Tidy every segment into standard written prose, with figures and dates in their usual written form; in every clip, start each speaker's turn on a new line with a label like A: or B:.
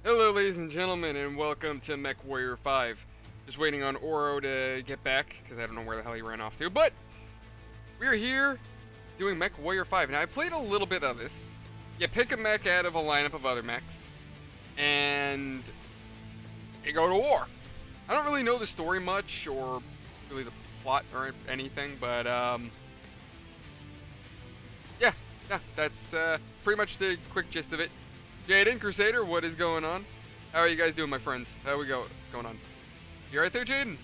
A: Hello, ladies and gentlemen, and welcome to Mechwarrior 5. Just waiting on Oro to get back, because I don't know where the hell he ran off to. But, we're here doing Mechwarrior 5. Now, I played a little bit of this. You pick a mech out of a lineup of other mechs, and you go to war. I don't really know the story much, or really the plot or anything, but, yeah, that's pretty much the quick gist of it. Jaden, Crusader, what is going on? How are you guys doing, my friends? How are we going on? You right there, Jaden?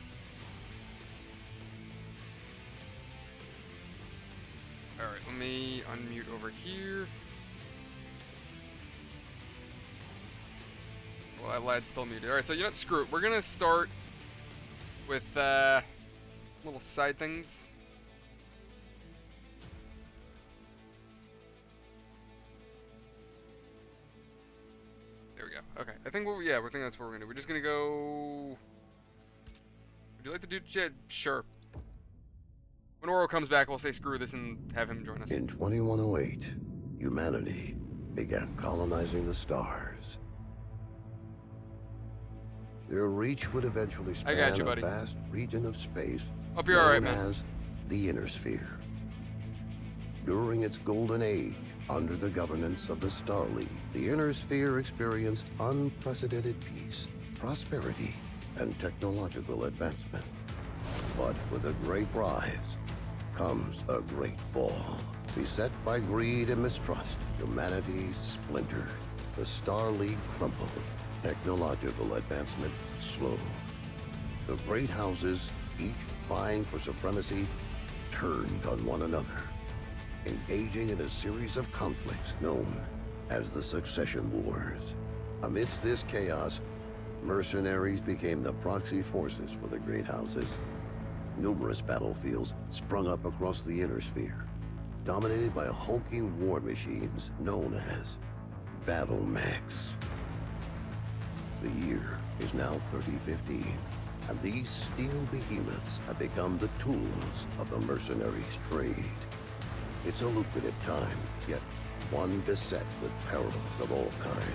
A: Alright, let me unmute over here. Well, that lad's still muted. Alright, so you know what? Screw it. We're gonna start with little side things. There we go. Okay, I think we're thinking that's what we're gonna do. We're just gonna go. Would you like to do? Yeah, sure. When Oro comes back, we'll say screw this and have him join us.
B: In 2108, humanity began colonizing the stars. Their reach would eventually span a vast region of space
A: Hope you're alright, man.
B: As the Inner Sphere. During its golden age, under the governance of the Star League, the Inner Sphere experienced unprecedented peace, prosperity, and technological advancement. But with a great rise comes a great fall. Beset by greed and mistrust, humanity splintered. The Star League crumbled. Technological advancement slowed. The great houses, each vying for supremacy, turned on one another, engaging in a series of conflicts known as the Succession Wars. Amidst this chaos, mercenaries became the proxy forces for the great houses. Numerous battlefields sprung up across the Inner Sphere, dominated by hulking war machines known as battle mechs. The year is now 3015, and these steel behemoths have become the tools of the mercenaries' trade. It's a lucrative time, yet one beset with perils of all kinds.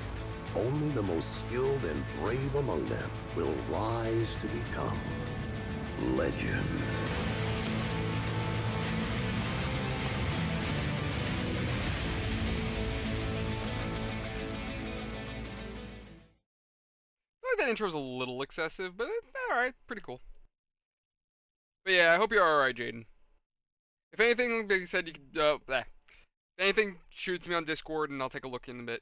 B: Only the most skilled and brave among them will rise to become legend.
A: I feel like that intro's a little excessive, but alright, pretty cool. But yeah, I hope you're alright, Jaden. If anything, like I said, you could, if anything, shoots me on Discord and I'll take a look in a bit.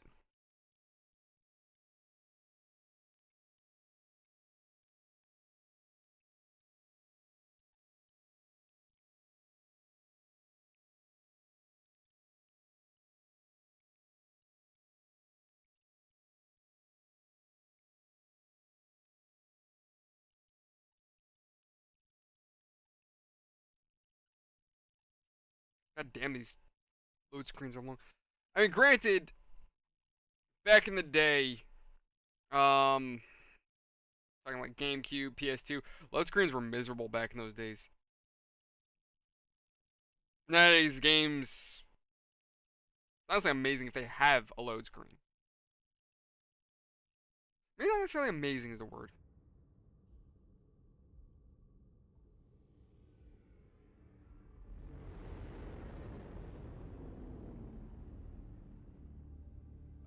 A: God damn, these load screens are long. I mean, granted, back in the day, talking like GameCube, PS2, load screens were miserable back in those days. Nowadays, games, honestly, amazing if they have a load screen. Maybe not necessarily amazing is the word.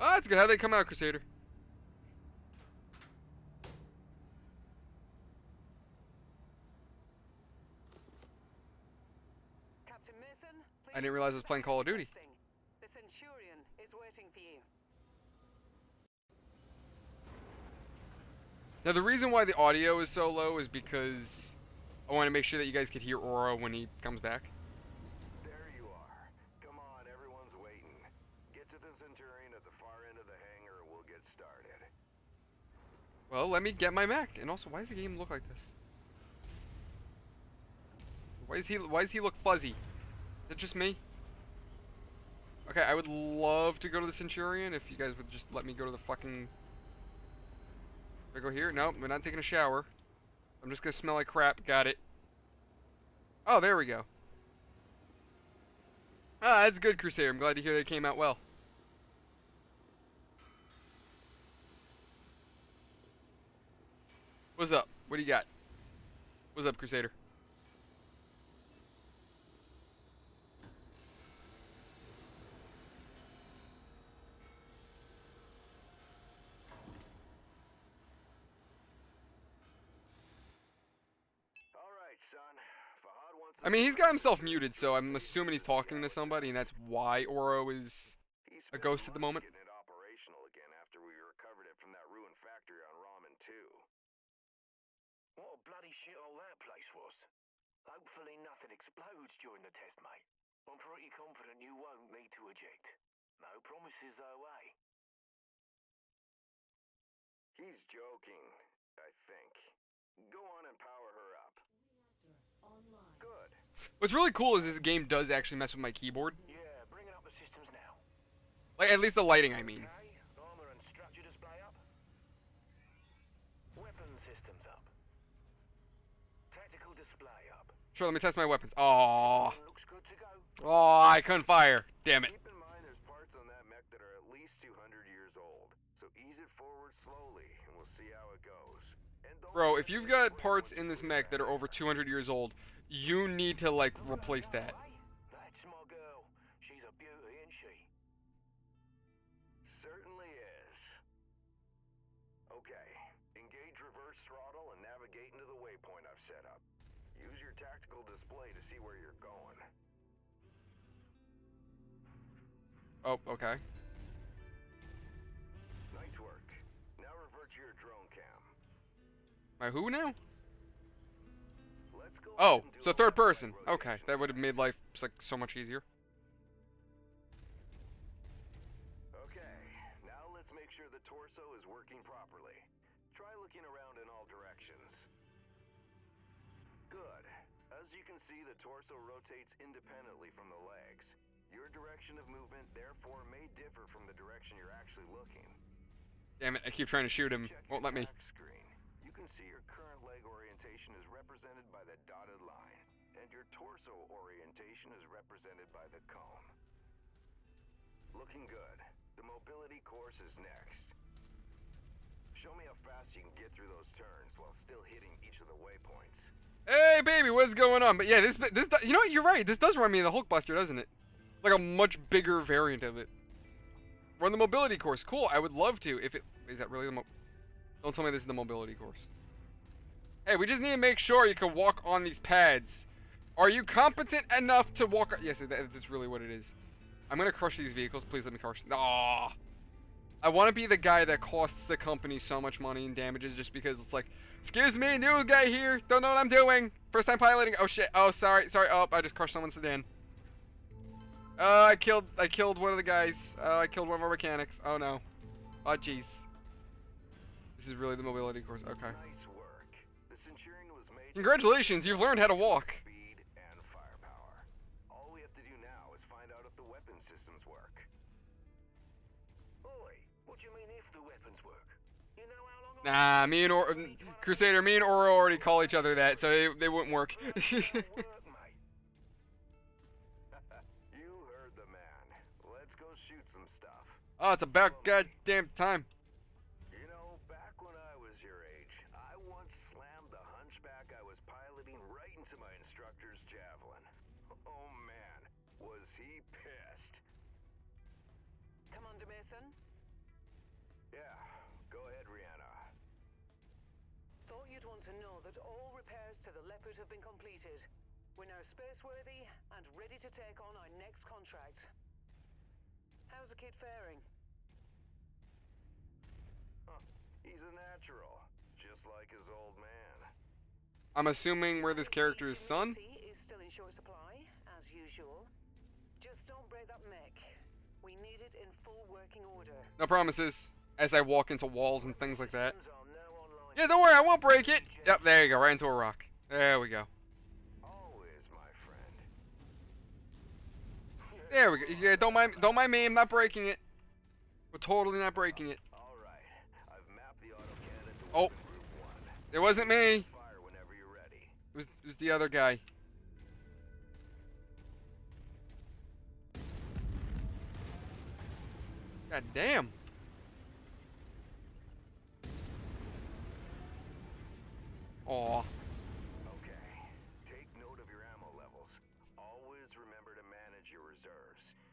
A: Oh, that's good. How'd they come out, Crusader?
C: Captain Mason,
A: I didn't realize I was playing Call of Duty.
C: The Centurion is waiting for you.
A: Now, the reason why the audio is so low is because I want to make sure that you guys could hear Oro when he comes back.
D: There you are. Come on, everyone's waiting. Get to the Centurion at the far end of the hangar and we'll get started.
A: Well, let me get my mech. And also, why does the game look like this? Why does he look fuzzy? Is it just me? Okay, I would love to go to the Centurion if you guys would just let me go to the fucking... Do I go here? No, we're not taking a shower. I'm just gonna smell like crap. Got it. Oh, there we go. Ah, that's good, Crusader. I'm glad to hear they came out well. What's up? What do you got? What's up, Crusader?
D: All right, son. Fahad wants
A: I mean, he's got himself muted, so I'm assuming he's talking to somebody, and that's why Oro is a ghost at the moment.
D: Getting it operational again after we recovered it from that ruined factory on Ramen 2.
E: What a bloody shithole that place was. Hopefully nothing explodes during the test, mate. I'm pretty confident you won't need to eject. No promises though, eh?
D: He's joking, I think. Go on and power her up. Good.
A: What's really cool is this game does actually mess with my keyboard.
E: Yeah, bringing up the systems now.
A: Like, at least the lighting, I mean.
E: Okay, armor and structure display up. Weapon systems up. Tactical display up.
A: Sure, let me test my weapons. Aww.
E: Looks good to go.
A: Oh, I couldn't fire. Damn it.
D: Keep in mind there's parts on that mech that are at least 200 years old. So ease it forward slowly and we'll see how it goes. And don't
A: Bro,
D: let
A: if you've
D: it
A: got
D: wait
A: parts
D: till
A: in this
D: you
A: mech that are over 200 years old, you need to, like, replace that.
E: That's my girl. She's a beauty, isn't she?
D: Certainly is. Okay, engage reverse throttle and navigate into the waypoint I've set up. Use your tactical display to see where you're going.
A: Oh, okay.
D: Nice work. Now revert to your drone cam.
A: My who now?
D: Let's go
A: Oh,
D: ahead and do
A: so
D: a
A: third
D: leg
A: person. Okay,
D: rotation
A: that would have
D: test.
A: made life like so much easier.
D: Okay, now let's make sure the torso is working properly. Try looking around in all directions. Good. As you can see, the torso rotates independently from the legs. Your direction of movement, therefore, may differ from the direction you're actually looking.
A: Damn it, I keep trying to shoot him.
D: Check
A: Won't let
D: your
A: me.
D: tack screen. You can see your current leg orientation is represented by the dotted line, and your torso orientation is represented by the cone. Looking good. The mobility course is next. Show me how fast you can get through those turns while still hitting each of the waypoints.
A: Hey, baby, what's going on? But yeah, you know what? You're right. This does remind me of the Hulkbuster, doesn't it? Like a much bigger variant of it. Run the mobility course. Cool. I would love to. If it is that really the Don't tell me this is the mobility course. Hey, we just need to make sure you can walk on these pads. Are you competent enough to walk? Yes, that's really what it is. I'm gonna crush these vehicles. Please let me crush. Aww. I want to be the guy that costs the company so much money and damages just because it's like, excuse me, new guy here, don't know what I'm doing. First time piloting. Oh shit. Oh, sorry. Oh, I just crushed someone's sedan. I killed one of the guys. I killed one of our mechanics. Oh no. Oh jeez. This is really the mobility course. Okay.
D: Nice work. The Centurion was made to
A: Congratulations, you've learned how to walk.
D: speed and firepower. All we have to do now is find out if the weapon systems work.
E: Oi, what do you mean if the weapons work? You know how long
A: Nah, me and Crusader, me and Oro already call each other that, so they wouldn't work.
E: work, mate.
D: You heard the man. Let's go shoot some stuff.
A: Oh, it's about goddamn time.
D: You know, back when I was your age, I once slammed the hunchback I was piloting right into my instructor's javelin. Oh man, was he pissed.
C: Commander Mason,
D: Yeah, go ahead, Rihanna.
C: thought you'd want to know that all repairs to the Leopard have been completed. We're now spaceworthy and ready to take on our next contract. How's the kid faring?
D: Huh, he's a natural, just like his old man.
A: I'm assuming we're this character's son.
C: Ingenuity is still in short supply, as usual. Just don't break that mech. We need it in full working order.
A: No promises. As I walk into walls and things like that.
E: Systems are now online.
A: Yeah, don't worry, I won't break it. Yep, there you go, right into a rock. There we go.
D: Always, my friend.
A: There we go. Yeah, don't mind me. I'm not breaking it. We're totally not breaking it.
D: All right, I've mapped the autocannon to
A: Oh.
D: weapon group 1.
A: It wasn't me.
D: Fire whenever you're ready.
A: It was the other guy. God damn.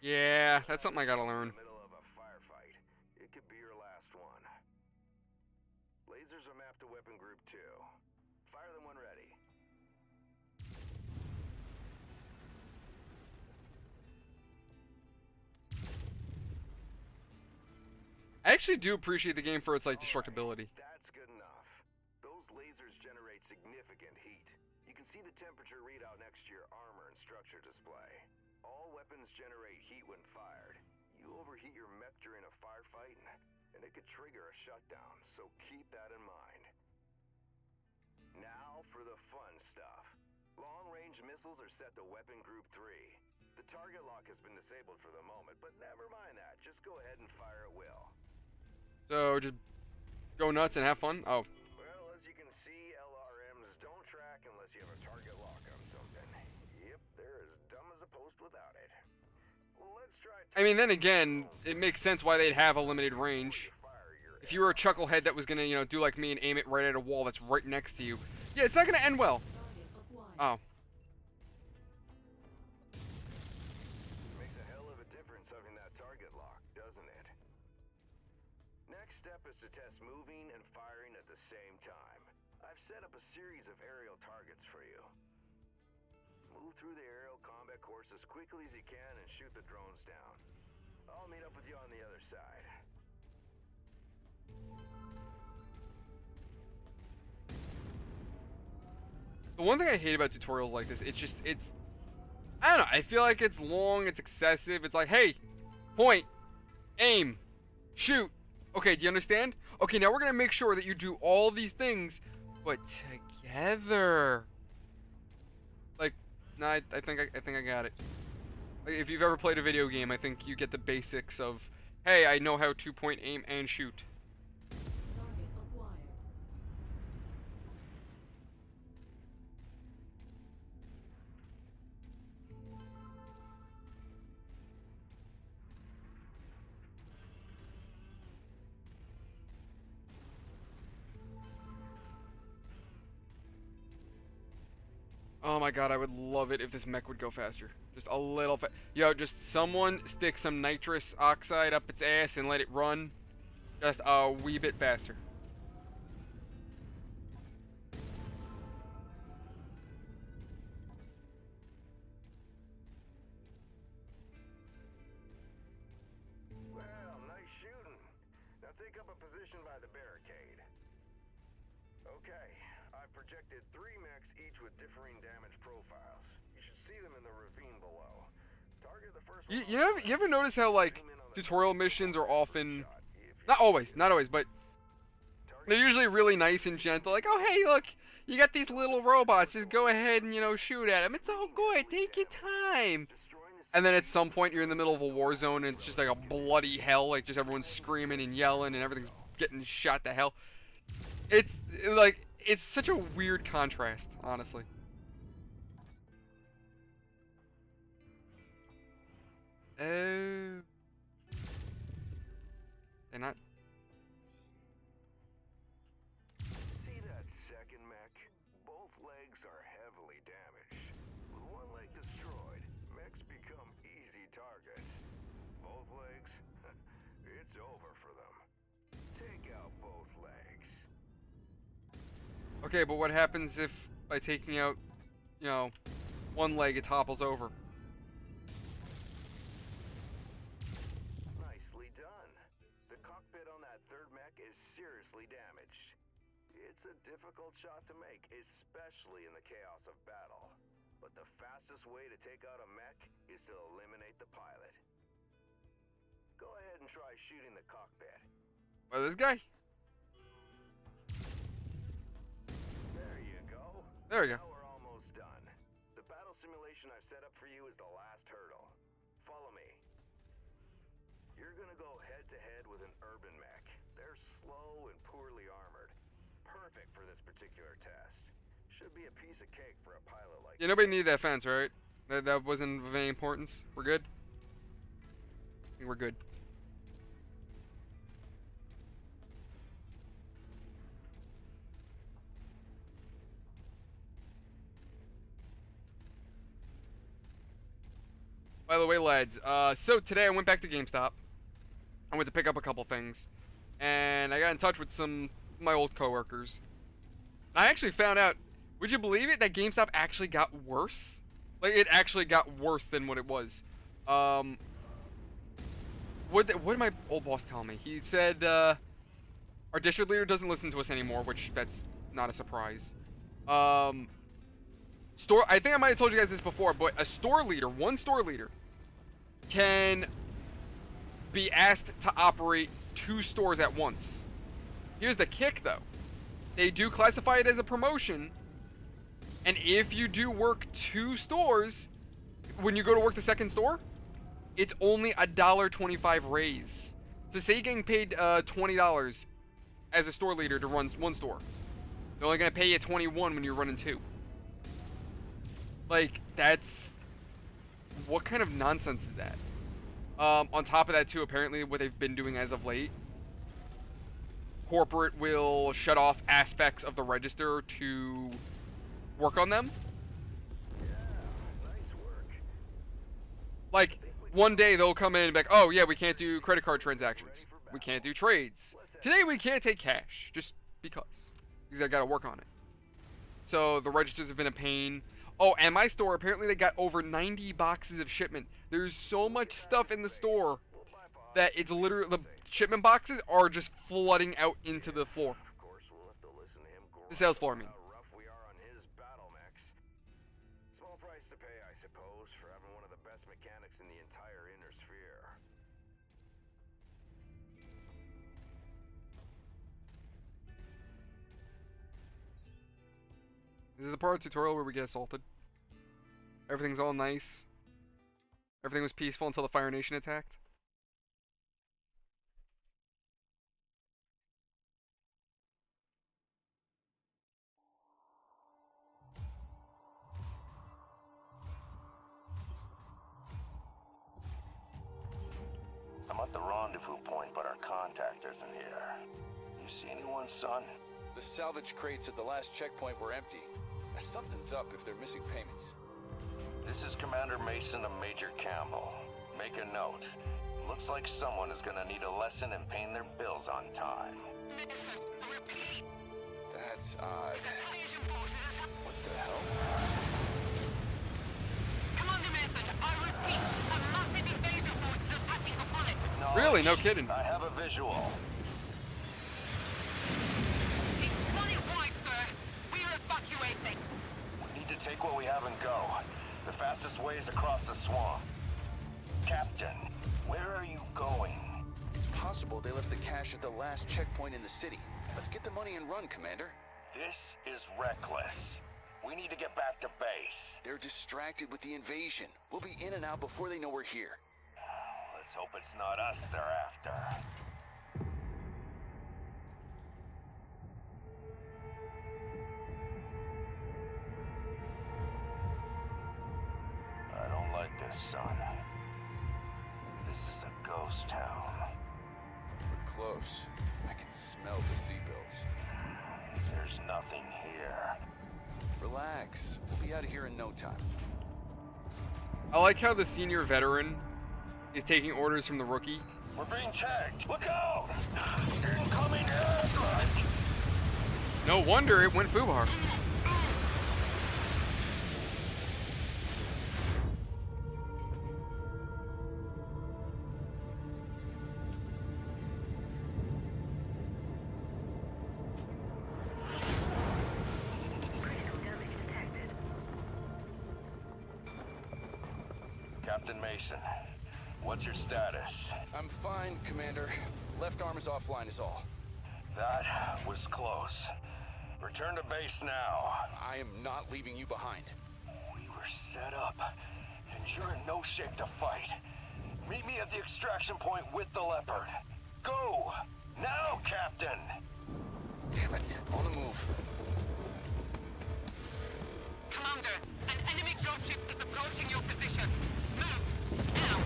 A: Yeah, that's something I gotta learn.
D: In the middle of a firefight. It could be your last one. Lasers are mapped to weapon group 2. Fire them when ready.
A: I actually do appreciate the game for its, like, destructibility.
D: That's good enough. Those lasers generate significant heat. You can see the temperature readout next to your armor and structure display. All weapons generate heat when fired. You overheat your mech during a firefight, and it could trigger a shutdown, so keep that in mind. Now for the fun stuff. Long-range missiles are set to weapon group 3. The target lock has been disabled for the moment, but never mind that. Just go ahead and fire at will.
A: So, just go nuts and have fun? Oh.
D: Well, as you can see, LRMs don't track unless you have a target lock on something. Yep, they're as dumb as a post without it. Well, let's try.
A: I mean, then again, it makes sense why they'd have a limited range. If you were a chucklehead that was gonna, you know, do like me and aim it right at a wall that's right next to you, yeah, it's not gonna end well. Oh.
D: Makes a hell of a difference having that target lock, doesn't it? Next step is to test moving and firing at the same time. I've set up a series of aerial targets for you. Move through the aerial combat course as quickly as you can and shoot the drones down. I'll meet up with you on the other side.
A: The one thing I hate about tutorials like this, it's, I don't know, I feel like it's long, it's excessive, it's like, hey, point, aim, shoot. Okay, do you understand? Okay, now we're gonna make sure that you do all these things, but together. Like, nah, I think I got it. Like, if you've ever played a video game, I think you get the basics of, hey, I know how to point, aim, and shoot. Oh my god, I would love it if this mech would go faster. Just a little Yo, just someone stick some nitrous oxide up its ass and let it run just a wee bit faster.
D: Well, nice shooting. Now take up a position by the barricade. Okay, I've projected 3 mechs, each with differing damage profiles. You should see them in the ravine below. Target the first one.
A: You ever notice how, like, tutorial missions are often, not always, but they're usually really nice and gentle. Like, oh, hey, look, you got these little robots. Just go ahead and, you know, shoot at them. It's all good. Take your time. And then at some point, you're in the middle of a war zone, and it's just like a bloody hell. Like, just everyone's screaming and yelling, and everything's getting shot to hell. It's, like, it's such a weird contrast, honestly. Oh. They're not...
D: See that second mech? Both legs are heavily damaged. With one leg destroyed, mechs become easy targets. Both legs? It's over for them. Take out both legs.
A: Okay, but what happens if, by taking out, you know, one leg, it topples over?
D: Nicely done. The cockpit on that third mech is seriously damaged. It's a difficult shot to make, especially in the chaos of battle. But the fastest way to take out a mech is to eliminate the pilot. Go ahead and try shooting the cockpit.
A: Well, this guy?
D: There you go.
A: There we go.
D: Now we're almost done. The battle simulation I've set up for you is the last hurdle. Follow me. You're gonna go head-to-head with an urban mech. They're slow and poorly armored. Perfect for this particular test. Should be a piece of cake for a pilot like you.
A: Yeah, nobody needed that fence, right? That wasn't of any importance. We're good? I think we're good. By the way, lads, so today I went back to GameStop. I went to pick up a couple things, and I got in touch with some of my old coworkers. And I actually found out, would you believe it, that GameStop actually got worse? Like, it actually got worse than what it was. What did my old boss tell me? He said, our district leader doesn't listen to us anymore, which that's not a surprise. I think I might have told you guys this before, but a store leader, one store leader, can be asked to operate 2 stores at once. Here's the kick, though. They do classify it as a promotion, and if you do work 2 stores, when you go to work the second store, it's only a $1.25 raise. So say you're getting paid $20 as a store leader to run 1 store. They're only gonna pay you $21 when you're running 2. Like, that's... what kind of nonsense is that? On top of that, too, apparently what they've been doing as of late, corporate will shut off aspects of the register to work on them.
D: Yeah, nice work.
A: Like, one day they'll come in and be like, oh yeah, we can't do credit card transactions. We can't do trades. Today we can't take cash, just because I gotta work on it. So the registers have been a pain. Oh, and my store, apparently they got over 90 boxes of shipment. There's so much stuff in the store that it's literally, the shipment boxes are just flooding out into the floor.
D: Of course, we'll have to listen to him
A: The sales floor, I mean.
D: how rough we are on his battle mechs. Small price to pay, I suppose, for having one of the best mechanics in the entire inner sphere.
A: This is the part of the tutorial where we get assaulted. Everything's all nice. Everything was peaceful until the Fire Nation attacked.
F: I'm at the rendezvous point, but our contact isn't here. You see anyone, son?
G: The salvage crates at the last checkpoint were empty. Something's up if they're missing payments.
F: This is Commander Mason of Major Campbell. Make a note. Looks like someone is gonna need a lesson in paying their bills on time.
G: That's odd. What the hell?
C: Commander Mason, I repeat, a massive invasion force is attacking the planet.
F: No,
A: Really? No kidding.
F: I have a visual.
C: It's planet-wide, sir. We're evacuating.
F: We need to take what we have and go. The fastest way is across the swamp. Captain, where are you going?
G: It's possible they left the cash at the last checkpoint in the city. Let's get the money and run, Commander.
F: This is reckless. We need to get back to base.
G: They're distracted with the invasion. We'll be in and out before they know we're here.
F: Let's hope it's not us they're after. I don't like this, son. This is a ghost town.
G: We're close. I can smell the seatbelts.
F: There's nothing here.
G: Relax. We'll be out of here in no time.
A: I like how the senior veteran is taking orders from the rookie.
F: We're being tagged. Look out! Incoming airstrike!
A: No wonder it went FUBAR.
F: Captain Mason, what's your status?
G: I'm fine, Commander. Left arm is offline is all.
F: That was close. Return to base now.
G: I am not leaving you behind.
F: We were set up, and you're in no shape to fight. Meet me at the extraction point with the Leopard. Go! Now, Captain!
G: Damn it. On the move.
C: Commander, an enemy dropship is approaching your position. Move, now.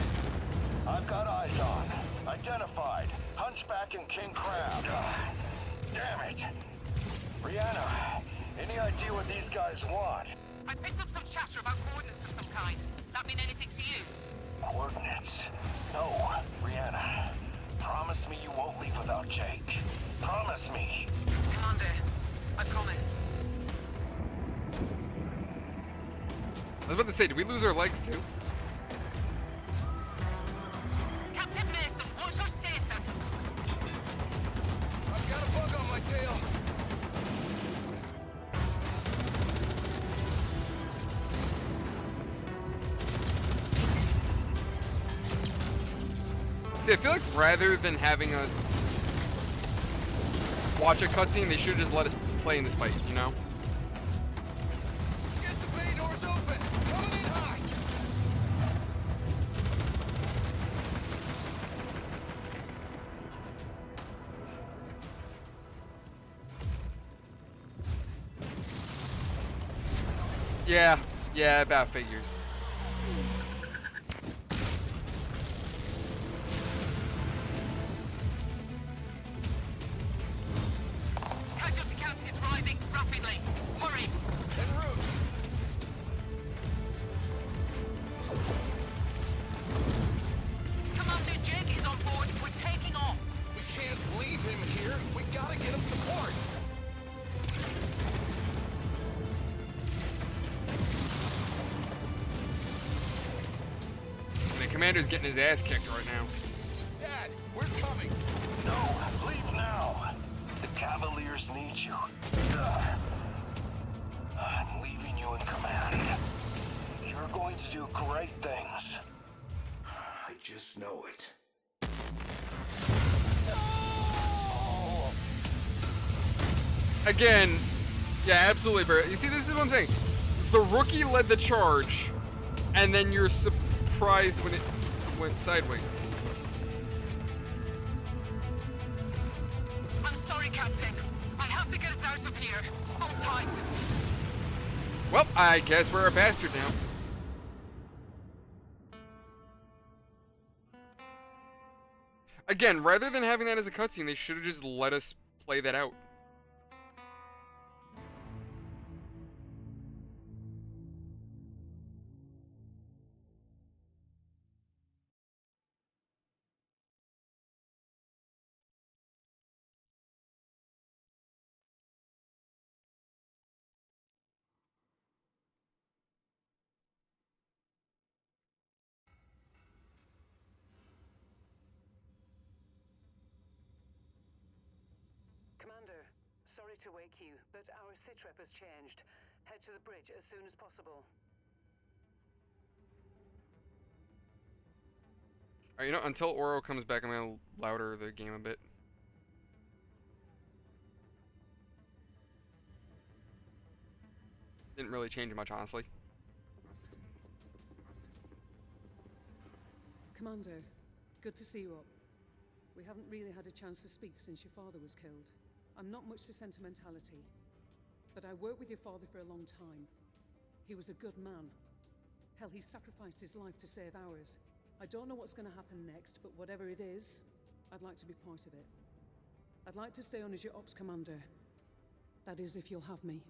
F: I've got eyes on. Identified. Hunchback and King Crab. Damn it! Brianna, any idea what these guys want?
C: I picked up some chatter about coordinates of some kind. That mean anything to you?
F: Coordinates. No, Brianna. Promise me you won't leave without Jake. Promise me.
C: Commander, I promise.
A: I was about to say, did we lose our legs too?
C: Captain Mason, what's your status?
F: I've got a bug on my tail.
A: See, I feel like rather than having us watch a cutscene, they should have just let us play in this fight, you know?
F: Get the bay doors open. Coming in high.
A: Yeah, about figures.
C: Casualty count is rising rapidly. Hurry!
F: En route.
C: Commander Jake is on board. We're taking off.
F: We can't leave him here. We gotta get him support.
A: The commander's getting his ass kicked right now.
F: Dad, we're coming. No, leave now. The Cavaliers need you. I'm leaving you in command. You're going to do great things. I just know it. No!
A: Again, yeah, absolutely, Barrett. You see, this is what I'm saying. The rookie led the charge, and then you're surprised when it went sideways.
C: I'm sorry, Captain. I have to get us out of here. Hold tight.
A: Well, I guess we're a bastard now. Again, rather than having that as a cutscene, they should have just let us play that out.
C: Commander, sorry to wake you, but our sitrep has changed. Head to the bridge as soon as possible.
A: Alright, you know, until Oro comes back, I'm gonna louder the game a bit. Didn't really change much, honestly.
H: Commander, good to see you up. We haven't really had a chance to speak since your father was killed. I'm not much for sentimentality, but I worked with your father for a long time. He was a good man. Hell, he sacrificed his life to save ours. I don't know what's going to happen next, but whatever it is, I'd like to be part of it. I'd like to stay on as your ops commander. That is, if you'll have me.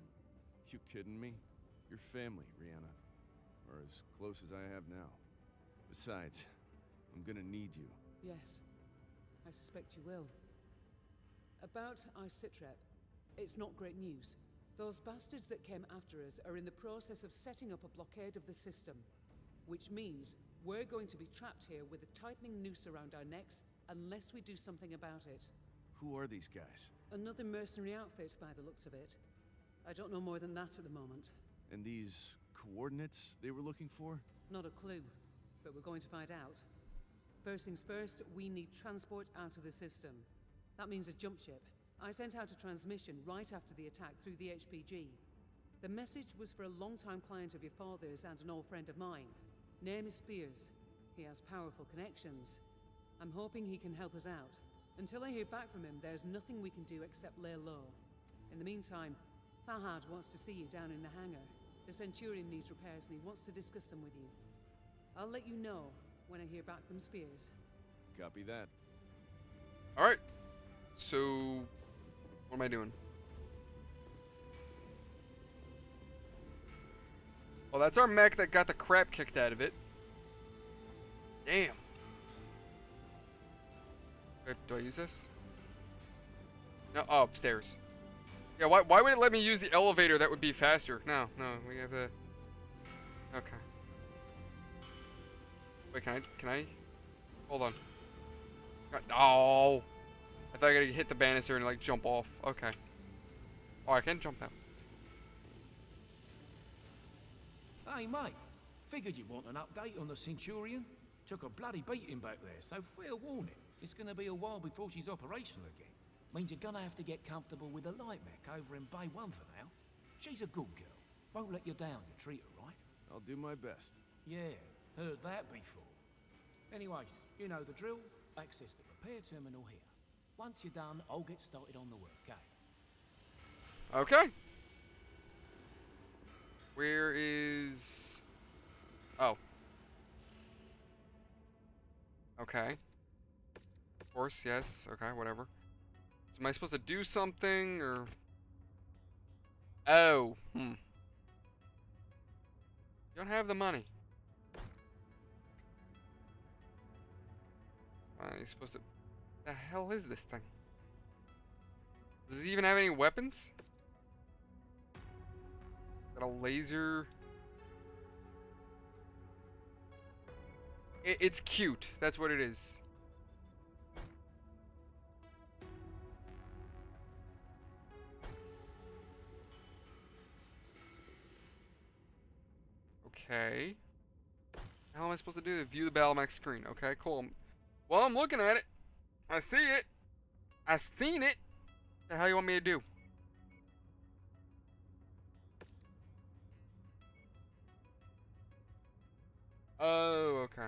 I: You kidding me? You're family, Rihanna. Or as close as I have now. Besides, I'm gonna need you.
H: Yes, I suspect you will. About our sitrep, it's not great news. Those bastards that came after us are in the process of setting up a blockade of the system, which means we're going to be trapped here with a tightening noose around our necks unless we do something about it.
I: Who are these guys?
H: Another mercenary outfit by the looks of it. I don't know more than that at the moment.
I: And these coordinates they were looking for?
H: Not a clue, but we're going to find out. First things first, we need transport out of the system. That means a jump ship. I sent out a transmission right after the attack through the HPG. The message was for a long-time client of your father's and an old friend of mine. Name is Spears. He has powerful connections. I'm hoping he can help us out. Until I hear back from him, there's nothing we can do except lay low. In the meantime, Fahad wants to see you down in the hangar. The Centurion needs repairs and he wants to discuss them with you. I'll let you know when I hear back from Spears.
I: Copy that.
A: Alright. So, what am I doing? Well, that's our mech that got the crap kicked out of it. Damn. Do I use this? No. Oh, upstairs. Yeah. Why would it let me use the elevator? That would be faster. No. We have the. Okay. Wait. Can I? Hold on. Oh. I thought I gotta hit the banister and like jump off. Okay. Oh, I can jump out.
E: Hey, mate. Figured you'd want an update on the Centurion. Took a bloody beating back there, so fair warning. It's gonna be a while before she's operational again. Means you're gonna have to get comfortable with the light mech over in Bay 1 for now. She's a good girl. Won't let you down, you treat her right.
I: I'll do my best.
E: Yeah, heard that before. Anyways, you know the drill. Access the repair terminal here. Once you're done, I'll get started on the work, eh?
A: Okay. Where is... Oh. Okay. Of course, yes. Okay, whatever. So am I supposed to do something, or... Oh. You don't have the money. You're supposed to... The hell is this thing? Does it even have any weapons? Got a laser. It's cute. That's what it is. Okay. How am I supposed to do it? View the battle mech screen. Okay, cool. Well, I'm looking at it. I see it. I seen it. What the hell you want me to do? Oh, okay.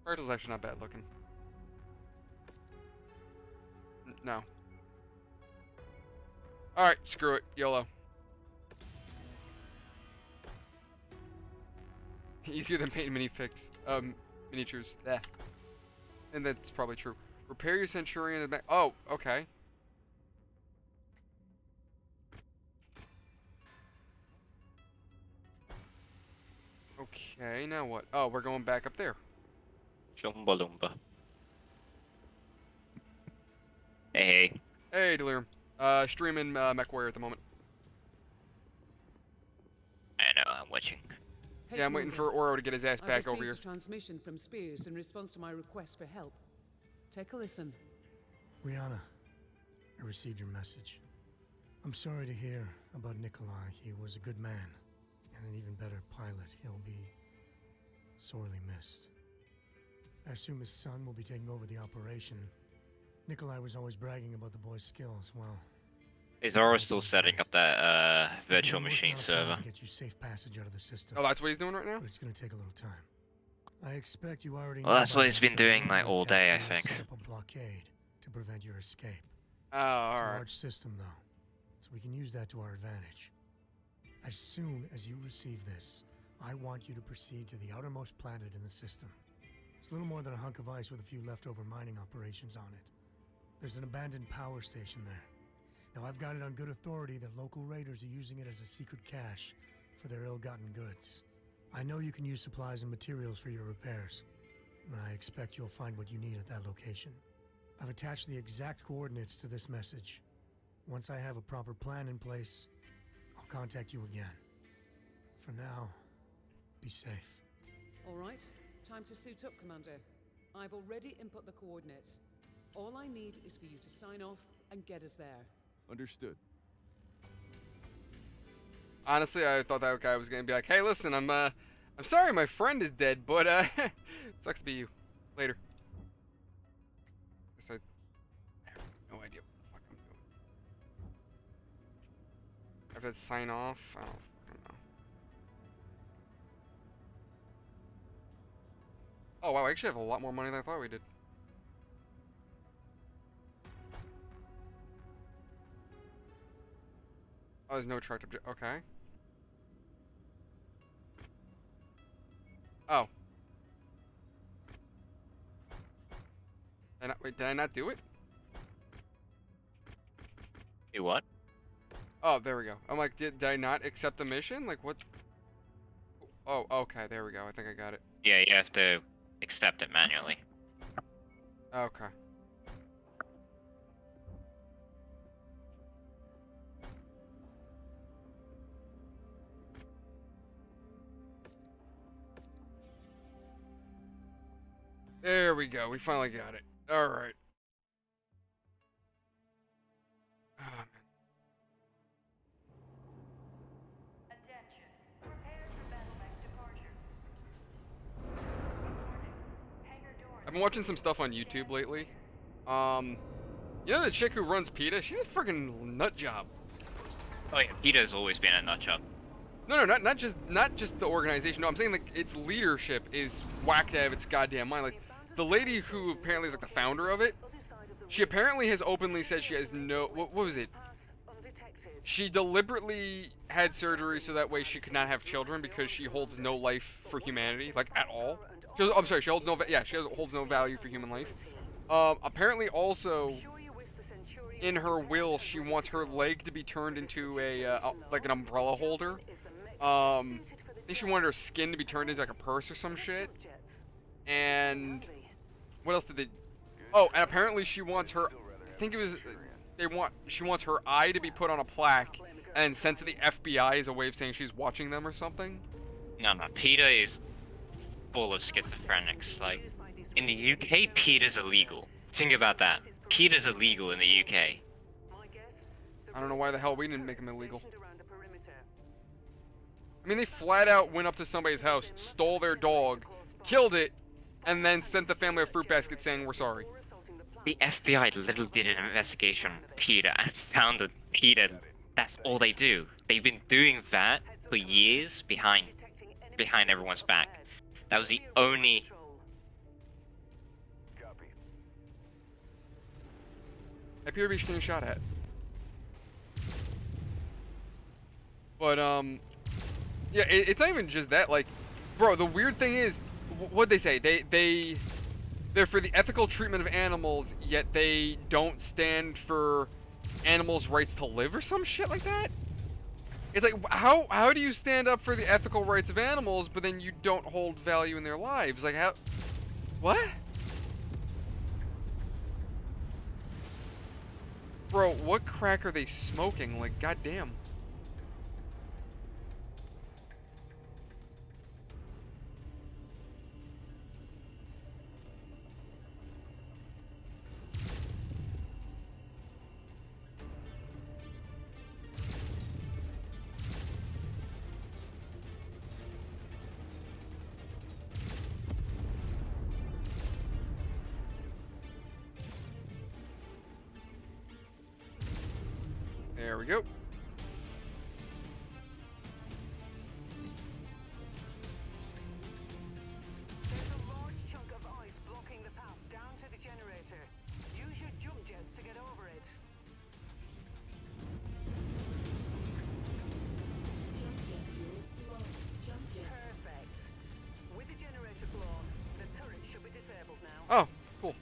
A: Turtle's actually not bad looking. No. Alright, screw it. YOLO. Easier than painting miniatures. Yeah. And that's probably true. Repair your Centurion in the back. Oh, okay. Okay, now what? Oh, we're going back up there.
J: Chumba Lumba. Hey.
A: Hey, Delirium. Streaming Mechwarrior at the moment.
J: I know, I'm watching.
H: Hey,
A: Yeah, I'm waiting for Oro to get his ass back over here.
H: I've received a transmission from Spears in response to my request for help. Take a listen.
K: Rihanna, I received your message. I'm sorry to hear about Nikolai. He was a good man, and an even better pilot. He'll be sorely missed. I assume his son will be taking over the operation. Nikolai was always bragging about the boy's skills. Well,
J: Is Oro still setting up that virtual machine server?
K: Get you safe passage out of the system.
A: Oh, that's what he's doing right now?
K: But it's gonna take a little time. I expect you already.
J: Well, that's what he's been doing like all day, I think.
K: Set up a blockade to prevent your escape.
A: Oh,
K: It's a
A: alright.
K: large system, though, so we can use that to our advantage. As soon as you receive this, I want you to proceed to the outermost planet in the system. It's little more than a hunk of ice with a few leftover mining operations on it. There's an abandoned power station there. Now, I've got it on good authority that local raiders are using it as a secret cache for their ill-gotten goods. I know you can use supplies and materials for your repairs, and I expect you'll find what you need at that location. I've attached the exact coordinates to this message. Once I have a proper plan in place, I'll contact you again. For now, be safe.
H: All right, time to suit up, Commander. I've already input the coordinates. All I need is for you to sign off and get us there.
I: Understood.
A: Honestly, I thought that guy was gonna be like, "Hey, listen, I'm sorry, my friend is dead, but sucks to be you." Later. Guess I have no idea what the fuck I'm doing. I have to sign off. I don't know. Oh wow, I actually have a lot more money than I thought we did. Oh, there's no tracked object. Okay. Oh. Wait, did I not do it?
J: Do what?
A: Oh, there we go. I'm like, did I not accept the mission? Like, what? Oh, okay, there we go. I think I got it.
J: Yeah, you have to accept it manually.
A: Okay. There we go. We finally got it. All right. Oh, man.
L: Attention. Prepare for battle mech departure. Hangar doors.
A: I've been watching some stuff on YouTube lately. You know the chick who runs PETA? She's a freaking nut job.
J: Oh yeah, PETA's always been a nut job.
A: No, not just the organization. No, I'm saying like its leadership is whacked out of its goddamn mind. Like the lady who apparently is like the founder of it, she apparently has openly said she has no. What was it? She deliberately had surgery so that way she could not have children because she holds no life for humanity, like at all. I'm sorry, she holds no. Yeah, she holds no value for human life. Apparently also, in her will, she wants her leg to be turned into a like an umbrella holder. I think she wanted her skin to be turned into like a purse or some shit. And what else did they? Oh, and apparently she wants her. I think it was. She wants her eye to be put on a plaque and sent to the FBI as a way of saying she's watching them or something.
J: No, PETA is full of schizophrenics. Like, in the UK, PETA's illegal. Think about that. PETA's illegal in the UK.
A: I don't know why the hell we didn't make them illegal. I mean, they flat out went up to somebody's house, stole their dog, killed it, and then sent the family a fruit basket saying, "We're sorry."
J: The FBI literally did an investigation on PETA and found that PETA, that's all they do. They've been doing that for years behind everyone's back. That was the only...
A: I appear to be getting shot at. But, yeah, it's not even just that, like, bro, the weird thing is, what'd they say? They're for the ethical treatment of animals, yet they don't stand for animals' rights to live or some shit like that? It's like, how do you stand up for the ethical rights of animals, but then you don't hold value in their lives? Like, how... What? Bro, what crack are they smoking? Like, goddamn. There we go.
C: There's a large chunk of ice blocking the path down to the generator. Use your jump jets to get over it. Perfect. With the generator blown, the turret should be disabled now.
A: Oh, cool.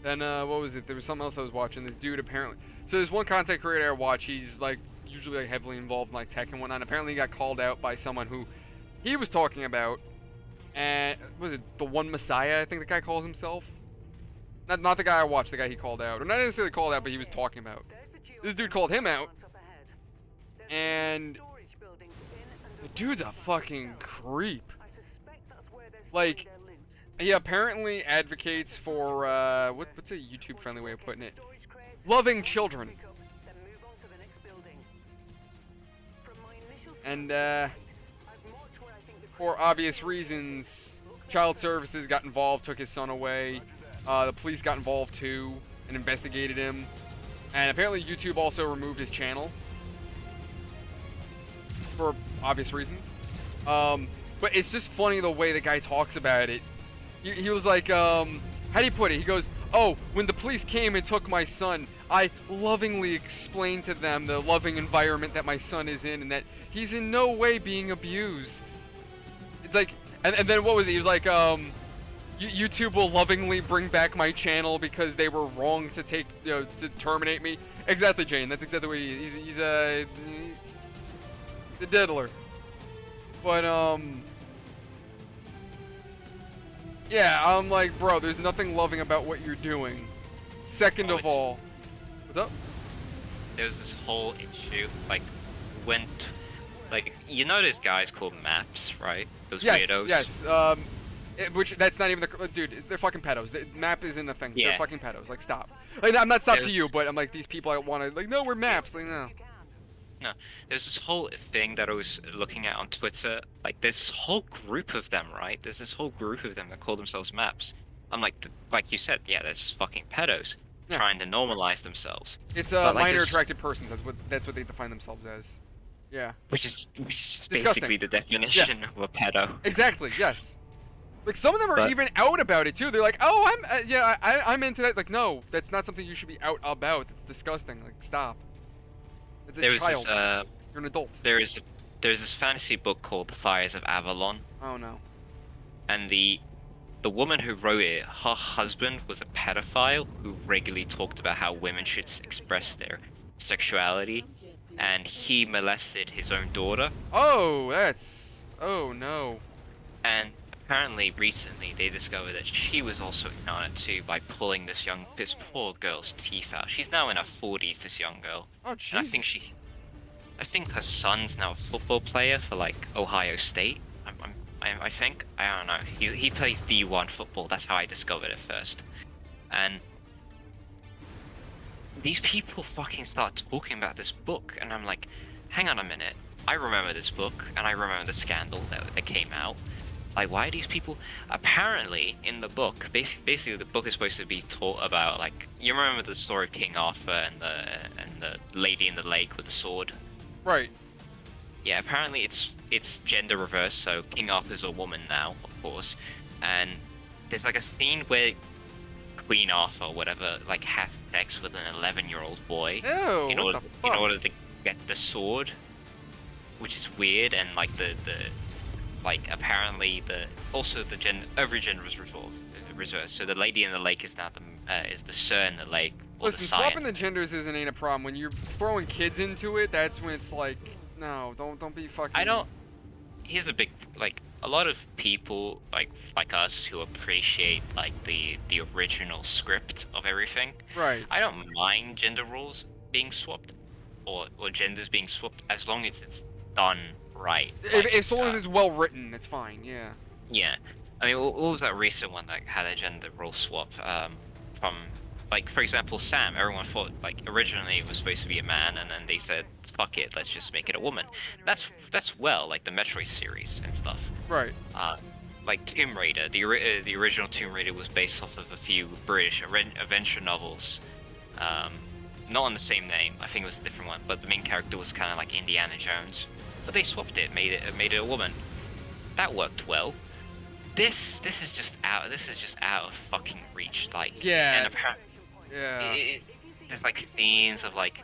A: Then, what was it? There was something else I was watching. This dude apparently... So there's one content creator I watch. He's, like, usually like, heavily involved in, like, tech and whatnot. Apparently he got called out by someone who he was talking about. And, was it the One Messiah, I think the guy calls himself? Not the guy I watched, the guy he called out. Or not necessarily called out, but he was talking about. This dude called him out. And... the dude's a fucking creep. Like... he apparently advocates for, what's a YouTube-friendly way of putting it? Loving children. And, for obvious reasons, Child Services got involved, took his son away. The police got involved too, and investigated him. And apparently YouTube also removed his channel. For obvious reasons. But it's just funny the way the guy talks about it. He was like, how do you put it? He goes, oh, when the police came and took my son, I lovingly explained to them the loving environment that my son is in and that he's in no way being abused. It's like, and then what was it? He was like, YouTube will lovingly bring back my channel because they were wrong to take, to terminate me. Exactly, Jane. That's exactly what he is. He's a diddler. But, yeah, I'm like, bro, there's nothing loving about what you're doing. Second of all, what's up?
J: There's this whole issue, like, you know those guys called maps, right? Those weirdos?
A: Yes, which, that's not even the, dude, they're fucking pedos. The map isn't a thing.
J: Yeah.
A: They're fucking pedos. Like, stop. Like, I'm not stop to you, but I'm like, these people I want to, like, no, we're maps. Like, no.
J: No, there's this whole thing that I was looking at on Twitter. Like, there's this whole group of them, right? There's this whole group of them that call themselves maps. I'm like you said, yeah, that's fucking pedos trying to normalize themselves.
A: It's
J: But, like,
A: minor
J: there's-
A: attracted persons. That's what they define themselves as. Yeah.
J: Which is
A: Disgusting.
J: basically the definition of a pedo.
A: Exactly. Yes. Like, some of them are
J: But-
A: even out about it too. They're like, oh, I'm into that. Like, no, that's not something you should be out about. That's disgusting. Like, stop. It's a
J: There was
A: child.
J: this
A: You're an adult.
J: there's this fantasy book called The Fires of Avalon,
A: Oh no.
J: and the woman who wrote it, her husband was a pedophile who regularly talked about how women should express their sexuality, and he molested his own daughter.
A: Oh, that's. Oh no.
J: And apparently, recently, they discovered that she was also in on it too by pulling this poor girl's teeth out. She's now in her 40s, this young girl.
A: Oh
J: And
A: jeez.
J: I think her son's now a football player for like Ohio State. I think. I don't know. He plays D1 football. That's how I discovered it first. And these people fucking start talking about this book, and I'm like, hang on a minute. I remember this book, and I remember the scandal that came out. Like, why are these people? Apparently, in the book, basically the book is supposed to be taught about, like, you remember the story of King Arthur and the lady in the lake with the sword.
A: Right.
J: Yeah, apparently it's gender reversed, so King Arthur's a woman now, of course. And there's like a scene where Queen Arthur, or whatever, like has sex with an 11-year-old boy
A: Ew.
J: in
A: What
J: order
A: the fuck?
J: in order to get the sword, which is weird. And like the like apparently every gender is reversed. So the lady in the lake is now the sir in the lake. Or
A: Listen,
J: the
A: swapping
J: scion.
A: the genders ain't a problem. When you're throwing kids into it, that's when it's like, no, don't be fucking.
J: Here's a big, like, a lot of people like us who appreciate like the original script of everything.
A: Right.
J: I don't mind gender roles being swapped or genders being swapped as long as it's done right.
A: As long as it's well written, it's fine. Yeah.
J: Yeah. I mean, what was that recent one that had a gender role swap? From, like, for example, Sam. Everyone thought, like, originally it was supposed to be a man, and then they said, fuck it, let's just make it a woman. That's like the Metroid series and stuff.
A: Right.
J: Like Tomb Raider. The original Tomb Raider was based off of a few British adventure novels. Not on the same name. I think it was a different one, but the main character was kind of like Indiana Jones. But they swapped it, made it a woman. That worked well. This is just out. This is just out of fucking reach. Like,
A: Yeah.
J: And apparently,
A: Yeah.
J: there's like scenes of like,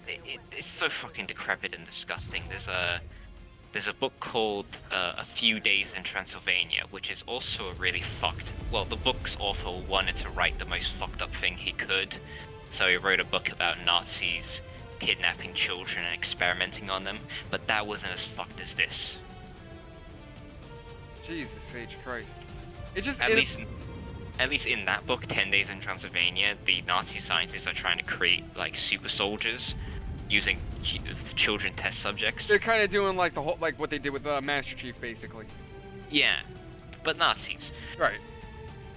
J: it's so fucking decrepit and disgusting. There's a book called A Few Days in Transylvania, which is also a really fucked. Well, the book's author wanted to write the most fucked up thing he could, so he wrote a book about Nazis kidnapping children and experimenting on them. But that wasn't as fucked as this.
A: Jesus H Christ. It just
J: At least in that book, 10 Days in Transylvania, the Nazi scientists are trying to create like super soldiers using children test subjects.
A: They're kind of doing like the whole, like what they did with Master Chief, basically.
J: Yeah, but Nazis.
A: Right.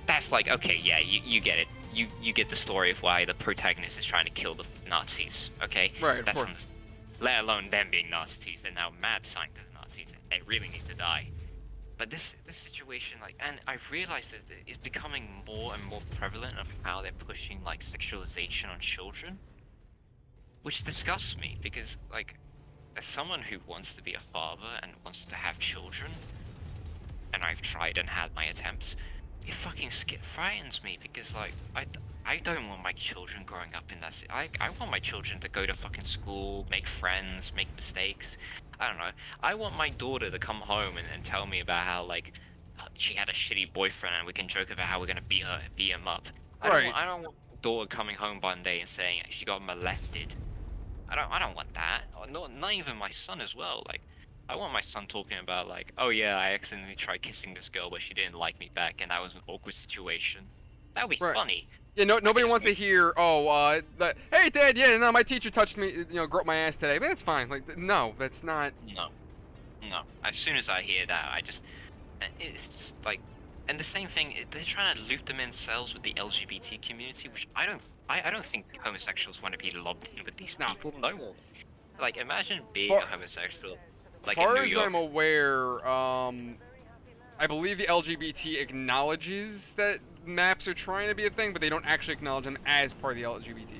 J: That's like, okay, yeah, you get it. You get the story of why the protagonist is trying to kill the Nazis. Okay.
A: Right. Of
J: That's
A: course.
J: let alone them being Nazis. They're now mad scientist Nazis. They really need to die. But this situation, like, and I've realized that it's becoming more and more prevalent of how they're pushing like sexualization on children, which disgusts me because, like, as someone who wants to be a father and wants to have children, and I've tried and had my attempts, fucking frightens me because like I don't want my children growing up in that. I want my children to go to fucking school, make friends, make mistakes. I don't know. I want my daughter to come home and tell me about how like she had a shitty boyfriend and we can joke about how we're gonna beat him up.
A: Right.
J: I don't want my daughter coming home one day and saying she got molested. I don't want that. Or not even my son as well. Like, I want my son talking about like, oh yeah, I accidentally tried kissing this girl, but she didn't like me back, and that was an awkward situation. That would be funny.
A: Yeah, nobody wants to hear, hey Dad, yeah, no, my teacher touched me, groped my ass today. But that's fine. Like, no, that's not.
J: No. As soon as I hear that, it's just like, and the same thing, they're trying to loop them themselves with the LGBT community, which I don't think homosexuals want to be lobbed in with these people. No one. Like, imagine being a homosexual. Like,
A: as far
J: in New
A: as
J: York.
A: I'm aware, I believe the LGBT acknowledges that maps are trying to be a thing, but they don't actually acknowledge them as part of the LGBT.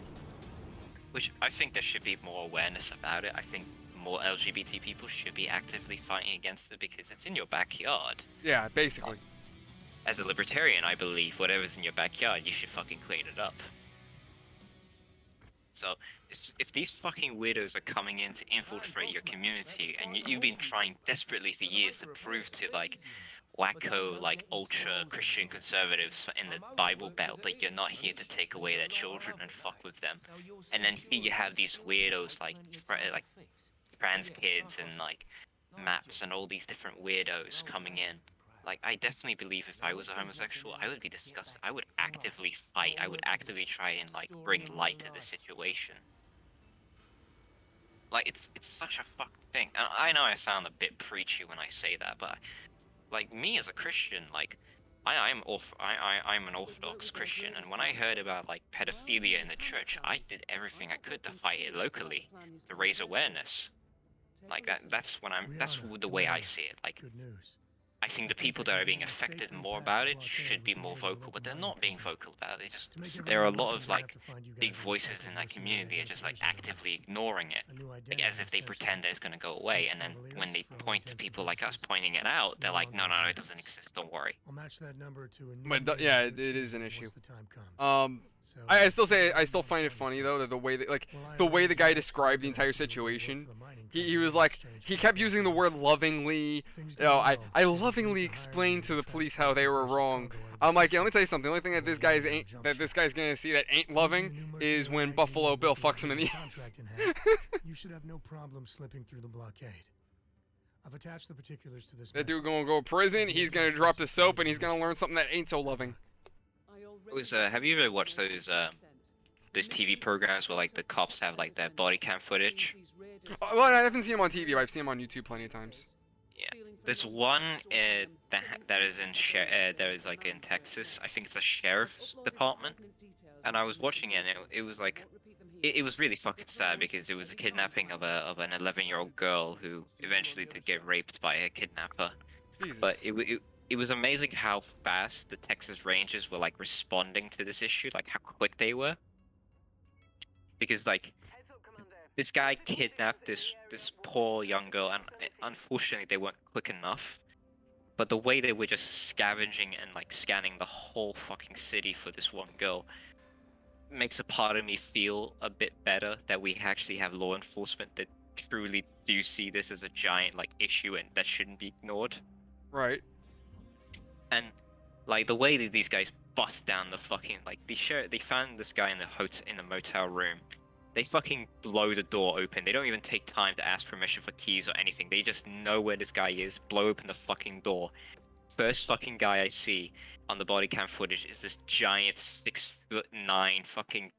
J: Which I think there should be more awareness about it. I think more LGBT people should be actively fighting against it because it's in your backyard.
A: Yeah, basically.
J: As a libertarian, I believe whatever's in your backyard, you should fucking clean it up. So, if these fucking weirdos are coming in to infiltrate your community, and you've been trying desperately for years to prove to, like, wacko, like, ultra-Christian conservatives in the Bible Belt that you're not here to take away their children and fuck with them, and then here you have these weirdos, like trans kids and, like, maps and all these different weirdos coming in. Like, I definitely believe if I was a homosexual, I would be disgusted. I would actively fight. I would actively try and, like, bring light to the situation. Like, it's such a fucked thing. And I know I sound a bit preachy when I say that, but, like, me as a Christian, like, I'm an Orthodox Christian, and when I heard about, like, pedophilia in the church, I did everything I could to fight it locally, to raise awareness. Like, that's the way I see it. Like, I think the people that are being affected more about it should be more vocal, but they're not being vocal about it. There are a lot of, like, big voices in that community are just, like, actively ignoring it, like, as if they pretend that it's going to go away, and then when they point to people like us pointing it out, they're like, no, it doesn't exist, don't worry.
A: But yeah, it is an issue. I still find it funny though that the way the guy described the entire situation, he was like, he kept using the word lovingly. I lovingly explained to the police how they were wrong. I'm like, yeah, let me tell you something. The only thing that this guy's gonna see that ain't loving is when Buffalo Bill fucks him in the ass.
K: You should have no problem slipping through the blockade. I've attached the particulars to this.
A: That dude gonna go to prison. He's gonna drop the soap and he's gonna learn something that ain't so loving.
J: Have you ever watched those TV programs where, like, the cops have, like, their body cam footage?
A: Well, I haven't seen him on TV, but I've seen him on YouTube plenty of times.
J: Yeah, there's one that is like in Texas. I think it's a sheriff's department, and I was watching it, and it was like, it was really fucking sad because it was a kidnapping of an 11-year-old girl who eventually did get raped by a kidnapper.
A: Jesus.
J: But it was amazing how fast the Texas Rangers were, like, responding to this issue, like how quick they were. Because, like, this guy kidnapped this poor young girl, and unfortunately they weren't quick enough. But the way they were just scavenging and, like, scanning the whole fucking city for this one girl makes a part of me feel a bit better that we actually have law enforcement that truly do see this as a giant, like, issue and that shouldn't be ignored.
A: Right.
J: And, like, the way that these guys bust down the fucking, like, they found this guy in the motel room. They fucking blow the door open. They don't even take time to ask permission for keys or anything. They just know where this guy is, blow open the fucking door. First fucking guy I see on the body cam footage is this giant 6'9" fucking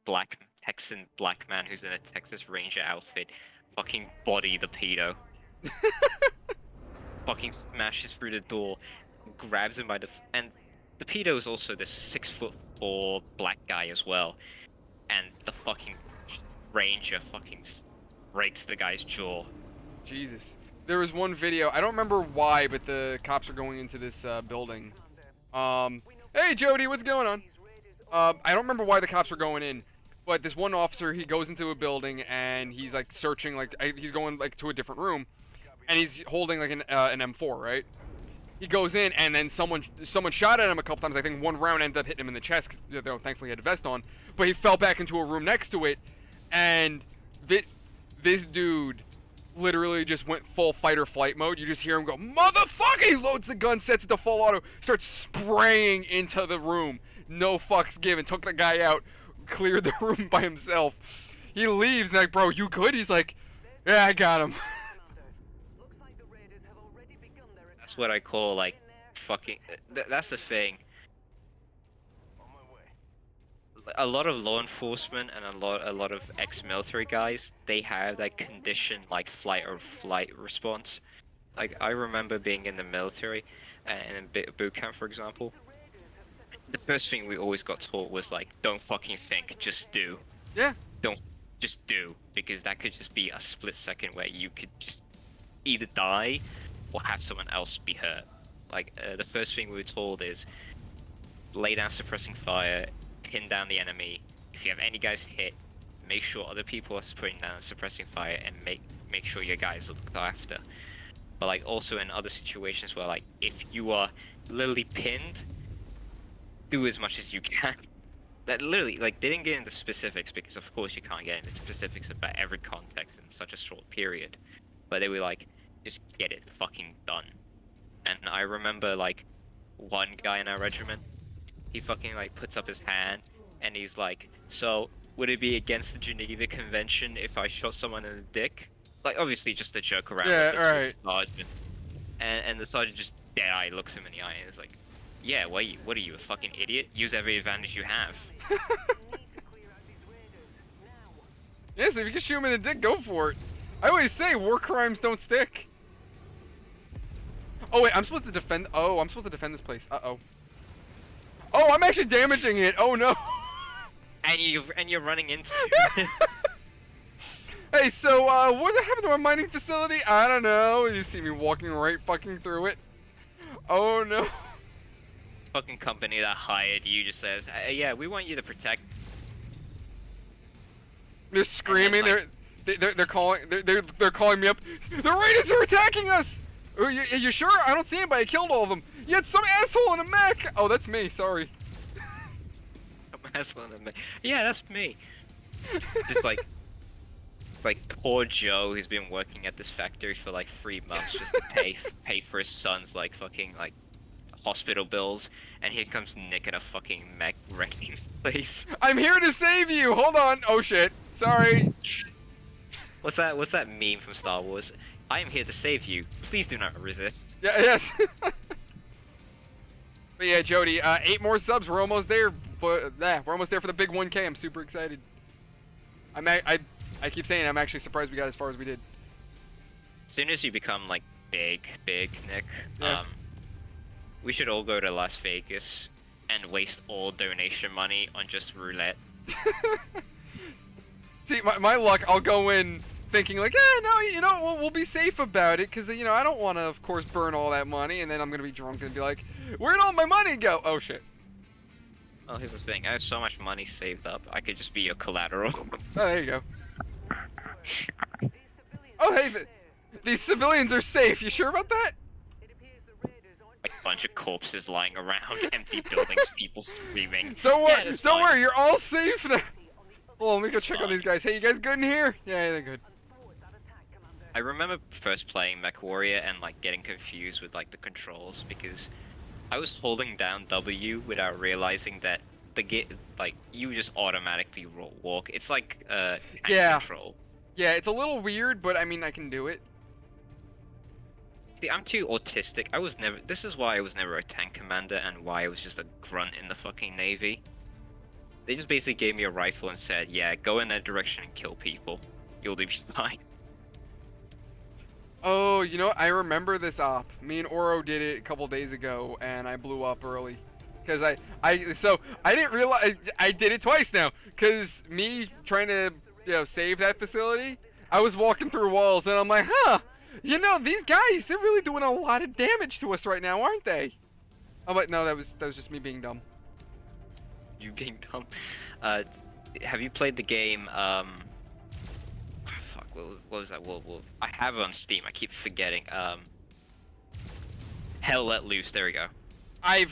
J: Texan black man who's in a Texas Ranger outfit. Fucking body the pedo. Fucking smashes through the door, grabs him by and the pedo is also this 6'4" black guy as well, and the fucking Ranger fucking breaks the guy's jaw.
A: Jesus. There was one video, I don't remember why, but the cops are going into this building. Hey Jody, what's going on? I don't remember why the cops were going in, but this one officer, he goes into a building and he's, like, searching, like, he's going, like, to a different room, and he's holding, like, an M4, right? he goes in, and then someone shot at him a couple times. I think one round ended up hitting him in the chest, because you know, thankfully he had a vest on. But he fell back into a room next to it, and this dude literally just went full fight or flight mode. You just hear him go, motherfucker! He loads the gun, sets it to full auto, starts spraying into the room. No fucks given. Took the guy out, cleared the room by himself. He leaves, and like, bro, you good? He's like, yeah, I got him.
J: That's what I call, like, fucking... that's the thing. A lot of law enforcement and a lot of ex-military guys, they have that condition like flight or flight response. Like, I remember being in the military and in boot camp, for example. The first thing we always got taught was like, don't fucking think, just do.
A: Yeah.
J: Don't just do, because that could just be a split second where you could just either die or have someone else be hurt. Like, the first thing we were told is lay down suppressing fire, pin down the enemy. If you have any guys hit, make sure other people are putting down suppressing fire, and make sure your guys are looked after. But like, also in other situations where like, if you are literally pinned, do as much as you can. That literally, like, they didn't get into specifics, because of course you can't get into specifics about every context in such a short period. But they were like, just get it fucking done. And I remember like one guy in our regiment, he fucking like puts up his hand and he's like, so would it be against the Geneva Convention if I shot someone in the dick? Like, obviously just a joke around with the sergeant. And the sergeant just dead eye looks him in the eye and is like, yeah, what are you, a fucking idiot? Use every advantage you have.
A: Yes, if you can shoot him in the dick, go for it. I always say war crimes don't stick. Oh wait, I'm supposed to defend. Oh, I'm supposed to defend this place. Uh-oh. Oh, I'm actually damaging it. Oh no.
J: And you're running into.
A: Hey, so what happened to our mining facility? I don't know. You see me walking right fucking through it. Oh no.
J: Fucking company that hired you just says, yeah, we want you to protect.
A: They're screaming.
J: Then, like,
A: they're calling me up. The raiders are attacking us. Are you sure? I don't see anybody. I killed all of them. Yet some asshole in a mech. Oh, that's me. Sorry.
J: Some asshole in a mech. Yeah, that's me. Just like poor Joe, who's been working at this factory for like 3 months just to pay for his son's like fucking like hospital bills, and here comes Nick in a fucking mech wrecking place.
A: I'm here to save you. Hold on. Oh shit. Sorry.
J: What's that meme from Star Wars? I am here to save you. Please do not resist.
A: Yeah, yes. But yeah, Jody, 8 more subs. We're almost there. But yeah, we're almost there for the big 1K. I'm super excited. I keep saying I'm actually surprised we got as far as we did.
J: As soon as you become like big, Nick,
A: yeah.
J: We should all go to Las Vegas and waste all donation money on just roulette.
A: See, my luck, I'll go in thinking like, yeah, no, you know, we'll be safe about it, because, you know, I don't want to, of course, burn all that money, and then I'm going to be drunk and be like, where'd all my money go? Oh, shit.
J: Well, here's the thing. I have so much money saved up, I could just be your collateral.
A: Oh, there you go. Oh, hey, these civilians are safe. You sure about that?
J: Like a bunch of corpses lying around, empty buildings, people screaming.
A: Don't worry,
J: yeah,
A: don't worry, you're all safe now. Hold on, let me go check
J: fine.
A: on these guys. Hey, you guys good in here? Yeah, they're good.
J: I remember first playing Mechwarrior and like getting confused with like the controls, because I was holding down W without realizing that like you just automatically walk. It's like tank control.
A: Yeah, it's a little weird, but I mean I can do it.
J: See, I'm too autistic. This is why I was never a tank commander, and why I was just a grunt in the fucking Navy. They just basically gave me a rifle and said, yeah, go in that direction and kill people. You'll be fine.
A: Oh, you know what? I remember this op. Me and Oro did it a couple days ago, and I blew up early. Because so I didn't realize, I did it twice now. Because me trying to, you know, save that facility, I was walking through walls, and I'm like, huh, you know, these guys, they're really doing a lot of damage to us right now, aren't they? Oh, but no, that was just me being dumb.
J: You being dumb. Have you played the game, fuck, what was that? I have it on Steam, I keep forgetting. Hell Let Loose. There we go.
A: I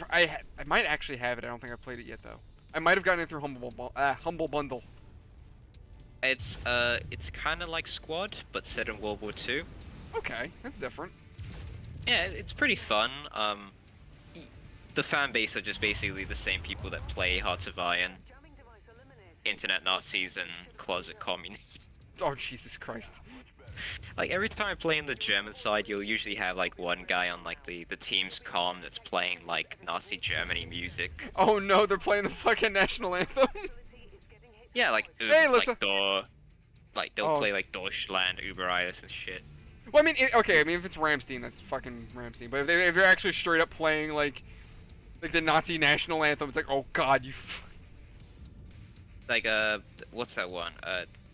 A: might actually have it. I don't think I've played it yet though. I might have gotten it through Humble Bundle.
J: It's kind of like Squad, but set in World War II.
A: Okay, that's different.
J: Yeah, it's pretty fun. The fan base are just basically the same people that play Hearts of Iron, Internet Nazis, and closet communists.
A: Oh Jesus Christ!
J: Like every time I play in the German side, you'll usually have like one guy on like the team's comm that's playing like Nazi Germany music.
A: Oh no, they're playing the fucking national anthem.
J: Yeah, like
A: hey,
J: like they'll play like Deutschland, Über alles and shit.
A: Well, I mean, okay, I mean if it's Rammstein, that's fucking Rammstein. But if they're actually straight up playing like the Nazi national anthem, it's like, oh god, you.
J: Like what's that one?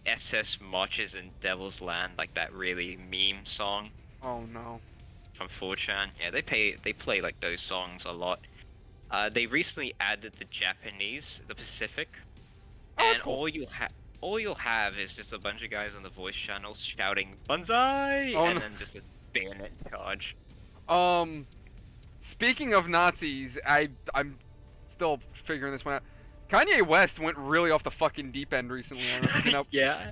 J: SS Marches in Devil's Land, like that really meme song.
A: Oh no.
J: From 4chan. Yeah, they play like those songs a lot. They recently added the Japanese, the Pacific, and
A: cool.
J: all you'll have is just a bunch of guys on the voice channel shouting "Banzai"
A: oh,
J: and
A: no.
J: then just a bayonet charge.
A: Speaking of Nazis, I'm still figuring this one out. Kanye West went really off the fucking deep end recently. I don't know.
J: Yeah,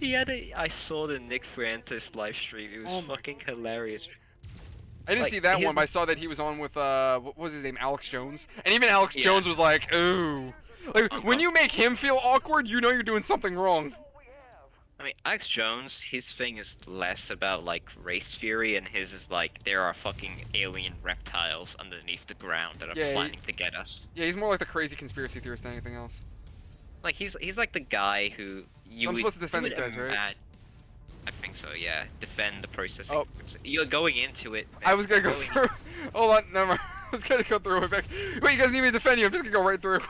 J: he had I saw the Nick Francis live stream. It was fucking hilarious.
A: I didn't see that one, but I saw that he was on with what was his name, Alex Jones, and even Alex Jones was like, "Ooh." Like when you make him feel awkward, you know you're doing something wrong.
J: I mean, Alex Jones, his thing is less about like race theory, and his is like there are fucking alien reptiles underneath the ground that are planning to get us.
A: Yeah, he's more like the crazy conspiracy theorist than anything else.
J: Like he's like the guy who
A: I'm supposed to defend these guys, right?
J: I think so. Yeah, defend the processing. Oh. You're going into it.
A: I was gonna go through. Hold on, never mind. I was gonna go through it back. Wait, you guys need me to defend you? I'm just gonna go right through.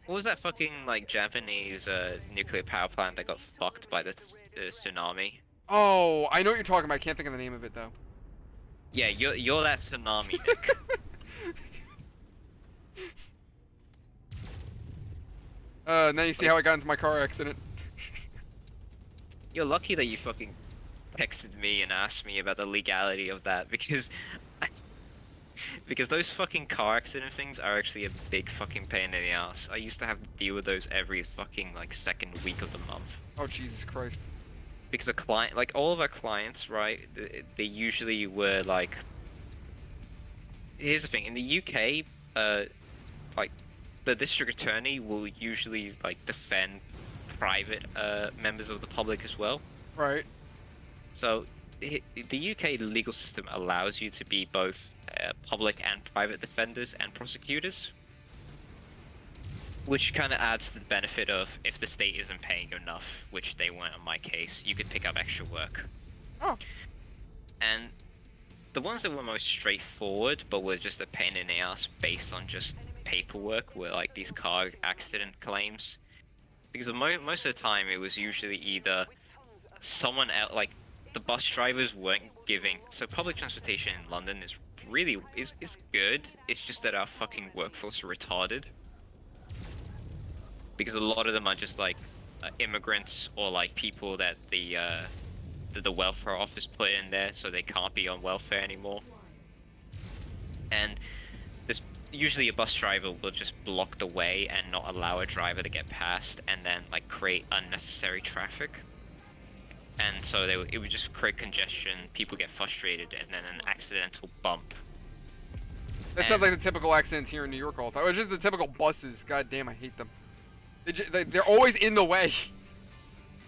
J: What was that fucking like Japanese nuclear power plant that got fucked by the tsunami?
A: Oh, I know what you're talking about. I can't think of the name of it though.
J: Yeah, you're that tsunami, Nick.
A: Now you see how I got into my car accident.
J: You're lucky that you fucking texted me and asked me about the legality of that because those fucking car accident things are actually a big fucking pain in the ass. I used to have to deal with those every fucking like second week of the month.
A: Oh Jesus Christ.
J: Because a client, like all of our clients, right, they usually were like, here's the thing, in the UK, like the district attorney will usually like defend private members of the public as well.
A: Right.
J: So the UK legal system allows you to be both public and private defenders and prosecutors, which kind of adds to the benefit of if the state isn't paying you enough, which they weren't in my case, you could pick up extra work.
A: Oh.
J: And the ones that were most straightforward but were just a pain in the ass based on just paperwork were like these car accident claims. Because most of the time it was usually either someone else, like the bus drivers weren't giving. So public transportation in London is really is good. It's just that our fucking workforce are retarded. Because a lot of them are just like immigrants or like people that the welfare office put in there, so they can't be on welfare anymore. And there's usually a bus driver will just block the way and not allow a driver to get past, and then like create unnecessary traffic. And so it would just create congestion. People get frustrated, and then an accidental bump.
A: That sounds like the typical accidents here in New York all the time. It's just the typical buses. God damn, I hate them. They're always in the way.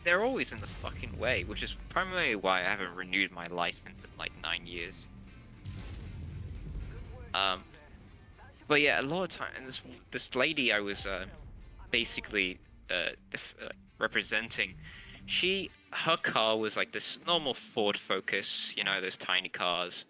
J: They're always in the fucking way, which is primarily why I haven't renewed my license in like 9 years. But yeah, a lot of times this lady I was basically representing, her car was like this normal Ford Focus, you know, those tiny cars,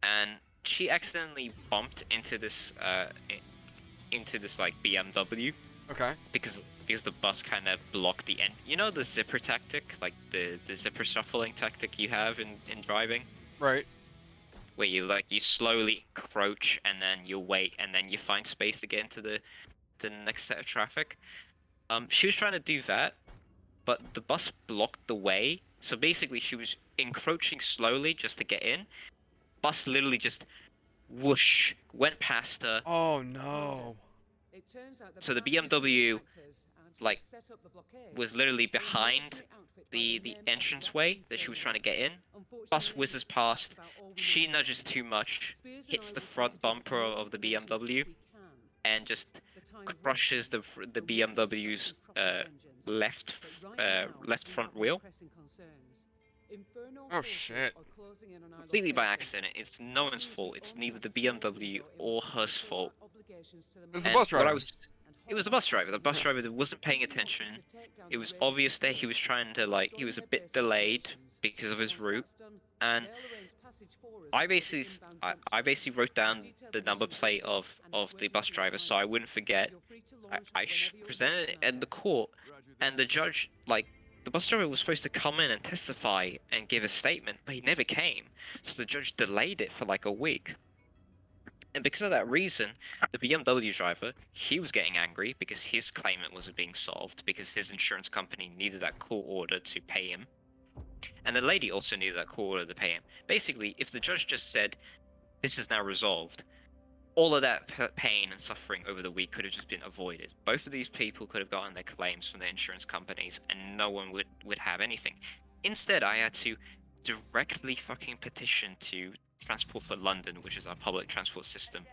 J: and she accidentally bumped into this like BMW.
A: Okay.
J: Because the bus kind of blocked the end. You know the zipper tactic, like the zipper shuffling tactic you have in driving.
A: Right.
J: Where you slowly encroach and then you wait and then you find space to get into the next set of traffic. She was trying to do that, but the bus blocked the way. So basically, she was encroaching slowly just to get in, bus literally just whoosh went past her.
A: Oh no.
H: It turns out
J: So the
H: perhaps
J: BMW,
H: detractors and
J: like,
H: set up the blockade.
J: was literally
H: A
J: behind
H: mercenary outfit by
J: the
H: name of
J: entranceway
H: Jack
J: that she was
H: Inferno.
J: trying to get in.
H: Unfortunately,
J: Bus whizzes past.
H: that's about all we
J: She
H: know.
J: nudges too much,
H: Spears and
J: hits
H: I
J: the
H: will try to
J: front
H: get
J: bumper
H: more
J: of the
H: information
J: BMW,
H: if we can.
J: and just
H: The time's
J: crushes the BMW's left left front wheel.
A: Oh shit.
J: Completely by accident. It's no one's fault. It's neither the BMW or her fault.
A: It's the
J: And
A: bus
J: what I
A: driver.
J: it was the bus driver. The bus driver that wasn't paying attention. It was obvious that he was trying to, like, he was a bit delayed because of his route. And I basically wrote down the number plate of the bus driver so I wouldn't forget. I presented it in the court, and the judge, like, the bus driver was supposed to come in and testify and give a statement, but he never came. So the judge delayed it for like a week. And because of that reason, the BMW driver, he was getting angry because his claimant wasn't being solved because his insurance company needed that court order to pay him. And the lady also needed that court order to pay him. Basically, if the judge just said, this is now resolved, all of that pain and suffering over the week could have just been avoided. Both of these people could have gotten their claims from the insurance companies and no one would have anything. Instead, I had to directly fucking petition to Transport for London, which is our public transport system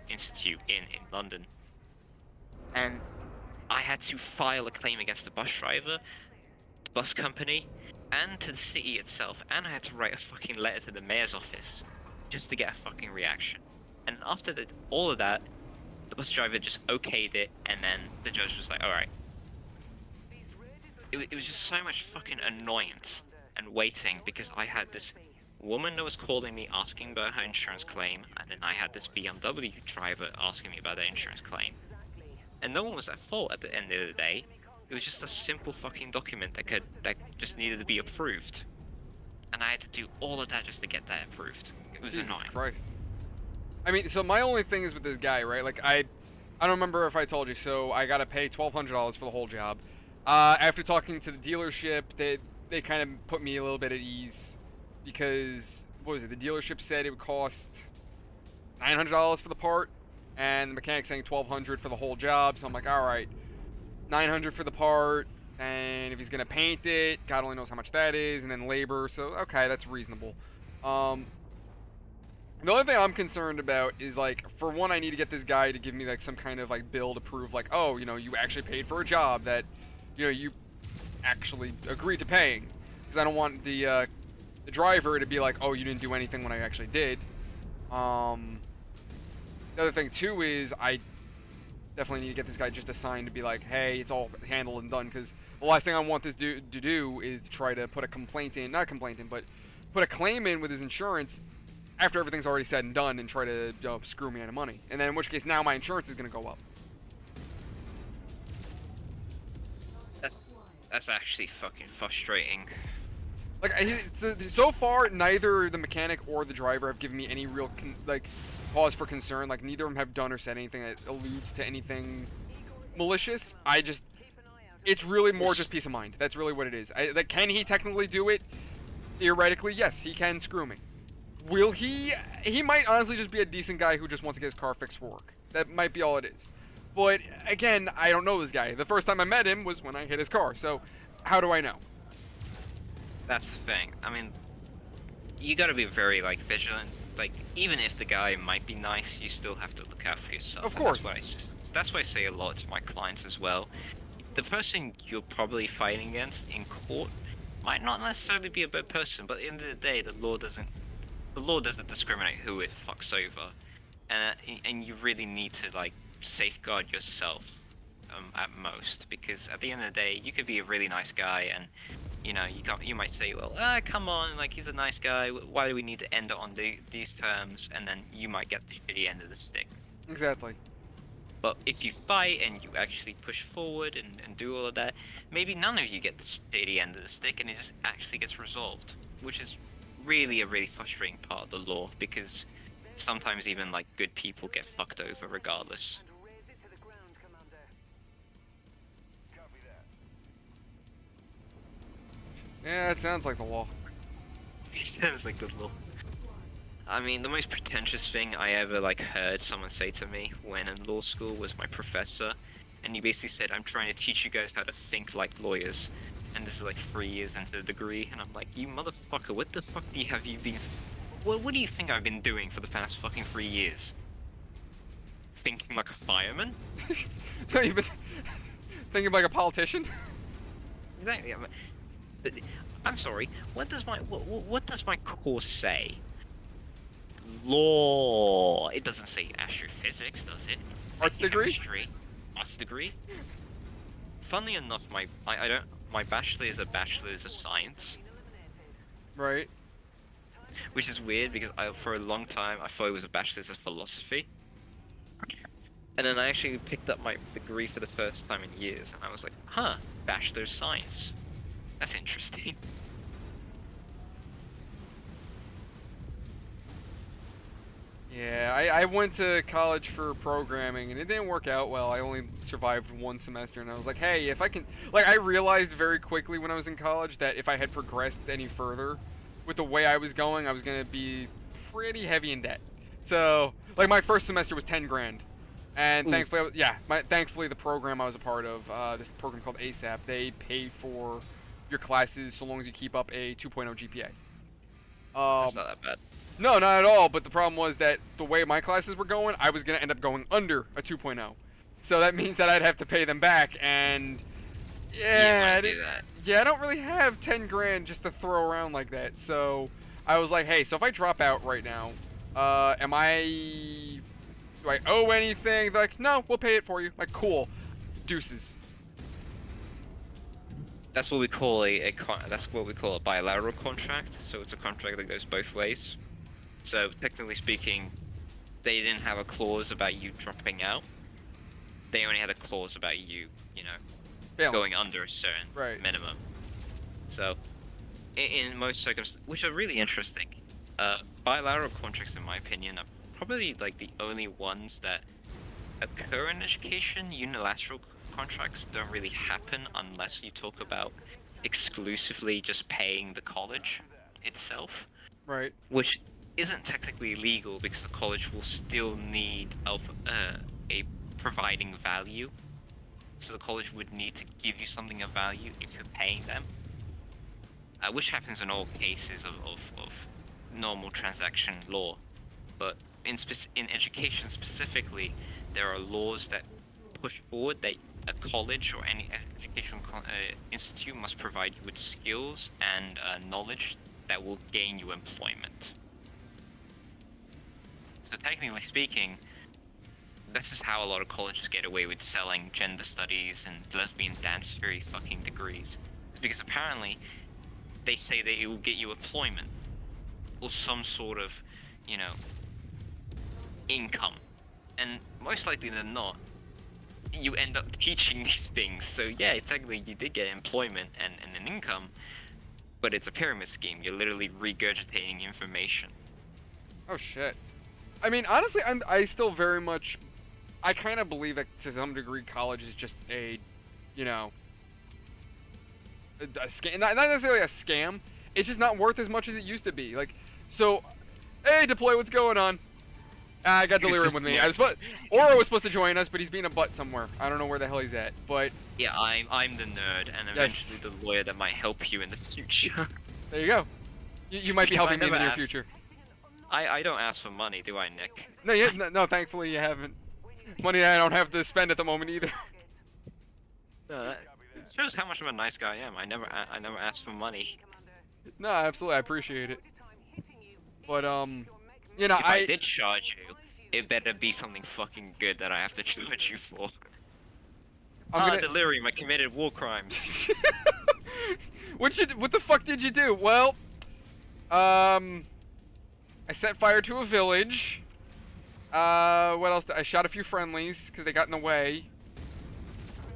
J: institute in London. And I had to file a claim against the bus driver, the bus company, and to the city itself. And I had to write a fucking letter to the mayor's office just to get a fucking reaction. And after all of that, the bus driver just okayed it, and then the judge was like, alright. It was just so much fucking annoyance and waiting because I had this woman that was calling me asking about her insurance claim, and then I had this BMW driver asking me about their insurance claim. And no one was at fault at the end of the day. It was just a simple fucking document that just needed to be approved. And I had to do all of that just to get that approved. It was
A: Jesus
J: annoying.
A: Christ. I mean, so my only thing is with this guy, right? Like, I don't remember if I told you, so I gotta pay $1,200 for the whole job. After talking to the dealership, they kind of put me a little bit at ease because, what was it? The dealership said it would cost $900 for the part, and the mechanic saying $1,200 for the whole job. So I'm like, all right, $900 for the part, and if he's gonna paint it, God only knows how much that is, and then labor. So okay, that's reasonable. The only thing I'm concerned about is, like, for one, I need to get this guy to give me, like, some kind of, like, bill to prove, like, oh, you know, you actually paid for a job that, you know, you actually agreed to paying. Because I don't want the driver to be like, oh, you didn't do anything when I actually did. The other thing, too, is I definitely need to get this guy just assigned to be like, hey, it's all handled and done. Because the last thing I want this dude to do is to try to put a complaint in, not complaint in, but put a claim in with his insurance after everything's already said and done and try to, you know, screw me out of money. And then in which case now my insurance is going to go up.
J: That's actually fucking frustrating.
A: Like, so far, neither the mechanic or the driver have given me any real, like, cause for concern. Like, neither of them have done or said anything that alludes to anything malicious. It's really more just peace of mind. That's really what it is. Like, can he technically do it? Theoretically, yes, he can screw me. Will he? He might honestly just be a decent guy who just wants to get his car fixed for work. That might be all it is. But, again, I don't know this guy. The first time I met him was when I hit his car. So, how do I know?
J: That's the thing. I mean, you gotta be very, like, vigilant. Like, even if the guy might be nice, you still have to look out for yourself.
A: Of course.
J: That's why I say a lot to my clients as well. The person you're probably fighting against in court might not necessarily be a bad person, but at the end of the day, the law doesn't discriminate who it fucks over, and you really need to, like, safeguard yourself at most, because at the end of the day, you could be a really nice guy, and you might say, well, come on, like, he's a nice guy, why do we need to end it on these terms? And then you might get the shitty end of the stick.
A: Exactly.
J: But if you fight and you actually push forward and do all of that, maybe none of you get the shitty end of the stick, and it just actually gets resolved, which is really a really frustrating part of the law, because sometimes even, like, good people get fucked over regardless.
A: Yeah, it sounds like the law.
J: It sounds like the law. I mean, the most pretentious thing I ever like heard someone say to me when in law school was my professor, and he basically said, "I'm trying to teach you guys how to think like lawyers," and this is like 3 years into the degree, and I'm like, "You motherfucker, what the fuck have you been? What do you think I've been doing for the past fucking 3 years? Thinking like a fireman?"
A: No, you've been thinking like a politician.
J: Exactly. I'm sorry. What does my course say? Law. It doesn't say astrophysics, does it?
A: Arts degree?
J: Chemistry. Arts degree. Funnily enough, my bachelor is a bachelor's of science.
A: Right.
J: Which is weird because for a long time I thought it was a bachelor's of philosophy. And then I actually picked up my degree for the first time in years, and I was like, huh, bachelor's science. That's interesting.
A: Yeah, I went to college for programming, and it didn't work out well. I only survived 1 semester, and I was like, hey, if I can... Like, I realized very quickly when I was in college that if I had progressed any further with the way I was going to be pretty heavy in debt. So, like, my first semester was 10 grand. And thankfully, thankfully the program I was a part of, this program called ASAP, they pay for your classes so long as you keep up a 2.0 GPA.
J: That's not that bad.
A: No, not at all, but the problem was that the way my classes were going, I was going to end up going under a 2.0. So that means that I'd have to pay them back, and yeah, I don't really have 10 grand just to throw around like that. So I was like, hey, so if I drop out right now, do I owe anything? They're like, no, we'll pay it for you. Like, cool. Deuces.
J: That's what we call a bilateral contract. So it's a contract that goes both ways. So technically speaking, they didn't have a clause about you dropping out. They only had a clause about you, going under a certain minimum. So, in most circumstances, which are really interesting, bilateral contracts, in my opinion, are probably like the only ones that occur in education. Unilateral contracts don't really happen unless you talk about exclusively just paying the college itself.
A: Right.
J: Which isn't technically legal because the college will still need a providing value. So the college would need to give you something of value if you're paying them. Which happens in all cases of normal transaction law. But in education specifically, there are laws that push forward that a college or any educational institute must provide you with skills and knowledge that will gain you employment. So technically speaking, this is how a lot of colleges get away with selling gender studies and lesbian dance theory fucking degrees. It's because apparently they say that it will get you employment or some sort of, income. And most likely than not, you end up teaching these things. So yeah, technically you did get employment and an income, but it's a pyramid scheme. You're literally regurgitating information.
A: Oh shit. I mean, honestly, I still very much, I kind of believe that to some degree college is just a scam. Not necessarily a scam. It's just not worth as much as it used to be. Like, so, hey, Deploy, what's going on? I got Delirium with me. Oro was supposed to join us, but he's being a butt somewhere. I don't know where the hell he's at, but...
J: Yeah, I'm the nerd, and eventually the lawyer that might help you in the future.
A: There you go. You might be helping me in the near future.
J: I don't ask for money, do I, Nick?
A: No, thankfully you haven't. Money that I don't have to spend at the moment either.
J: No, that shows how much of a nice guy I am. I never ask for money.
A: No, absolutely, I appreciate it. But
J: if I did charge you, it better be something fucking good that I have to charge you for. Delirium, I committed war crimes.
A: What the fuck did you do? Well, I set fire to a village. What else? I shot a few friendlies because they got in the way.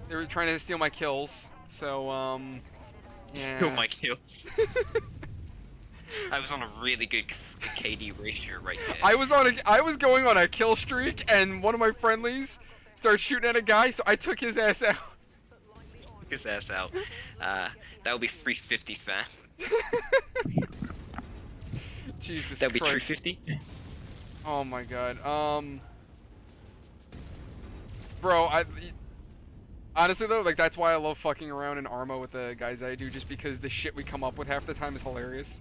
A: They were trying to steal my kills. So, yeah.
J: Steal my kills. I was on a really good KD ratio right there.
A: I was going on a kill streak, and one of my friendlies started shooting at a guy, so I took his ass out.
J: His ass out. That would be 350 fam.
A: Jesus
J: That'll be
A: Christ.
J: 350.
A: Oh my god. Bro, honestly though, like that's why I love fucking around in Arma with the guys I do, just because the shit we come up with half the time is hilarious.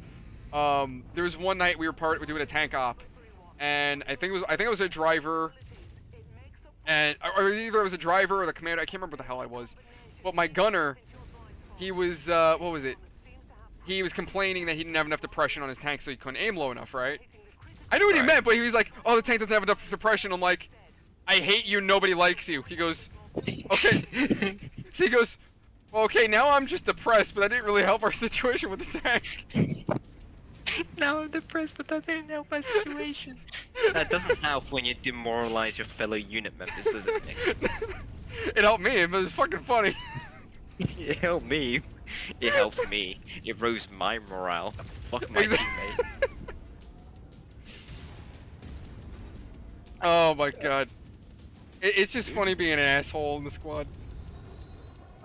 A: There was one night we were doing a tank op, and I think it was a driver, and or either it was a driver or the commander. I can't remember what the hell I was, but my gunner, he was what was it? He was complaining that he didn't have enough depression on his tank, so he couldn't aim low enough, right? I knew what he meant, but he was like, "Oh, the tank doesn't have enough depression." I'm like, "I hate you. Nobody likes you." He goes, "Okay." So he goes, "Well, okay, now I'm just depressed, but that didn't really help our situation with the tank."
J: Now I'm depressed, but that didn't help my situation. That doesn't help when you demoralize your fellow unit members, does it, Nick?
A: It helped me, but it's fucking funny.
J: It helped me. It helps me. It rose my morale. Fuck my teammate.
A: Oh my god. It's just funny being an asshole in the squad.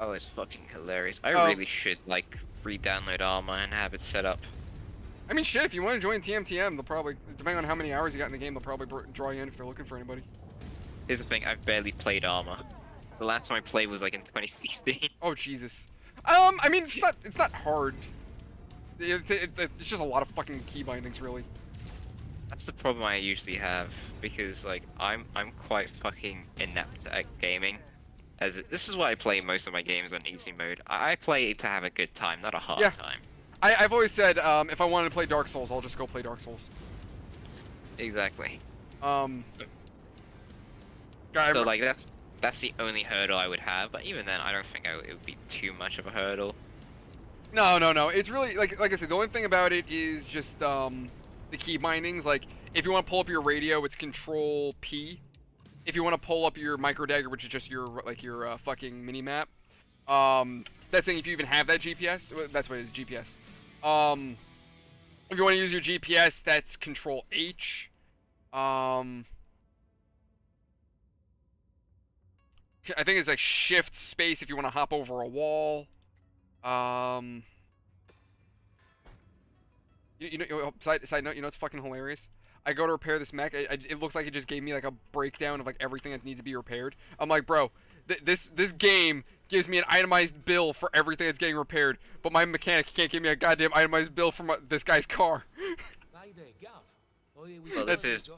J: Oh, it's fucking hilarious. I
A: Oh.
J: really should, like, re-download Arma and have it set up.
A: I mean, shit, if you want to join TMTM, they'll probably, depending on how many hours you got in the game, they'll probably draw you in if they're looking for anybody.
J: Here's the thing, I've barely played Arma. The last time I played was, like, in 2016.
A: Oh, Jesus. I mean, it's not hard. It's just a lot of fucking key bindings, really.
J: That's the problem I usually have, because, like, I'm quite fucking inept at gaming. This is why I play most of my games on easy mode. I play to have a good time, not a hard time.
A: I've always said, if I wanted to play Dark Souls, I'll just go play Dark Souls.
J: Exactly.
A: So,
J: like, that's the only hurdle I would have, but even then, I don't think it would be too much of a hurdle.
A: No. It's really, like I said, the only thing about it is just, the key bindings. Like, if you want to pull up your radio, it's Control P. If you want to pull up your micro dagger, which is just your fucking mini map, that's saying if you even have that GPS, that's what it is, GPS. If you want to use your GPS, that's Control H. I think it's like Shift Space if you want to hop over a wall. You know, side note, you know what's fucking hilarious? I go to repair this mech. It looks like it just gave me like a breakdown of like everything that needs to be repaired. I'm like, bro, this game gives me an itemized bill for everything that's getting repaired, but my mechanic can't give me a goddamn itemized bill for this guy's car.
J: Well, this is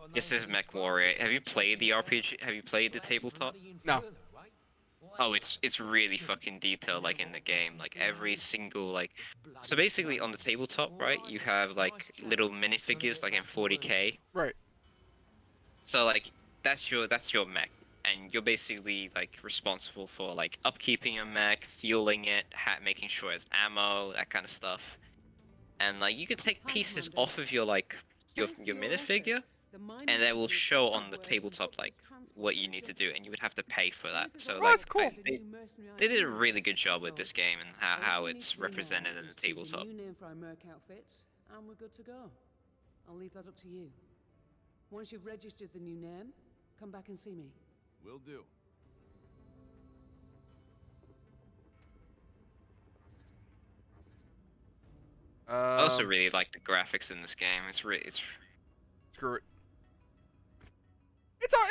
J: Mechwarrior. Have you played the RPG? Have you played the tabletop?
A: No.
J: Oh, it's really fucking detailed, like in the game, like every single like. So basically, on the tabletop, right, you have like little minifigures, like in 40K.
A: Right.
J: So like that's your mech, and you're basically like responsible for like upkeeping your mech, fueling it, making sure it's ammo, that kind of stuff. And like you can take pieces off of your like your minifigure, and that will show on the tabletop like what you need to do, and you would have to pay for that. So like,
A: that's cool.
J: They did a really good job with this game and how it's represented in the tabletop.
H: New name for our merc outfits, and we're good to go. I'll leave that up to you. Once you've registered the new name, come back and see me.
I: Will do.
J: I also really like the graphics in this game. It's
A: screw it.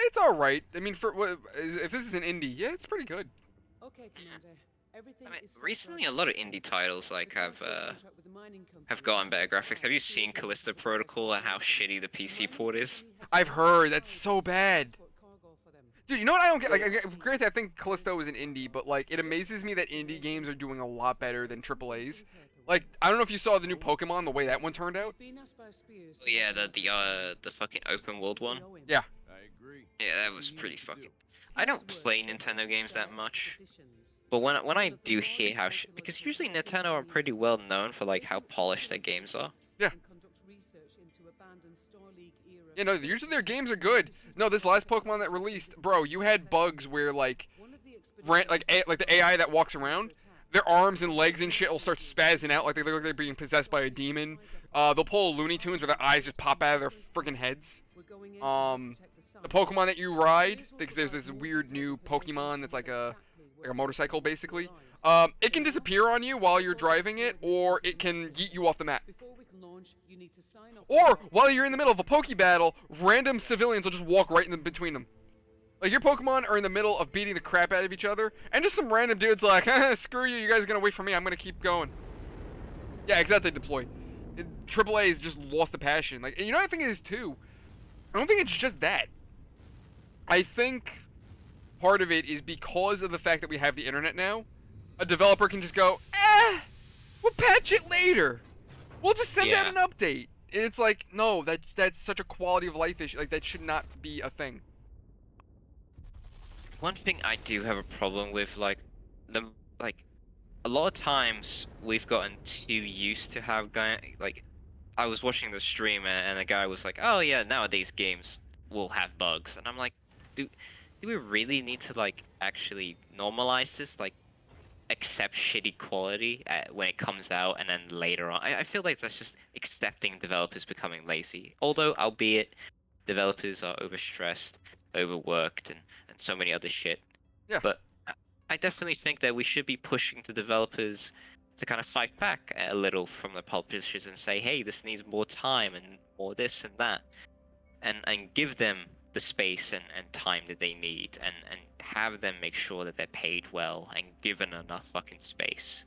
A: It's all right. I mean, if this is an indie, yeah, it's pretty good.
H: Okay, Commander. Everything
J: I mean,
H: is set
J: recently
H: for
J: a lot of indie titles like have gotten better graphics. Have you seen Callisto Protocol and how shitty the PC port is?
A: I've heard that's so bad. Dude, you know what I don't get? Like, granted, I think Callisto is an indie, but like, it amazes me that indie games are doing a lot better than AAA's. Like, I don't know if you saw the new Pokemon, the way that one turned out.
J: Oh, yeah, the fucking open world one.
A: Yeah.
I: I agree.
J: Yeah, that was pretty fucking. I don't play Nintendo games that much, but when I do hear how because usually Nintendo are pretty well known for like how polished their games are.
A: Yeah. You know, usually their games are good. No, this last Pokemon that released, bro, you had bugs where like the AI that walks around, their arms and legs and shit will start spazzing out like they look like they're being possessed by a demon. They'll pull Looney Tunes where their eyes just pop out of their freaking heads. The Pokemon that you ride, because there's this weird new Pokemon that's like a motorcycle basically. It can disappear on you while you're driving it, or it can yeet you off the map.
H: can launch, you need to sign off.
A: Or while you're in the middle of a Poke battle, random civilians will just walk right in between them. Like, your Pokemon are in the middle of beating the crap out of each other, and just some random dude's like, screw you, you guys are gonna wait for me, I'm gonna keep going. Yeah, exactly, Deploy. AAA's just lost the passion. Like, and you know what I think it is too? I don't think it's just that. I think part of it is because of the fact that we have the internet now, a developer can just go, we'll patch it later. We'll just send out an update. And it's like, no, that's such a quality of life issue. Like, that should not be a thing.
J: One thing I do have a problem with, like, a lot of times we've gotten too used to have I was watching the stream and a guy was like, oh yeah, nowadays games will have bugs, and I'm like, do we really need to like actually normalize this, like accept shitty quality when it comes out, and then later on, I feel like that's just accepting developers becoming lazy. Although, albeit developers are overstressed, overworked, and so many other shit.
A: Yeah.
J: But I definitely think that we should be pushing the developers to kind of fight back a little from the publishers and say, hey, this needs more time and more this and that, and give them the space and time that they need, and have them make sure that they're paid well and given enough fucking space.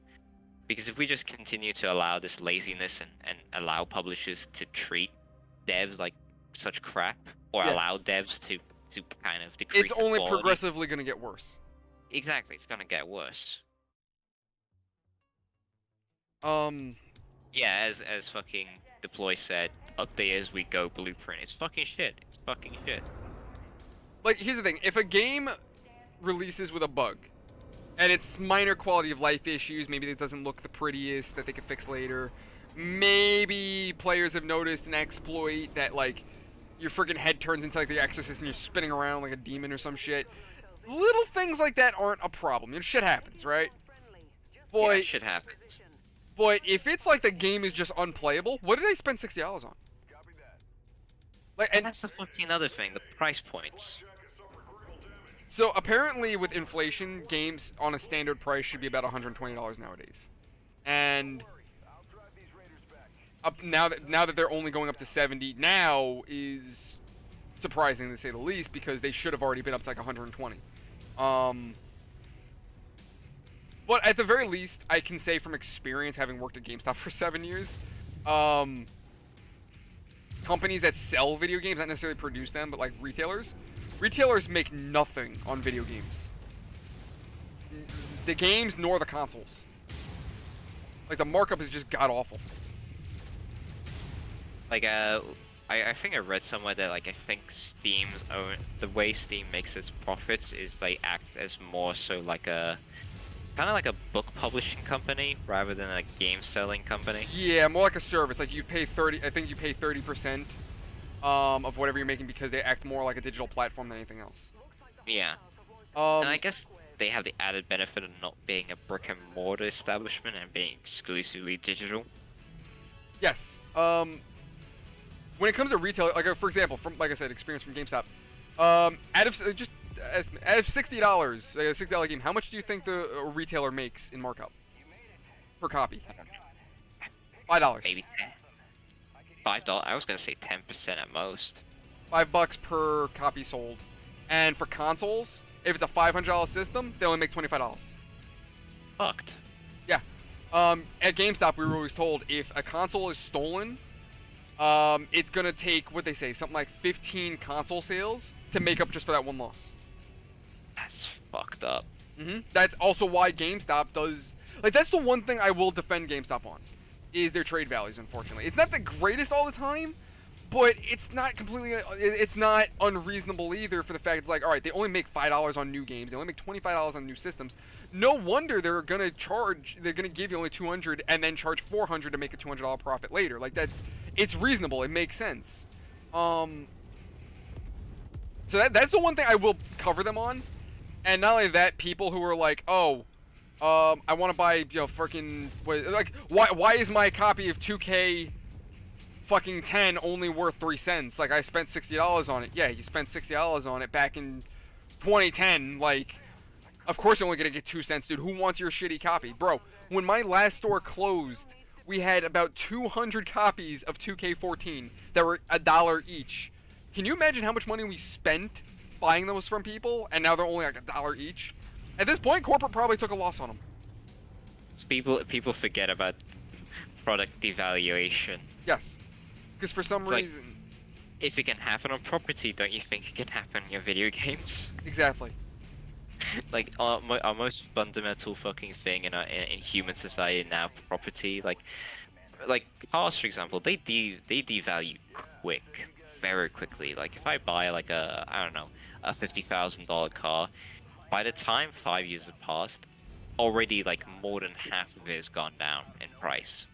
J: Because if we just continue to allow this laziness and allow publishers to treat devs like such crap, or allow devs to kind of decrease
A: it's only
J: quality,
A: progressively going to get worse.
J: Exactly, it's gonna get worse. Yeah, as fucking Deploy said, update as we go blueprint. It's fucking shit. It's fucking shit.
A: Like, here's the thing. If a game releases with a bug, and it's minor quality of life issues, maybe it doesn't look the prettiest that they can fix later, maybe players have noticed an exploit that, like, your freaking head turns into, like, the Exorcist and you're spinning around like a demon or some shit. Little things like that aren't a problem. You know, shit happens, right?
J: Yeah, shit happens.
A: But if it's like the game is just unplayable, what did I spend $60 on? Like,
J: and that's the fucking other thing, the price points.
A: So apparently with inflation, games on a standard price should be about $120 nowadays. And now that they're only going up to 70 now is surprising to say the least, because they should have already been up to like 120. But at the very least, I can say from experience, having worked at GameStop for 7 years, companies that sell video games, not necessarily produce them, but like retailers make nothing on video games. The games nor the consoles. Like, the markup is just god-awful.
J: Like, I think I read somewhere that, like, I think the way Steam makes its profits is they act as more so like a, kind of like a book publishing company rather than a game selling company.
A: Yeah, more like a service. Like, you pay 30% of whatever you're making, because they act more like a digital platform than anything else.
J: Yeah. And I guess they have the added benefit of not being a brick and mortar establishment and being exclusively digital.
A: Yes. When it comes to retail, like, for example, from, like I said, experience from GameStop, out of $60, a $60 game, how much do you think the retailer makes in markup per copy? $5.
J: Maybe $5. I was gonna say 10% at most.
A: $5 per copy sold. And for consoles, if it's a $500 system, they only make $25.
J: Fucked.
A: Yeah. At GameStop, we were always told if a console is stolen, it's gonna take, what they say, something like 15 console sales to make up just for that one loss.
J: That's fucked up.
A: That's also why GameStop does, like, that's the one thing I will defend GameStop on, is their trade values, unfortunately. It's not the greatest all the time, but it's not completely, it's not unreasonable either, for the fact it's like, alright, they only make $5 on new games, they only make $25 on new systems. No wonder they're gonna give you only $200 and then charge $400 to make a $200 profit later. Like, that, it's reasonable, it makes sense. So that's the one thing I will cover them on. And not only that, people who are like, oh, I want to buy, you know, freaking, like, why is my copy of 2K fucking 10 only worth 3 cents? Like, I spent $60 on it. Yeah, you spent $60 on it back in 2010. Like, of course you're only gonna get 2 cents, dude. Who wants your shitty copy? Bro, when my last store closed, we had about 200 copies of 2K14 that were $1 each. Can you imagine how much money we spent buying those from people, and now they're only like $1 each? At this point, corporate probably took a loss on them.
J: People forget about product devaluation.
A: Yes, because for some reason...
J: Like, if it can happen on property, don't you think it can happen in your video games?
A: Exactly.
J: Like, our most fundamental fucking thing in human society now, property, like cars, for example, they devalue very quickly. Like, if I buy like I don't know, a $50,000 car, by the time 5 years have passed, already like more than half of it has gone down in price.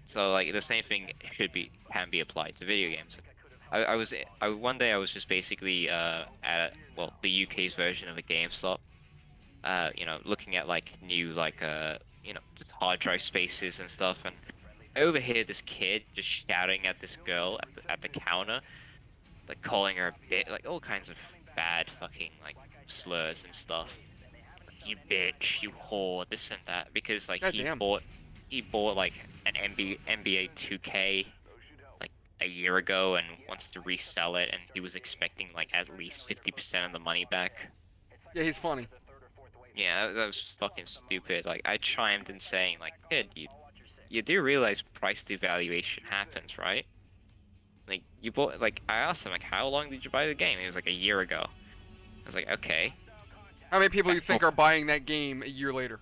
J: So like the same thing can be applied to video games. One day I was just basically at the UK's version of a GameStop, you know, looking at like new you know, just hard drive spaces and stuff, and I overhear this kid just shouting at this girl at the counter, like calling her a bit, like all kinds of bad fucking like slurs and stuff. Like, you bitch, you whore, this and that, because like he bought like an NBA 2K like a year ago and wants to resell it, and he was expecting like at least 50% of the money back.
A: Yeah, he's funny.
J: Yeah, that was fucking stupid. Like, I chimed in saying, like, kid, you do realize price devaluation happens, right? Like, you bought, like, I asked him, like, how long did you buy the game? He was like, a year ago. I was like, okay.
A: How many people you think are buying that game a year later?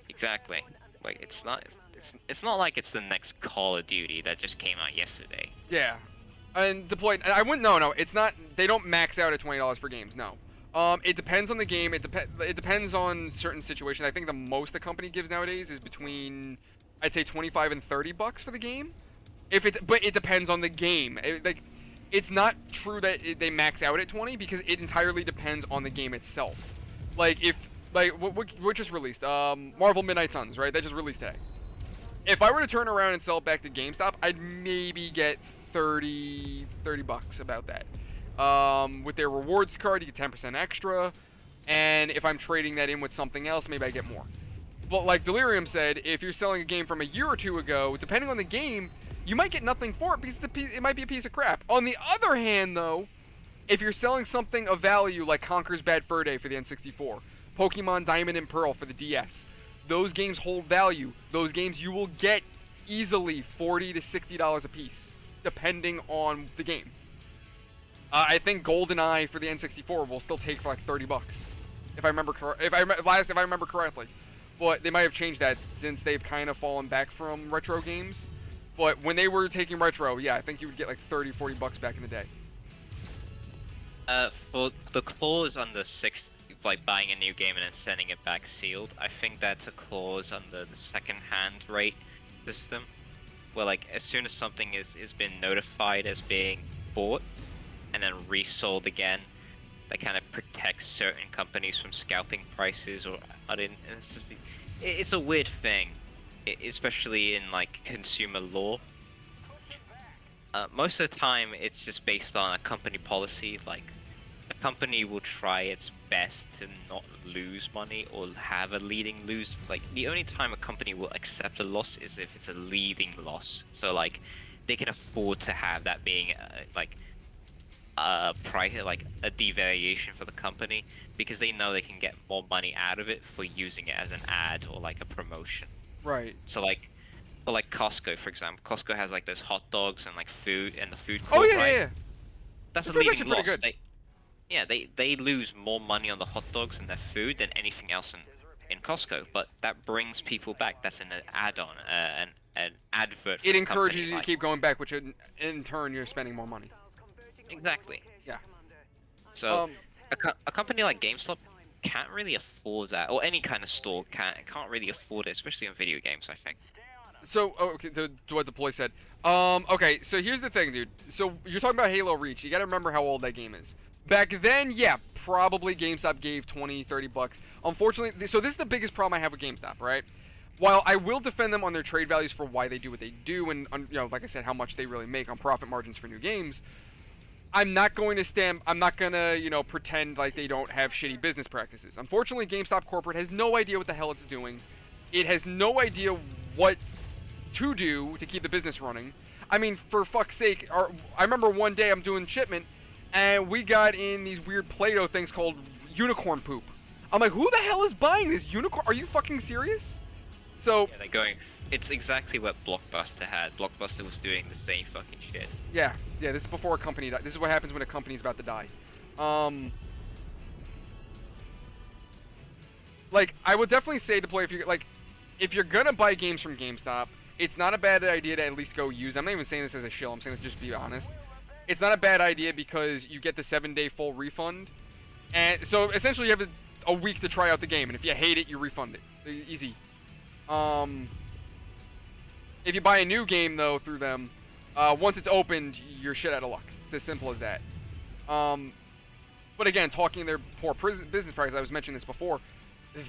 J: Exactly. Like, it's not like it's the next Call of Duty that just came out yesterday.
A: Yeah. And deployed, I wouldn't, no, it's not, they don't max out at $20 for games, no. It depends on the game, it depends on certain situations. I think the most the company gives nowadays is between, I'd say 25 and 30 bucks for the game. But it depends on the game. It's not true that they max out at 20 because it entirely depends on the game itself. Like what just released? Marvel Midnight Suns, right? That just released today. If I were to turn around and sell it back to GameStop, I'd maybe get 30 bucks about that. With their rewards card, you get 10% extra, and if I'm trading that in with something else, maybe I get more. But like Delirium said, if you're selling a game from a year or two ago, depending on the game, you might get nothing for it because it might be a piece of crap. On the other hand, though, if you're selling something of value like Conker's Bad Fur Day for the N64, Pokemon Diamond and Pearl for the DS, those games hold value. Those games you will get easily $40 to $60 a piece, depending on the game. I think GoldenEye for the N64 will still take for like 30 bucks, if I remember correctly. But they might have changed that since they've kind of fallen back from retro games. But when they were taking retro, yeah, I think you would get like 30, 40 bucks back in the day.
J: For the clause under 6, like buying a new game and then sending it back sealed, I think that's a clause under the second-hand rate system, where like as soon as something is been notified as being bought and then resold again, that kind of protects certain companies from scalping prices or it's a weird thing, especially in like consumer law. Most of the time it's just based on a company policy. Like, a company will try its best to not lose money or have a leading lose. Like, the only time a company will accept a loss is if it's a leading loss. So like, they can afford to have that being a devaluation for the company, because they know they can get more money out of it for using it as an ad or like a promotion.
A: Right.
J: So like, for like Costco, for example, Costco has like those hot dogs and like food and the food court,
A: right?
J: Yeah. That's a leading loss. They lose more money on the hot dogs and their food than anything else in Costco, but that brings people back. That's an add-on, an advert. For
A: it encourages you to
J: like,
A: keep going back, which in turn you're spending more money.
J: Exactly.
A: Yeah.
J: So a company like GameStop can't really afford that, or any kind of store can't really afford it, especially on video games, I think.
A: So, okay, to what Deploy said. Okay, so here's the thing, dude. So you're talking about Halo Reach. You gotta remember how old that game is. Back then, yeah, probably GameStop gave 20, 30 bucks. Unfortunately, so this is the biggest problem I have with GameStop, right? While I will defend them on their trade values for why they do what they do, and you know, like I said, how much they really make on profit margins for new games, I'm not going to, you know, pretend like they don't have shitty business practices. Unfortunately, GameStop corporate has no idea what the hell it's doing. It has no idea what to do to keep the business running. I mean, for fuck's sake, I remember one day I'm doing shipment, and we got in these weird Play-Doh things called unicorn poop. I'm like, who the hell is buying this unicorn? Are you fucking serious? So
J: Yeah, they're going. It's exactly what Blockbuster had. Blockbuster was doing the same fucking shit.
A: yeah, this is before a company died. This is what happens when a company's about to die. Like, I would definitely say to play if you're gonna buy games from GameStop, it's not a bad idea to at least go use them. I'm not even saying this as a shill. I'm saying this just to be honest. It's not a bad idea because you get the 7-day full refund, and so essentially you have a week to try out the game, and if you hate it, you refund it. Easy. If you buy a new game though through them, once it's opened, you're shit out of luck. It's as simple as that. But again, talking their poor business practice, I was mentioning this before,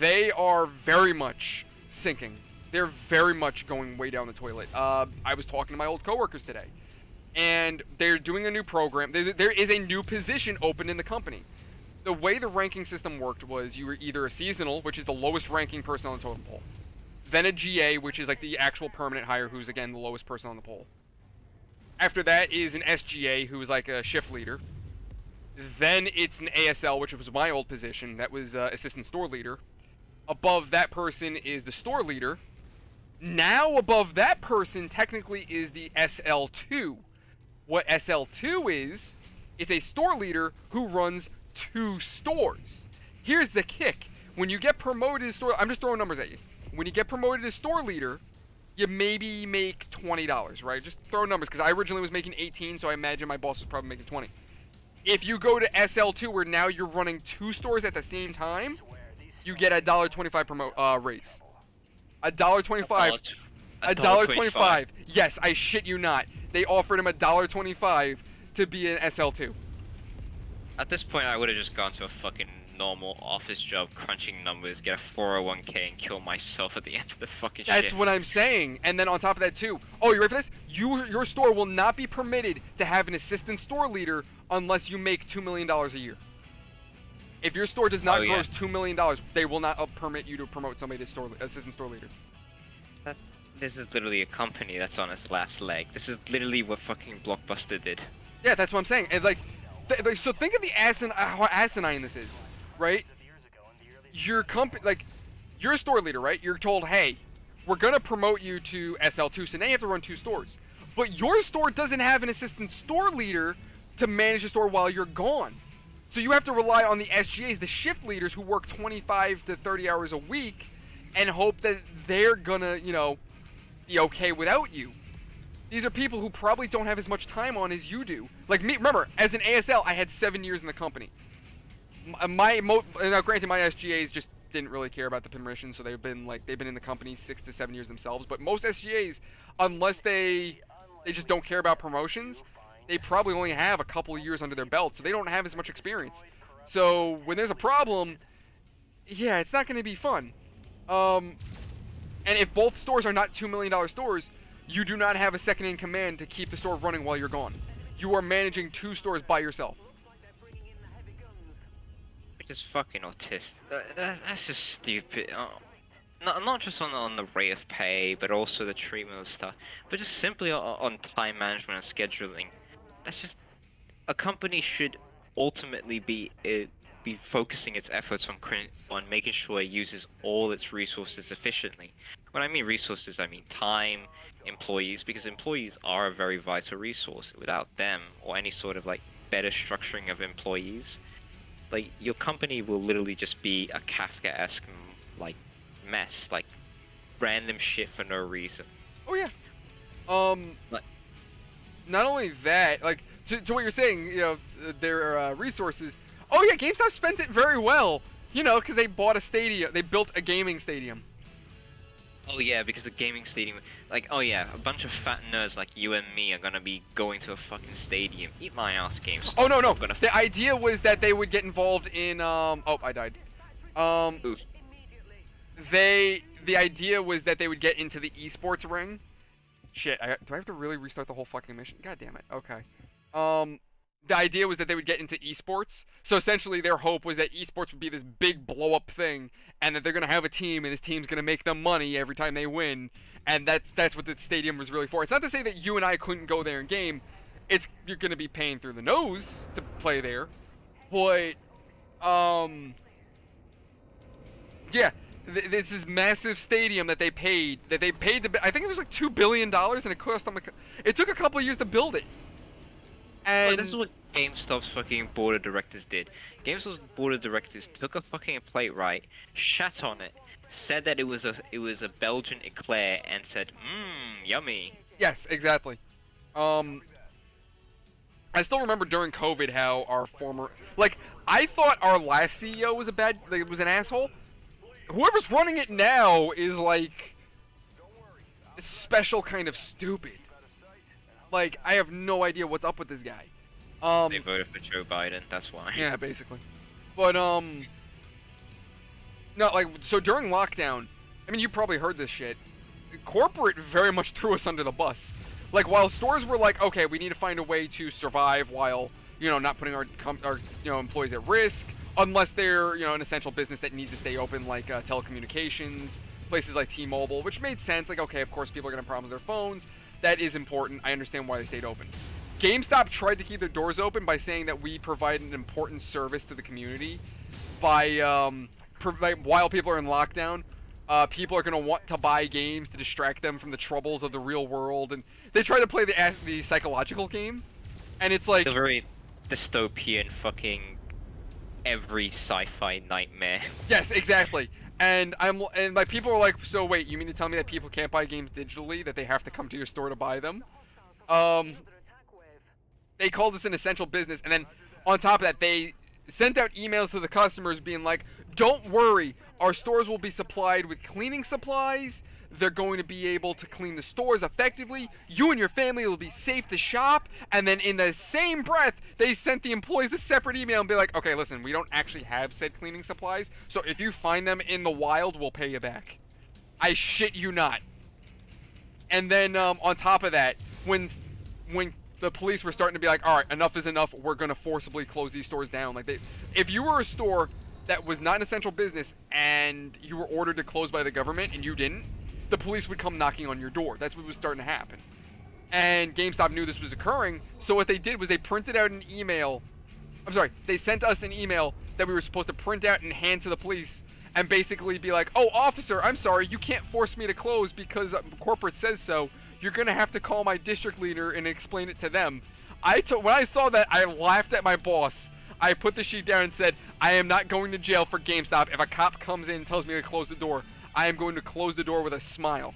A: they are very much sinking. They're very much going way down the toilet. I was talking to my old coworkers today, and they're doing a new program. There is a new position open in the company. The way the ranking system worked was you were either a seasonal, which is the lowest ranking person on the totem pole, then a GA, which is like the actual permanent hire, who's again the lowest person on the pole. After that is an SGA, who is like a shift leader. Then it's an ASL, which was my old position. That was assistant store leader. Above that person is the store leader. Now above that person technically is the SL2. What SL2 is, it's a store leader who runs 2 stores. Here's the kick. When you get promoted as store, I'm just throwing numbers at you. When you get promoted as store leader, you maybe make $20, right? Just throw numbers, because I originally was making 18, so I imagine my boss was probably making 20. If you go to SL2, where now you're running 2 stores at the same time, you get a $1.25 raise. $1.25. $1.25. Yes, I shit you not. They offered him $1.25 to be an SL2.
J: At this point, I would have just gone to a fucking normal office job, crunching numbers, get a 401k, and kill myself at the end of the fucking shift.
A: That's what I'm saying. And then on top of that too, oh, you ready for this? Your store will not be permitted to have an assistant store leader unless you make $2 million a year. If your store does not gross $2 million, they will not permit you to promote somebody to assistant store leader.
J: This is literally a company that's on its last leg. This is literally what fucking Blockbuster did.
A: Yeah, that's what I'm saying. And so think of the how asinine this is, right? Your company, you're a store leader, right? You're told, hey, we're gonna promote you to SL2, so now you have to run 2 stores. But your store doesn't have an assistant store leader to manage the store while you're gone. So you have to rely on the SGAs, the shift leaders who work 25 to 30 hours a week, and hope that they're gonna, be okay without you. These are people who probably don't have as much time on as you do. Like me, remember, as an ASL, I had 7 years in the company. Now granted, my SGAs just didn't really care about the permission, so they've been in the company 6 to 7 years themselves. But most SGAs, unless they just don't care about promotions, they probably only have a couple of years under their belt, so they don't have as much experience. So when there's a problem, yeah, it's not going to be fun. And if both stores are not $2 million stores, you do not have a second in command to keep the store running while you're gone. You are managing 2 stores by yourself.
J: Which is fucking autistic. That's just stupid. Not just on the rate of pay, but also the treatment of stuff, but just simply on time management and scheduling. That's just... A company should ultimately be focusing its efforts on making sure it uses all its resources efficiently. When I mean resources, I mean time, employees, because employees are a very vital resource. Without them, or any sort of better structuring of employees, your company will literally just be a Kafka-esque mess, random shit for no reason.
A: Oh yeah. Not only that, to what you're saying, their resources. Oh yeah, GameStop spent it very well, because they bought a stadium. They built a gaming stadium.
J: Oh yeah, because the gaming stadium, oh yeah, a bunch of fat nerds like you and me are gonna be going to a fucking stadium. Eat my ass, GameStop.
A: Oh no. The idea was that they would get involved in, oh, I died.
J: Oof.
A: The idea was that they would get into the esports ring. Shit, do I have to really restart the whole fucking mission? God damn it. Okay. the idea was that they would get into esports. So essentially their hope was that esports would be this big blow up thing, and that they're going to have a team, and this team's going to make them money every time they win. And that's what the stadium was really for. It's not to say that you and I couldn't go there and game. You're going to be paying through the nose to play there. But yeah, this is massive stadium that they paid I think it was like $2 billion, and it cost them it took a couple of years to build it. And
J: well, this is what GameStop's fucking board of directors did. GameStop's board of directors took a fucking plate right, shat on it, said that it was a Belgian eclair, and said, yummy.
A: Yes, exactly. I still remember during COVID how our former, like, I thought our last CEO was was an asshole. Whoever's running it now is like special kind of stupid. Like, I have no idea what's up with this guy.
J: They voted for Joe Biden, that's why.
A: Yeah, basically. But no, like, so during lockdown, I mean, you probably heard this shit. Corporate very much threw us under the bus. Like, while stores were like, okay, we need to find a way to survive while, you know, not putting our employees at risk, unless they're, you know, an essential business that needs to stay open, like telecommunications, places like T-Mobile, which made sense. Like, okay, of course, people are gonna have problems with their phones. That is important. I understand why they stayed open. GameStop tried to keep their doors open by saying that we provide an important service to the community by while people are in lockdown. People are going to want to buy games to distract them from the troubles of the real world, and they try to play the psychological game, and it's like
J: a very dystopian fucking every sci-fi nightmare.
A: Yes, exactly. And like, people are like, so wait, you mean to tell me that people can't buy games digitally, that they have to come to your store to buy them? They called this an essential business, and then on top of that, they sent out emails to the customers being like, don't worry, our stores will be supplied with cleaning supplies. They're going to be able to clean the stores effectively. You and your family will be safe to shop. And then in the same breath, they sent the employees a separate email and be like, okay, listen, we don't actually have said cleaning supplies, so if you find them in the wild, we'll pay you back. I shit you not. And then on top of that, when the police were starting to be like, all right, enough is enough, we're going to forcibly close these stores down. Like, if you were a store that was not an essential business and you were ordered to close by the government and you didn't, the police would come knocking on your door. That's what was starting to happen. And GameStop knew this was occurring, so what they did was they printed out an email. They sent us an email that we were supposed to print out and hand to the police and basically be like, oh, officer, I'm sorry, you can't force me to close because corporate says so. You're going to have to call my district leader and explain it to them. When I saw that, I laughed at my boss. I put the sheet down and said, I am not going to jail for GameStop. If a cop comes in and tells me to close the door, I am going to close the door with a smile.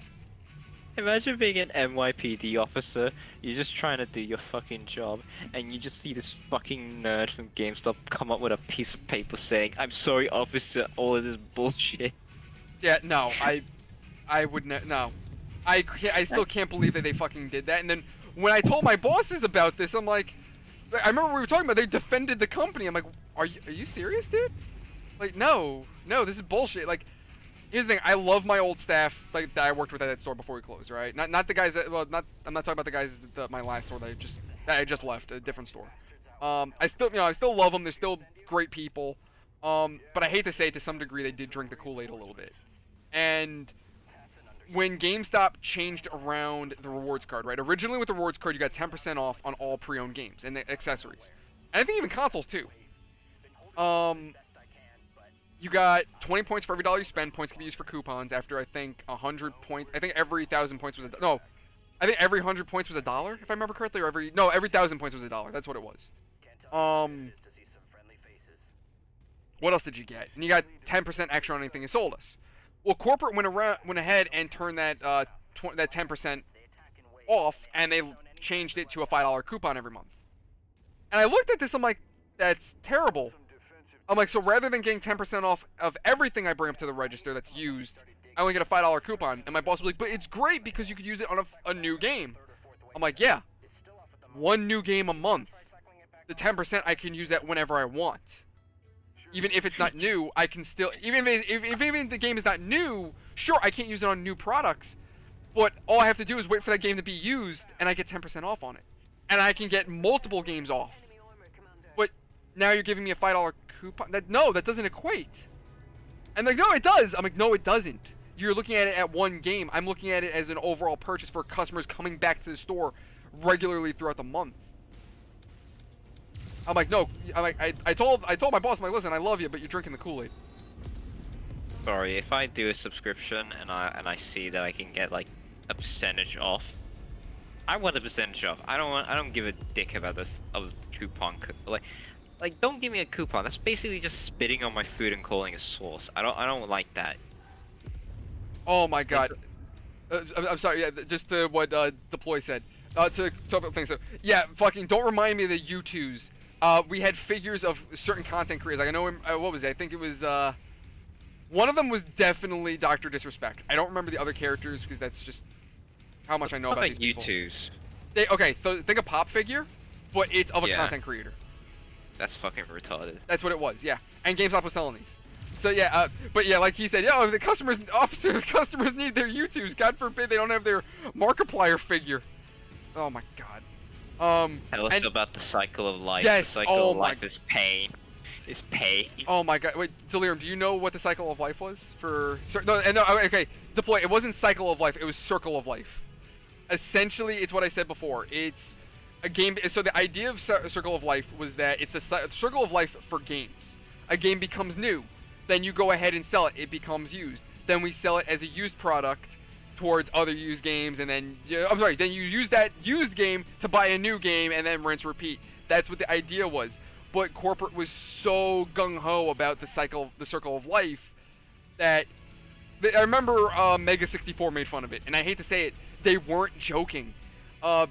J: Imagine being an NYPD officer, you're just trying to do your fucking job, and you just see this fucking nerd from GameStop come up with a piece of paper saying, I'm sorry, officer, all of this bullshit.
A: Yeah, no, I would no. I still can't believe that they fucking did that. And then when I told my bosses about this, I'm like, I remember we were talking about they defended the company. I'm like, are you serious, dude? Like, no, this is bullshit. Like, here's the thing, I love my old staff, like, that I worked with at that store before we closed, right? Not the guys that, well, I'm not talking about the guys at my last store that I just left, a different store. I still love them. They're still great people. But I hate to say it, to some degree, they did drink the Kool-Aid a little bit. And when GameStop changed around the rewards card, right? Originally with the rewards card, you got 10% off on all pre-owned games and accessories. And I think even consoles too. You got 20 points for every dollar you spend. Points can be used for coupons after, I think, 100 points. I think every 1,000 points was I think every 100 points was $1, if I remember correctly, or every 1,000 points was $1. That's what it was. What else did you get? And you got 10% extra on anything you sold us. Well, corporate went ahead and turned that 10% off, and they changed it to a $5 coupon every month. And I looked at this, I'm like, that's terrible. I'm like, so rather than getting 10% off of everything I bring up to the register that's used, I only get a $5 coupon. And my boss was like, but it's great because you could use it on a new game. I'm like, yeah, one new game a month. The 10%, I can use that whenever I want. Even if it's not new, I can still, even if the game is not new, sure, I can't use it on new products, but all I have to do is wait for that game to be used, and I get 10% off on it. And I can get multiple games off. now you're giving me a $5 coupon. No, that doesn't equate. And like, no, it does. I'm like, no, it doesn't. You're looking at it at one game. I'm looking at it as an overall purchase for customers coming back to the store regularly throughout the month. I'm like, no. I'm like, I told my boss, I'm like, listen, I love you, but you're drinking the Kool-Aid.
J: Sorry, if I do a subscription and I see that I can get like a percentage off, I want a percentage off. I don't give a dick about the coupon. Like, don't give me a coupon. That's basically just spitting on my food and calling it sauce. I don't like that.
A: Oh my god. I'm sorry. Yeah, just to what Deploy said. To talk about things. So yeah, fucking don't remind me of the U2s. We had figures of certain content creators. Like I know him. What was it? I think it was. One of them was definitely Dr. Disrespect. I don't remember the other characters because that's just how much I know about these people.
J: U2s.
A: Okay, so think a pop figure, but it's of a content creator.
J: That's fucking retarded.
A: That's what it was, yeah. And GameStop was selling these. So yeah, but yeah, like he said, yo, the customers need their U2s. God forbid they don't have their Markiplier figure. Oh my god.
J: Tell us about the cycle of life.
A: Yes,
J: the cycle of life is pain. It's pain.
A: Oh my god. Wait, Delirium, do you know what the cycle of life was for? No, okay. Deploy. It wasn't cycle of life. It was circle of life. Essentially, it's what I said before. It's a game. So the idea of circle of life was that it's the circle of life for games. A game becomes new, then you go ahead and sell it. It becomes used. Then we sell it as a used product towards other used games, and then then you use that used game to buy a new game, and then rinse repeat. That's what the idea was. But corporate was so gung-ho about the circle of life that I remember Mega 64 made fun of it, and I hate to say it, they weren't joking.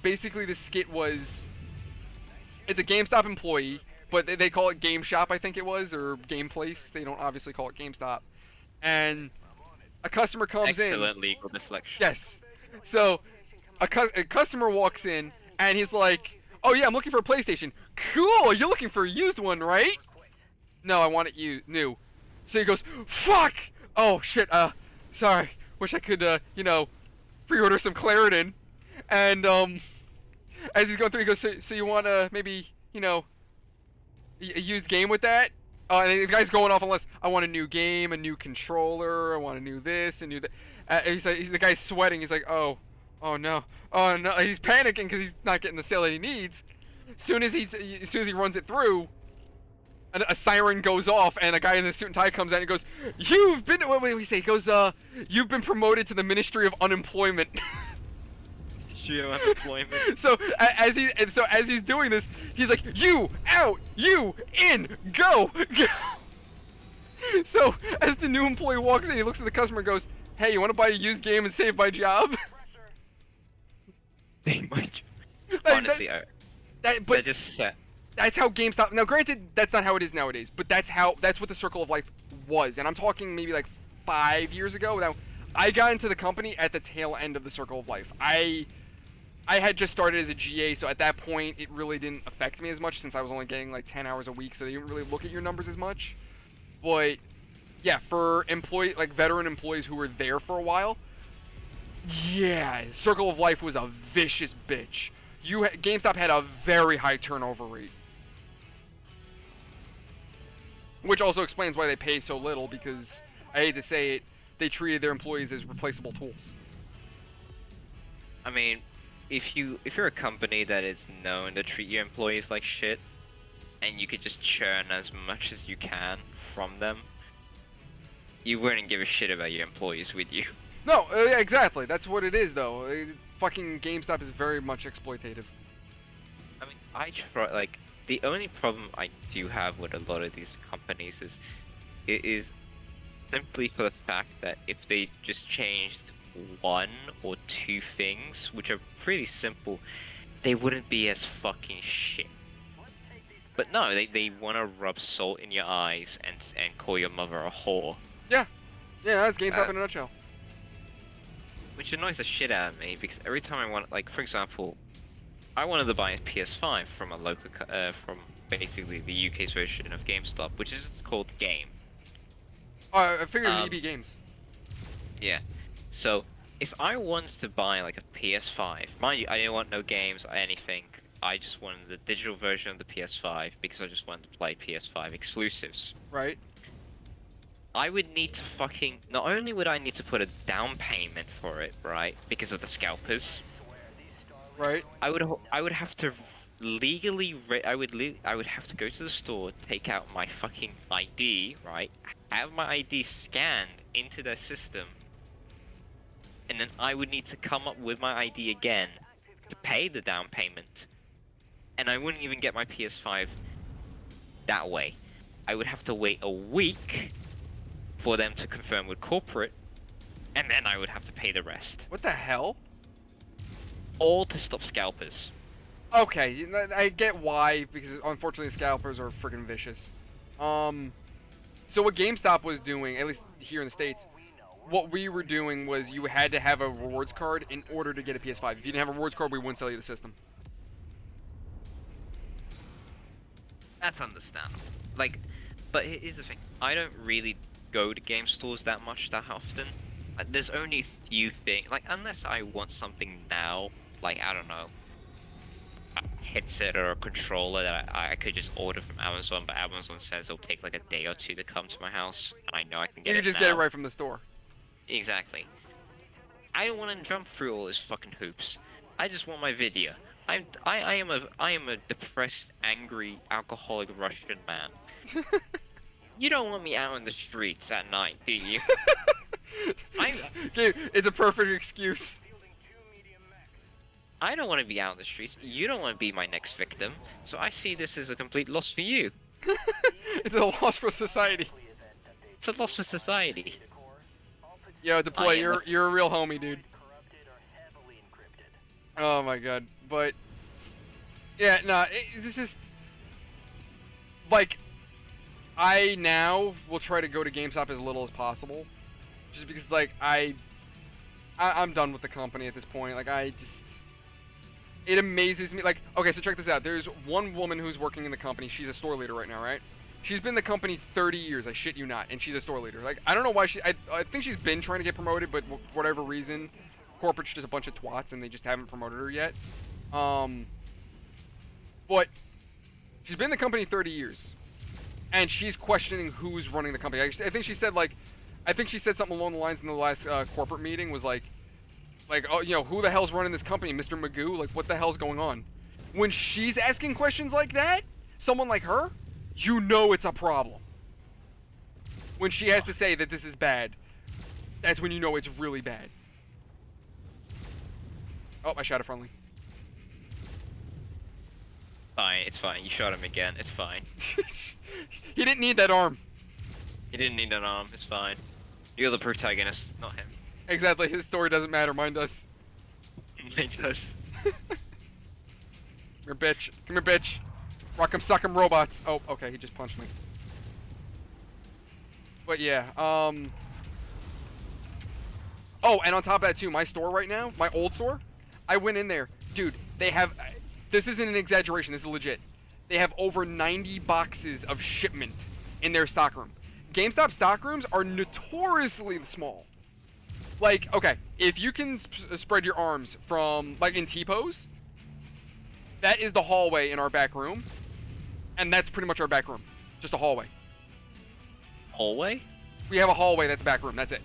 A: Basically, the skit was, it's a GameStop employee, but they call it Game Shop, I think it was, or Game Place. They don't obviously call it GameStop. And a customer comes in.
J: Excellent legal deflection.
A: Yes. So a customer walks in, and he's like, oh yeah, I'm looking for a PlayStation. Cool, you're looking for a used one, right? No, I want it new. So he goes, fuck! Oh shit, sorry. Wish I could, pre-order some Claritin. And, as he's going through, he goes, so you want, maybe, a used game with that? And the guy's going off on list. I want a new game, a new controller, I want a new this, a new that. The guy's sweating. He's like, oh no. He's panicking because he's not getting the sale that he needs. As soon as he runs it through, a siren goes off, and a guy in the suit and tie comes out and goes, "You've been." What do we say? He goes, "You've been promoted to the Ministry of Unemployment." So as he's doing this, he's like, "You out, you in, go." So as the new employee walks in, he looks at the customer and goes, "Hey, you want to buy a used game and save my job?"
J: Honestly,
A: that's how GameStop. Now, granted, that's not how it is nowadays, but that's what the circle of life was. And I'm talking maybe like 5 years ago. Now, I got into the company at the tail end of the circle of life. I had just started as a GA, so at that point, it really didn't affect me as much since I was only getting like 10 hours a week, so they didn't really look at your numbers as much. But yeah, for veteran employees who were there for a while, yeah, circle of life was a vicious bitch. GameStop had a very high turnover rate, which also explains why they pay so little, because I hate to say it, they treated their employees as replaceable tools.
J: I mean, if you're a company that is known to treat your employees like shit, and you could just churn as much as you can from them, you wouldn't give a shit about your employees, would you?
A: No, yeah, exactly. That's what it is, though. Fucking GameStop is very much exploitative.
J: I mean, the only problem I do have with a lot of these companies is simply for the fact that if they just changed one or two things, which are pretty simple, they wouldn't be as fucking shit. But no, they want to rub salt in your eyes and call your mother a whore.
A: Yeah, that's GameStop in a nutshell.
J: Which annoys the shit out of me, because every time I want, like, for example, I wanted to buy a PS5 from a local, from basically the UK's version of GameStop, which is called Game.
A: Oh, I figured it was EB Games.
J: Yeah. So, if I wanted to buy, like, a PS5, mind you, I didn't want no games or anything, I just wanted the digital version of the PS5 because I just wanted to play PS5 exclusives.
A: Right.
J: I would need to fucking... Not only would I need to put a down payment for it, right? Because of the scalpers.
A: Right.
J: I would have to legally... I would have to go to the store, take out my fucking ID, right? Have my ID scanned into their system. And then I would need to come up with my ID again to pay the down payment. And I wouldn't even get my PS5 that way. I would have to wait a week for them to confirm with corporate, and then I would have to pay the rest.
A: What the hell?
J: All to stop scalpers.
A: Okay, I get why, because unfortunately scalpers are freaking vicious. So what GameStop was doing, at least here in the States, what we were doing was you had to have a rewards card in order to get a PS5. If you didn't have a rewards card, we wouldn't sell you the system.
J: That's understandable. Like, but here's the thing. I don't really go to game stores that often. There's only a few things, like, unless I want something now, like, I don't know, a headset or a controller that I could just order from Amazon, but Amazon says it'll take like a day or two to come to my house, and I know I can get it
A: You can just
J: now.
A: get it right from the store.
J: Exactly. I don't want to jump through all this fucking hoops. I just want my video. I am a depressed, angry, alcoholic Russian man. You don't want me out in the streets at night, do you?
A: Dude, it's a perfect excuse.
J: I don't want to be out in the streets. You don't want to be my next victim. So I see this as a complete loss for you.
A: It's a loss for society.
J: It's a loss for society.
A: Yo, Deploy, you're a real homie, dude. Oh my god. But yeah, nah, it's just like I now will try to go to GameStop as little as possible, just because like I'm done with the company at this point. Like it amazes me. Like, okay, so check this out. There's one woman who's working in the company. She's a store leader right now, right? She's been in the company 30 years. I shit you not, and she's a store leader. Like, I don't know why I think she's been trying to get promoted, but for whatever reason, corporate's just a bunch of twats, and they just haven't promoted her yet. But she's been in the company 30 years, and she's questioning who's running the company. I think she said something along the lines in the last corporate meeting was like, oh, you know, who the hell's running this company, Mr. Magoo? Like, what the hell's going on? When she's asking questions like that, someone like her, you know it's a problem. When she has to say that this is bad, that's when you know it's really bad. Oh, I shot a friendly.
J: Fine, it's fine. You shot him again. It's fine.
A: He didn't need that arm.
J: He didn't need an arm. It's fine. You're the protagonist, not him.
A: Exactly. His story doesn't matter. Mine does.
J: It does.
A: Come here, bitch. Come here, bitch. Rock 'em, sock 'em, robots. Oh, okay. He just punched me. But yeah. Oh, and on top of that too, my store right now, my old store, I went in there, dude. They have. This isn't an exaggeration. This is legit. They have over 90 boxes of shipment in their stockroom. GameStop stockrooms are notoriously small. Like, okay, if you can spread your arms from, like, in T-pose, that is the hallway in our back room, and that's pretty much our back room. Just a hallway.
J: Hallway?
A: We have a hallway that's back room. That's it.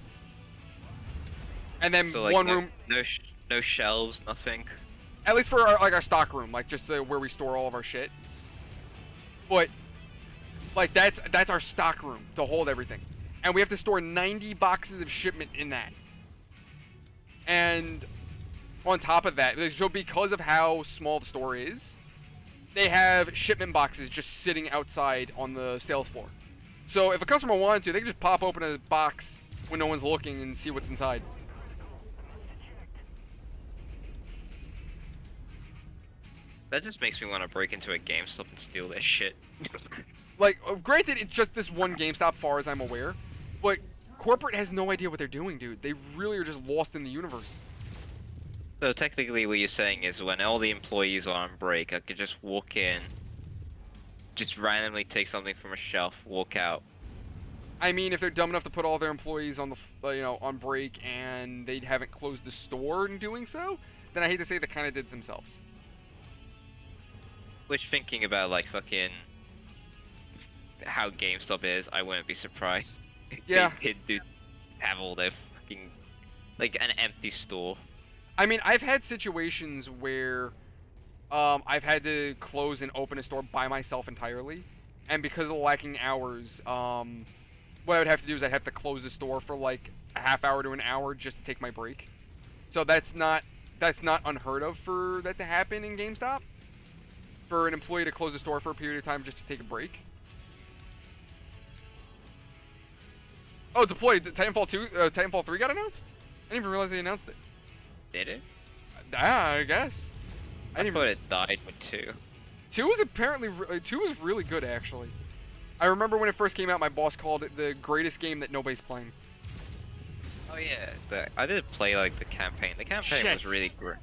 A: And then
J: so, like,
A: one room.
J: No shelves, nothing.
A: At least for our stock room, like just where we store all of our shit. But like that's our stock room to hold everything, and we have to store 90 boxes of shipment in that. And on top of that, so because of how small the store is, they have shipment boxes just sitting outside on the sales floor. So if a customer wanted to, they could just pop open a box when no one's looking and see what's inside.
J: That just makes me want to break into a GameStop and steal their shit.
A: Like, granted, it's just this one GameStop, far as I'm aware, but corporate has no idea what they're doing, dude. They really are just lost in the universe.
J: So technically what you're saying is when all the employees are on break, I could just walk in, just randomly take something from a shelf, walk out.
A: I mean, if they're dumb enough to put all their employees on on break and they haven't closed the store in doing so, then I hate to say they kind of did themselves.
J: Which thinking about like fucking how GameStop is, I wouldn't be surprised if
A: Yeah.
J: they did have all their fucking like an empty store.
A: I mean, I've had situations where I've had to close and open a store by myself entirely, and because of the lacking hours, what I would have to do is I'd have to close the store for like a half hour to an hour just to take my break. So that's not unheard of for that to happen in GameStop. For an employee to close the store for a period of time just to take a break. Oh, deployed. Titanfall 2, Titanfall 3 got announced? I didn't even realize they announced it.
J: Did it?
A: I guess.
J: I thought it died with 2.
A: 2 was apparently 2 was really good actually. I remember when it first came out, my boss called it the greatest game that nobody's playing.
J: Oh yeah, I did play like the campaign. The campaign was really great.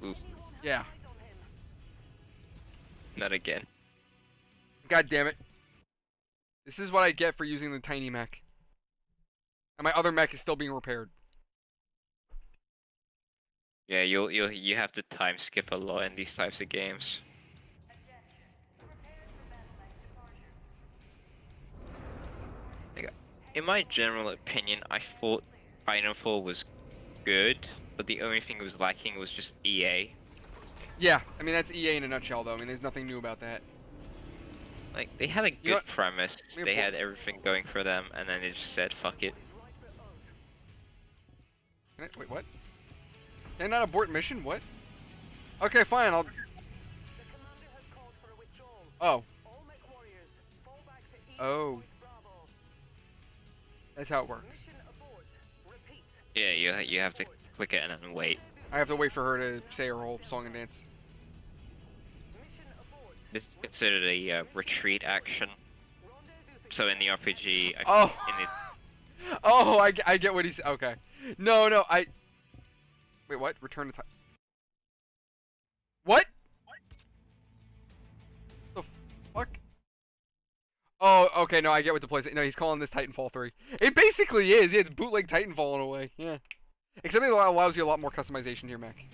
J: Oof.
A: Yeah.
J: Not again.
A: God damn it. This is what I get for using the tiny mech. And my other mech is still being repaired.
J: Yeah, you have to time skip a lot in these types of games. Like, in my general opinion, I thought Titanfall was good, but the only thing it was lacking was just EA.
A: Yeah, I mean that's EA in a nutshell though. I mean there's nothing new about that.
J: Like, they had a good premise, they had everything going for them, and then they just said, fuck it.
A: Wait, what? Can I not abort mission? What? Okay, fine, I'll... Oh. Oh. That's how it works.
J: Yeah, you have to click it and then wait.
A: I have to wait for her to say her whole song and dance.
J: This is considered a retreat action. So in the RPG,
A: Oh!
J: in the...
A: Oh, I get what he's... Okay. No, I... Wait, what? Return to... What? The fuck? Oh, okay, no, I get what the place... No, he's calling this Titanfall 3. It basically is. Yeah, it's bootleg Titanfall in a way. Yeah. Except it allows you a lot more customization to your mech.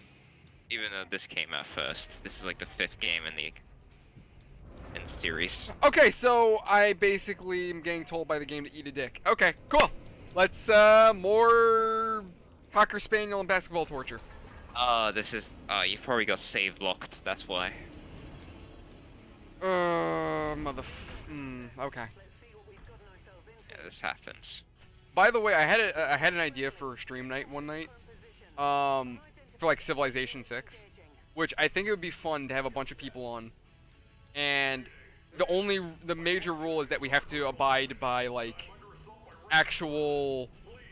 J: Even though this came out first. This is like the 5th game in the series.
A: Okay, so I basically am getting told by the game to eat a dick. Okay, cool. Let's, more Cocker Spaniel and basketball torture.
J: This is, you probably got save locked, that's why.
A: Okay.
J: Yeah, this happens.
A: By the way, I had an idea for a stream night one night, for like Civilization 6, which I think it would be fun to have a bunch of people on. And the major rule is that we have to abide by like actual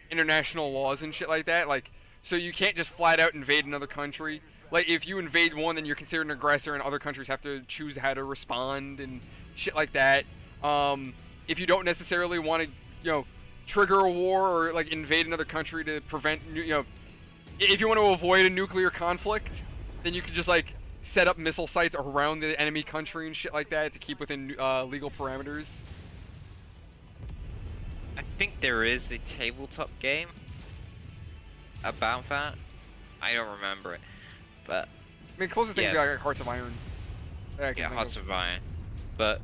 A: international laws and shit like that. Like, so you can't just flat out invade another country. Like, if you invade one, then you're considered an aggressor, and other countries have to choose how to respond and shit like that. If you don't necessarily want to, trigger a war or like invade another country to prevent, if you want to avoid a nuclear conflict, then you can just like set up missile sites around the enemy country and shit like that to keep within legal parameters.
J: I think there is a tabletop game about that. I don't remember it, but
A: I mean, closest thing would be like Hearts of Iron.
J: Yeah, Hearts of Iron. But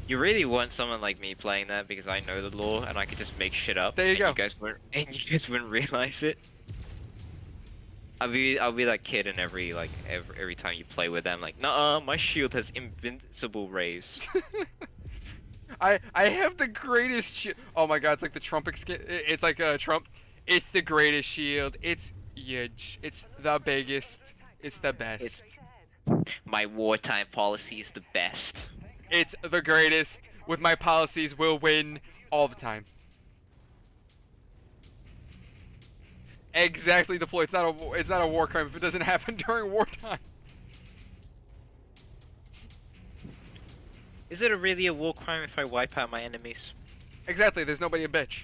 J: you really want someone like me playing that because I know the lore and I could just make shit up.
A: There you go.
J: You guys wouldn't realize it. I'll be that kid in every time you play with them, like, nah, my shield has invincible rays.
A: I have the greatest shield. Oh my god, it's like the Trump skin. It's like a Trump. It's the greatest shield. It's huge. It's the biggest. It's the best.
J: My wartime policy is the best.
A: It's the greatest. With my policies, we'll win all the time. Exactly, Deploy. It's not a war crime if it doesn't happen during wartime.
J: Is it really a war crime if I wipe out my enemies?
A: Exactly. There's nobody to bitch.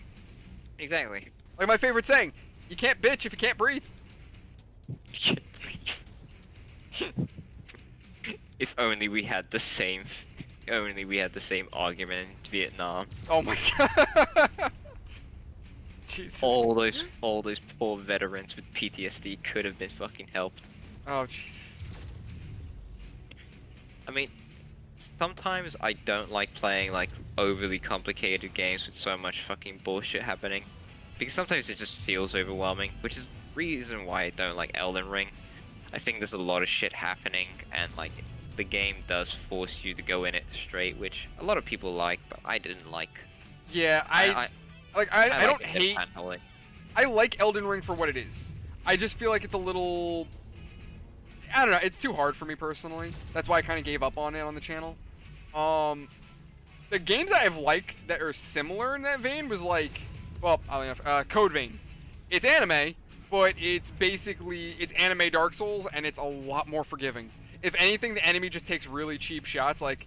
J: Exactly.
A: Like my favorite saying: "You can't bitch if you can't breathe."
J: If only we had the same. Only we had the same argument in Vietnam.
A: Oh my god. Jesus.
J: All those poor veterans with PTSD could have been fucking helped.
A: Oh Jesus.
J: I mean, sometimes I don't like playing like overly complicated games with so much fucking bullshit happening, because sometimes it just feels overwhelming, which is the reason why I don't like Elden Ring. I think there's a lot of shit happening, and like the game does force you to go in it straight, which a lot of people like, but I didn't like.
A: Yeah, I don't hate.
J: Handling.
A: I like Elden Ring for what it is. I just feel like it's a little. I don't know. It's too hard for me personally. That's why I kind of gave up on it on the channel. The games that I've liked that are similar in that vein was like, well, oddly enough, Code Vein. It's anime, but it's basically it's anime Dark Souls, and it's a lot more forgiving. If anything, the enemy just takes really cheap shots. Like,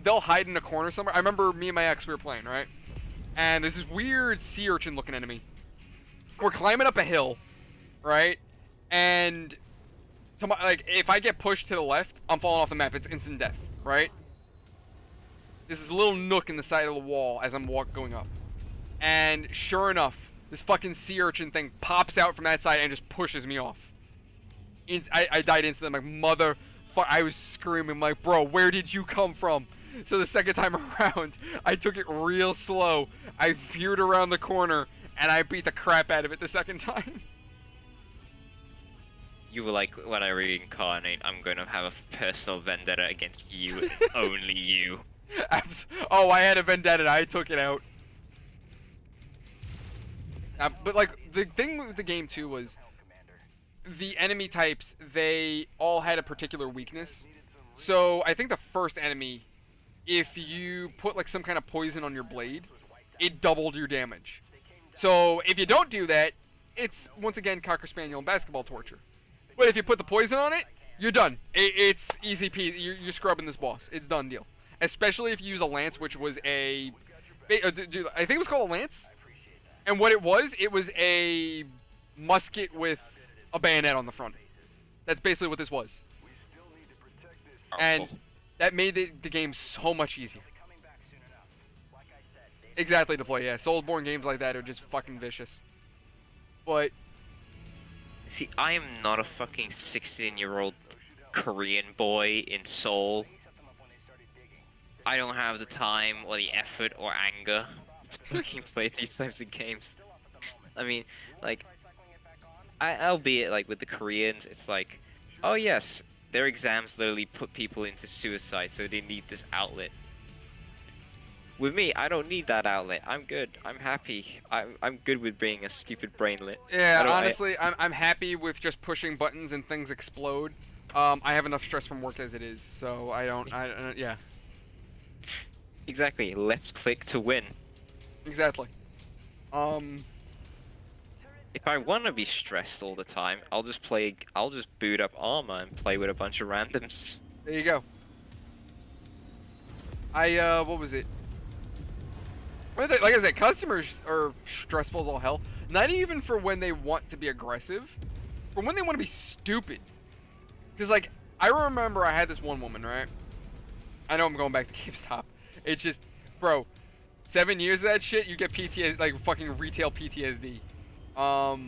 A: they'll hide in a corner somewhere. I remember me and my ex, we were playing, right? And there's this weird sea urchin looking enemy. We're climbing up a hill, right? And like, if I get pushed to the left, I'm falling off the map. It's instant death, right? This is a little nook in the side of the wall as I'm going up. And sure enough, this fucking sea urchin thing pops out from that side and just pushes me off. I died instantly. I'm like, motherfucker. I was screaming, like, bro, where did you come from? So the second time around, I took it real slow. I veered around the corner, and I beat the crap out of it the second time.
J: You were like, when I reincarnate, I'm going to have a personal vendetta against you, only you.
A: Oh, I had a vendetta. I took it out. But like, the thing with the game too was the enemy types, they all had a particular weakness. So I think the first enemy, if you put like some kind of poison on your blade, it doubled your damage. So if you don't do that, it's once again Cocker Spaniel and basketball torture. But if you put the poison on it, you're done. It's easy peasy. You're scrubbing this boss. It's done deal. Especially if you use a lance, which was I think it was called a lance. And what it was a musket with a bayonet on the front. That's basically what this was. And that made the game so much easier. Exactly, to play, yeah. Soulsborne games like that are just fucking vicious. But
J: see, I am not a fucking 16-year-old Korean boy in Seoul. I don't have the time or the effort or anger to fucking play these types of games. I mean, like, albeit like with the Koreans, it's like, oh yes, their exams literally put people into suicide, so they need this outlet. With me, I don't need that outlet. I'm good. I'm happy. I'm good with being a stupid brainlet.
A: Yeah, honestly, I'm happy with just pushing buttons and things explode. I have enough stress from work as it is, so I don't yeah.
J: Exactly. Left click to win.
A: Exactly.
J: If I want to be stressed all the time, I'll just boot up Armor and play with a bunch of randoms.
A: There you go. What was it? Like I said, customers are stressful as all hell. Not even for when they want to be aggressive, for when they want to be stupid. Because, like, I remember I had this one woman, right? I know I'm going back to GameStop. It's just, bro, 7 years of that shit, you get PTSD, like, fucking retail PTSD. I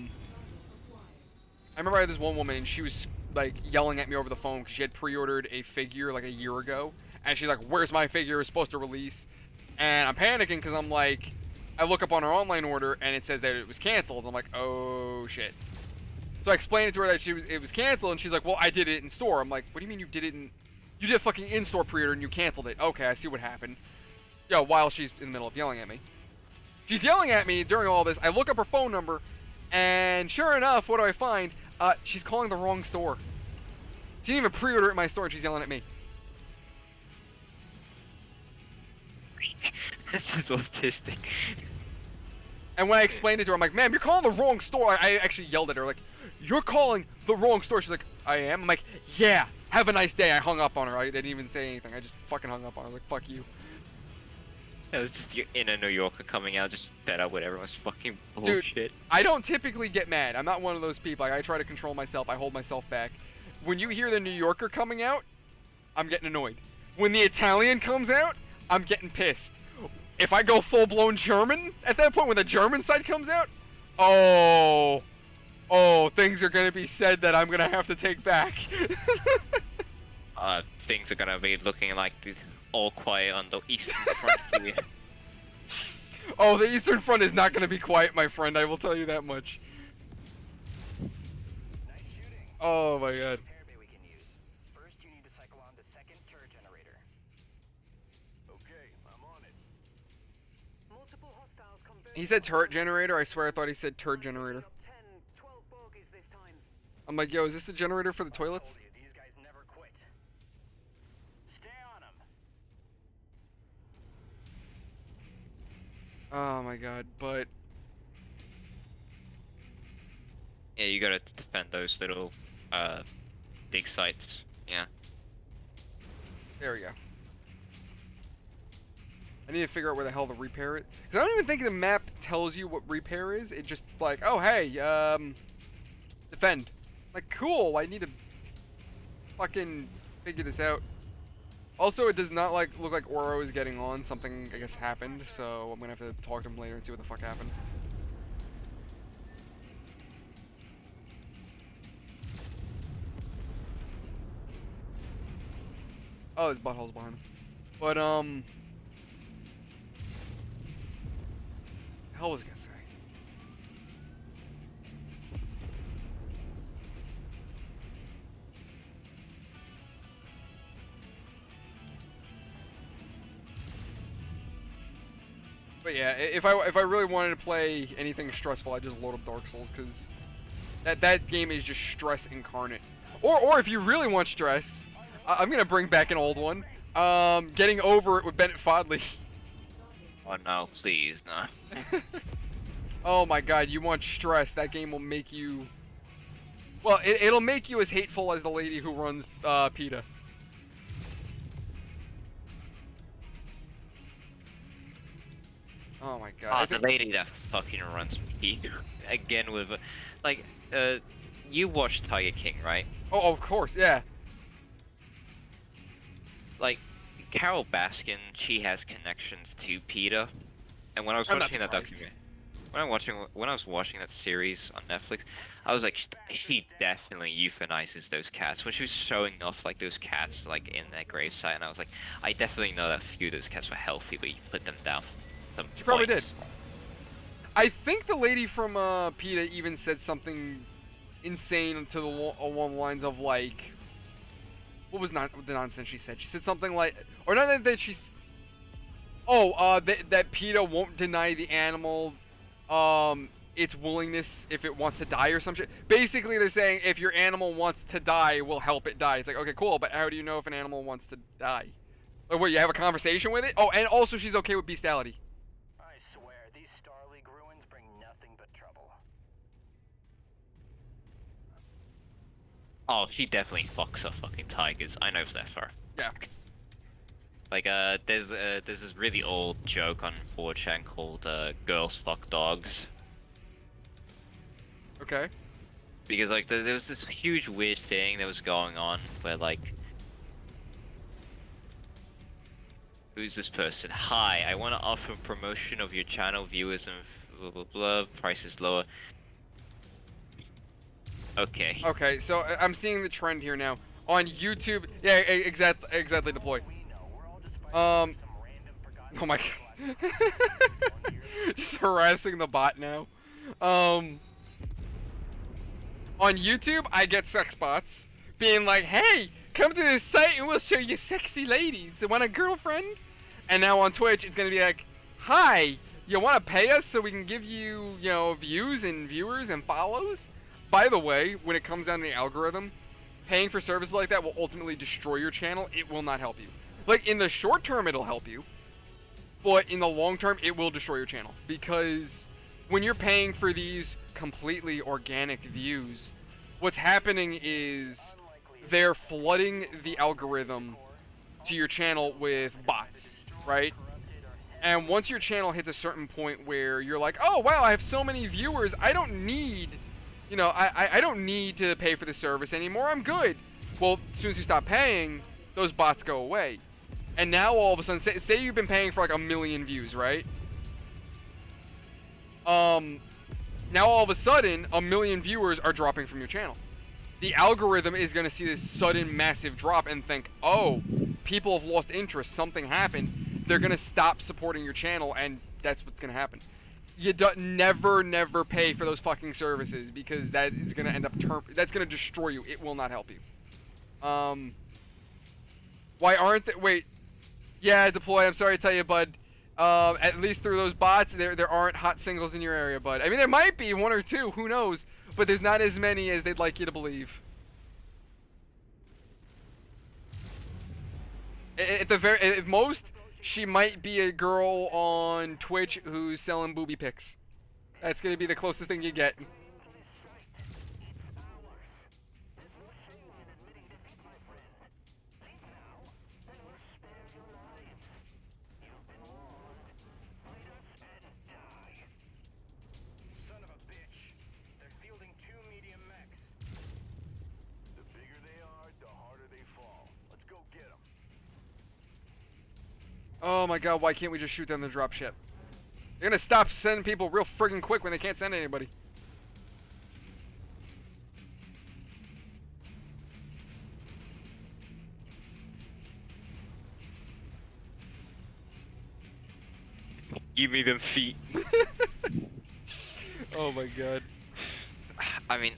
A: remember I had this one woman, and she was, like, yelling at me over the phone because she had pre-ordered a figure, like, a year ago. And she's like, where's my figure? It was supposed to release. And I'm panicking because I'm like, I look up on her online order and it says that it was canceled. I'm like, oh shit. So I explained it to her that it was canceled, and she's like, well, I did it in store. I'm like, what do you mean you did it you did a fucking in-store pre-order and you canceled it? Okay, I see what happened. Yo, while she's in the middle of yelling at me. She's yelling at me during all this. I look up her phone number, and sure enough, what do I find? She's calling the wrong store. She didn't even pre-order it in my store, and she's yelling at me.
J: This is autistic.
A: And when I explained it to her, I'm like, ma'am, you're calling the wrong store. I actually yelled at her, like, you're calling the wrong store. She's like, I am? I'm like, yeah, have a nice day. I hung up on her. I didn't even say anything. I just fucking hung up on her. I was like, fuck you.
J: It was just your inner New Yorker coming out, just fed up with everyone's fucking bullshit.
A: Dude, I don't typically get mad. I'm not one of those people. Like, I try to control myself. I hold myself back. When you hear the New Yorker coming out, I'm getting annoyed. When the Italian comes out, I'm getting pissed. If I go full-blown German at that point, when the German side comes out, oh, things are going to be said that I'm going to have to take back.
J: things are gonna be looking like this all quiet on the eastern front here.
A: Oh, the Eastern Front is not going to be quiet, my friend. I will tell you that much. Oh my god.
E: We can use. First, you need to cycle on the second turret generator.
D: Okay, I'm on it.
C: Multiple hostiles converging.
A: He said turret generator. I swear I thought he said turd generator.
C: 10, 12 bogies this time.
A: I'm like, yo, is this the generator for the toilets?
E: These guys never quit. Stay on them.
A: Oh my god, but
J: Yeah, you gotta defend those little dig sites. Yeah.
A: there we go. I need to figure out where the hell to repair it. Cause I don't even think the map tells you what repair is. It just like, oh hey, defend. Like, cool. I need to fucking figure this out. Also, it does not like look like Oro is getting on. Something I guess happened, so I'm gonna have to talk to him later and see what the fuck happened. Oh, his butthole's behind him. But the hell was I gonna say? But yeah, if I really wanted to play anything stressful, I'd just load up Dark Souls, because that game is just stress incarnate. Or if you really want stress, I'm gonna bring back an old one. Getting Over It with Bennett Fodley.
J: Oh no, please, no.
A: Oh my god, you want stress? That game will make you. Well, it'll make you as hateful as the lady who runs PETA. Oh my god.
J: Oh, the lady that fucking runs PETA again with, like, you watch Tiger King, right?
A: Oh, of course, yeah.
J: Like, Carol Baskin, she has connections to PETA, and when I was
A: I'm not
J: watching that
A: surprised.
J: documentary, when I was watching that series on Netflix, I was like, she definitely euthanizes those cats. When she was showing off like those cats like in their gravesite, and I was like, I definitely know that a few of those cats were healthy, but you put them down. Some
A: She probably
J: points.
A: did. I think the lady from PETA even said something insane to along the lines of like, what was not the nonsense she said? She said something like, or not that she's, that PETA won't deny the animal, its willingness if it wants to die or some shit. Basically, they're saying if your animal wants to die, we'll help it die. It's like, okay, cool, but how do you know if an animal wants to die? Like, what, you have a conversation with it? Oh, and also she's okay with bestiality.
E: I swear, these Star League ruins bring nothing but trouble.
J: Oh, she definitely fucks her fucking tigers. I know that for a
A: Yeah.
J: fact. Like, there's this really old joke on 4chan called "Girls Fuck Dogs."
A: Okay.
J: Because like there was this huge weird thing that was going on where like, who's this person? Hi, I want to offer promotion of your channel viewers and blah blah blah. Price is lower. Okay.
A: Okay, so I'm seeing the trend here now on YouTube. Yeah, exactly. Deploy. Oh my god. Just harassing the bot now. On YouTube, I get sex bots being like, "Hey, come to this site and we'll show you sexy ladies. Want a girlfriend?" And now on Twitch, it's gonna be like, "Hi, you want to pay us so we can give you, views and viewers and follows?" By the way, when it comes down to the algorithm, paying for services like that will ultimately destroy your channel. It will not help you. Like, in the short term, it'll help you, but in the long term, it will destroy your channel. Because when you're paying for these completely organic views, what's happening is they're flooding the algorithm to your channel with bots, right? And once your channel hits a certain point where you're like, oh, wow, I have so many viewers, I don't need... I don't need to pay for the service anymore. I'm good. Well, as soon as you stop paying, those bots go away. And now all of a sudden, say you've been paying for like 1 million views, right? Now all of a sudden, 1 million viewers are dropping from your channel. the algorithm is going to see this sudden massive drop and think, oh, people have lost interest, something happened. They're going to stop supporting your channel, and that's what's going to happen. You never pay for those fucking services, because that is going to end up that's going to destroy you. It will not help you. Why aren't they? Wait. Yeah, Deploy, I'm sorry to tell you, bud. At least through those bots, there aren't hot singles in your area, bud. I mean, there might be one or two, who knows? But there's not as many as they'd like you to believe. At most, she might be a girl on Twitch who's selling booby pics. That's gonna be the closest thing you get.
E: Son of a bitch. They're fielding 2 medium mechs.
D: The bigger they are, the harder they fall. Let's go get them.
A: Oh my god, why can't we just shoot down the dropship? They're gonna stop sending people real friggin' quick when they can't send anybody.
J: Give me them feet.
A: Oh my god.
J: I mean,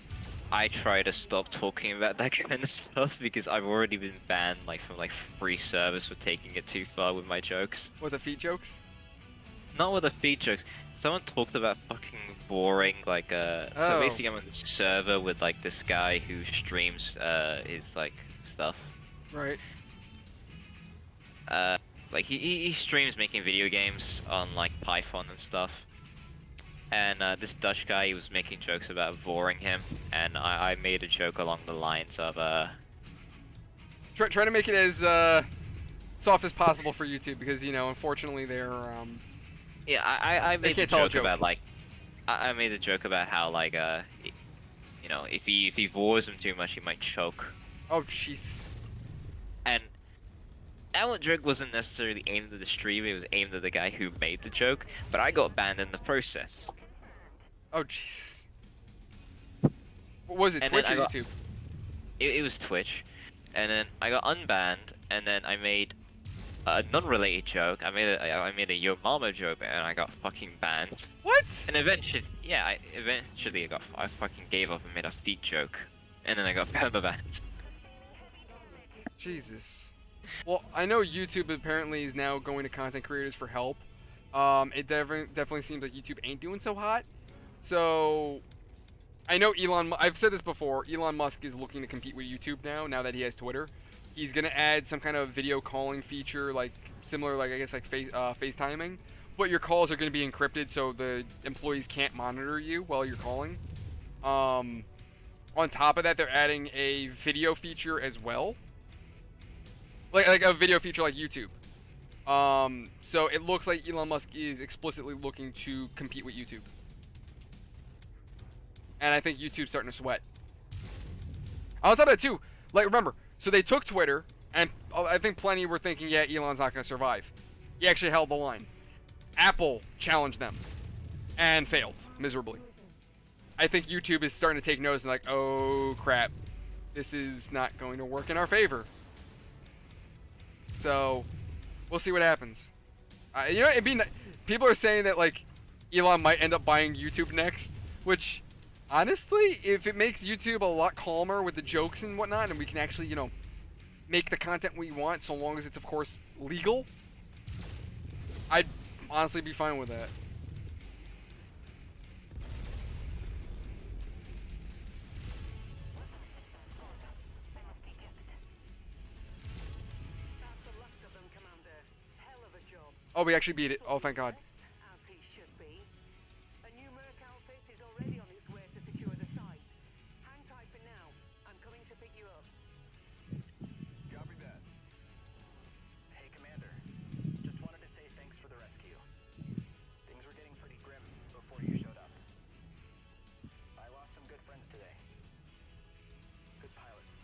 J: I try to stop talking about that kind of stuff because I've already been banned from free service for taking it too far with my jokes.
A: What, the feet jokes?
J: Not with the feet jokes. Someone talked about fucking voring, so basically I'm on this server with this guy who streams his stuff.
A: Right.
J: He streams making video games on Python and stuff. And this Dutch guy, he was making jokes about voring him, and I made a joke along the lines of
A: Try to make it as soft as possible for YouTube, because unfortunately they're
J: yeah, I made a joke about I made a joke about how if he vores him too much, he might choke.
A: Oh Jesus.
J: And that joke wasn't necessarily aimed at the streamer, it was aimed at the guy who made the joke, but I got banned in the process.
A: Oh Jesus. What was it,
J: And
A: Twitch or
J: got,
A: YouTube?
J: It was Twitch, and then I got unbanned, and then I made a non-related joke. I made a Yo Mama joke, and I got fucking banned.
A: What?
J: And eventually, yeah, I fucking gave up and made a feet joke, and then I got permabanned.
A: Jesus. Well, I know YouTube apparently is now going to content creators for help. It definitely seems like YouTube ain't doing so hot. So, I know I've said this before, Elon Musk is looking to compete with YouTube now that he has Twitter. He's going to add some kind of video calling feature, similar, I guess, FaceTiming. But your calls are going to be encrypted, so the employees can't monitor you while you're calling. On top of that, they're adding a video feature as well. Like a video feature like YouTube. So it looks like Elon Musk is explicitly looking to compete with YouTube. And I think YouTube's starting to sweat. On top of that too, remember, so they took Twitter, and I think plenty were thinking, yeah, Elon's not going to survive. He actually held the line. Apple challenged them, and failed miserably. I think YouTube is starting to take notice and oh crap, this is not going to work in our favor. So, we'll see what happens. People are saying that Elon might end up buying YouTube next, which, honestly, if it makes YouTube a lot calmer with the jokes and whatnot, and we can actually, make the content we want, so long as it's, of course, legal, I'd honestly be fine with that. Oh, we actually beat it. Oh, thank God.
C: As he should be. A new merc outfit is already on its way to secure the site. Hang tight for now. I'm coming to pick you up.
D: Copy that.
E: Hey, Commander. Just wanted to say thanks for the rescue. Things were getting pretty grim before you showed up. I lost some good friends today. Good pilots.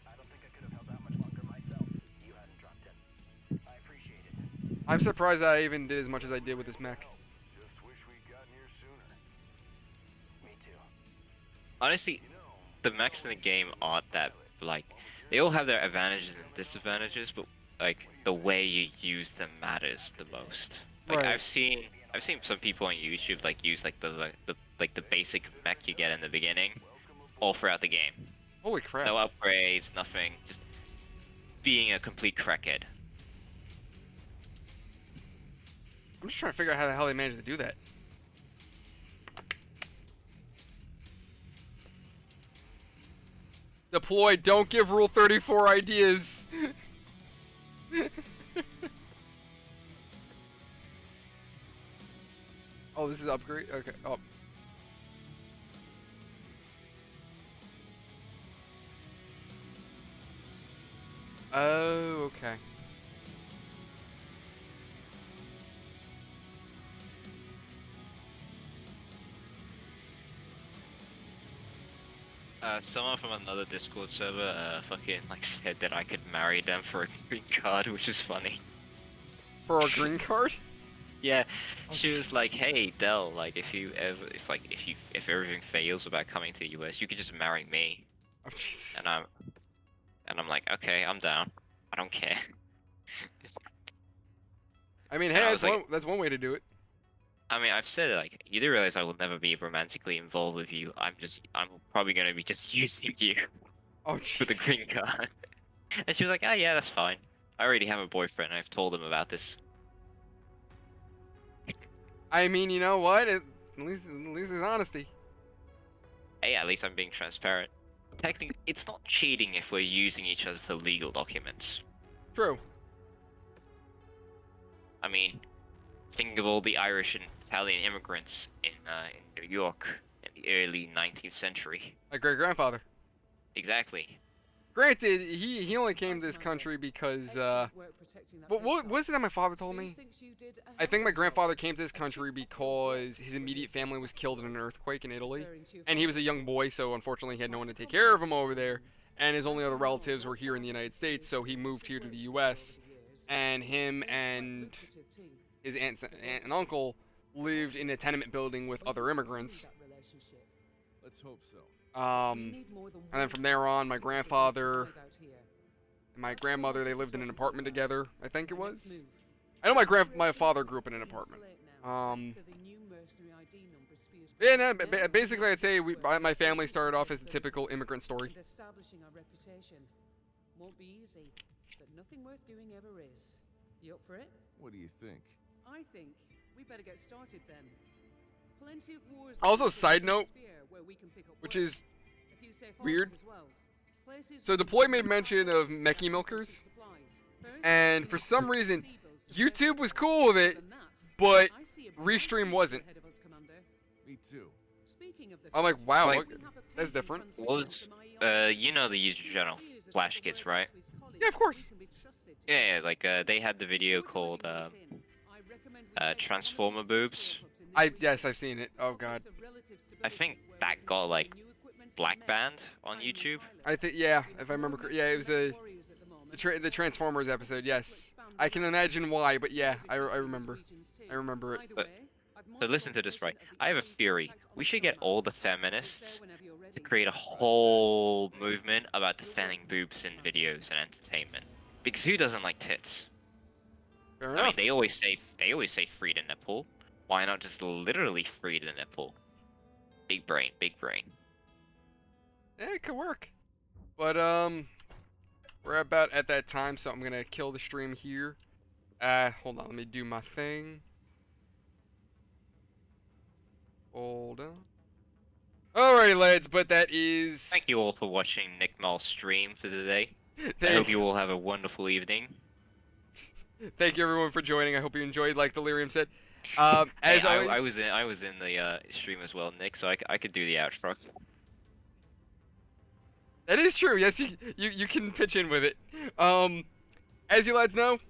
E: I don't think I could have held out much longer myself if you hadn't dropped in. I appreciate it.
A: I'm surprised that I even did as much as I did with this mech.
D: Just wish we'd gotten here sooner.
E: Me too.
J: Honestly, the mechs in the game aren't that like they all have their advantages and disadvantages, but like the way you use them matters the most. Like
A: Right.
J: I've seen some people on YouTube like use like the basic mech you get in the beginning, all throughout the game.
A: Holy crap.
J: No upgrades, nothing, just being a complete crackhead.
A: I'm just trying to figure out how the hell they managed to do that. Deploy, don't give Rule 34 ideas. Oh, this is upgrade? Okay. Oh. Oh, okay.
J: Someone from another Discord server fucking like said that I could marry them for a green card, which is funny.
A: For a green card?
J: Yeah, she was like, "Hey, Dell, like if everything fails about coming to the US, you could just marry me."
A: Oh, Jesus.
J: And I'm like, "Okay, I'm down. I don't care."
A: I mean,
J: And
A: hey,
J: I was
A: that's one way to do it.
J: I mean, I've said it, like, you do realize I will never be romantically involved with you. I'm probably gonna be just using you
A: Oh,
J: for the
A: Jesus.
J: green card. And she was like, "Oh yeah, that's fine. I already have a boyfriend. I've told him about this."
A: I mean, you know what? At least there's honesty.
J: Hey, at least I'm being transparent. Technically, it's not cheating if we're using each other for legal documents.
A: True.
J: I mean, think of all the Irish and Italian immigrants in New York in the early 19th century.
A: My great grandfather.
J: Exactly.
A: Granted, he only came to this country because what was it that my father told me? I think my grandfather came to this country because his immediate family was killed in an earthquake in Italy, and he was a young boy, so unfortunately he had no one to take care of him over there, and his only other relatives were here in the United States, so he moved here to the U.S., and him and his aunt and uncle lived in a tenement building with other immigrants.
I: Let's hope so.
A: And then from there on, my grandfather and my grandmother, they lived in an apartment together, I think it was. I know my father grew up in an apartment. Yeah, no, basically I'd say my family started off as the typical immigrant story.
H: Establishing our reputation won't be easy, but nothing worth doing ever is. You up for it?
I: What do you think?
H: I think we better get started then. Plenty of wars.
A: Also, side note, which is weird. So Deploy made mention of mechie milkers, and for some reason, YouTube was cool with it, but Restream wasn't.
I: Me too.
A: I'm like, wow,
J: Like,
A: that's different.
J: What was, you know the YouTube channel Flash Kids, right?
A: Yeah, of course.
J: Yeah, like they had the video called Transformer Boobs.
A: Yes, I've seen it. Oh god.
J: I think that got like black banned on YouTube.
A: I think, yeah, if I remember, yeah, it was the Transformers episode. Yes, I can imagine why, but yeah, I remember it.
J: But so listen to this, right? I have a theory. We should get all the feminists to create a whole movement about defending boobs in videos and entertainment. Because who doesn't like tits?
A: Fair
J: I
A: enough.
J: mean, they always say free the nipple. Why not just literally free the nipple? Big brain, big brain.
A: Yeah, it could work. But we're about at that time, so I'm gonna kill the stream here. Hold on, let me do my thing. Hold on. Alrighty, lads, but that is.
J: Thank you all for watching Tech-Nickal stream for today. I hope you all have a wonderful evening.
A: Thank you everyone for joining. I hope you enjoyed, like Delirium said. As
J: Hey,
A: always,
J: I was in the stream as well, Nick, so I could do the outro.
A: that is true. Yes, you can pitch in with it. As you lads know, if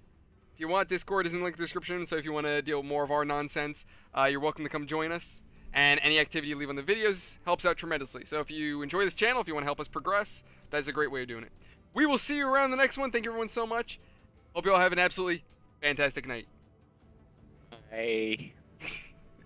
A: you want, Discord is in the link description. So if you want to deal with more of our nonsense, you're welcome to come join us. And any activity you leave on the videos helps out tremendously. So if you enjoy this channel, if you want to help us progress, that's a great way of doing it. We will see you around the next one. Thank you everyone so much. Hope you all have an absolutely fantastic night.
J: Hey.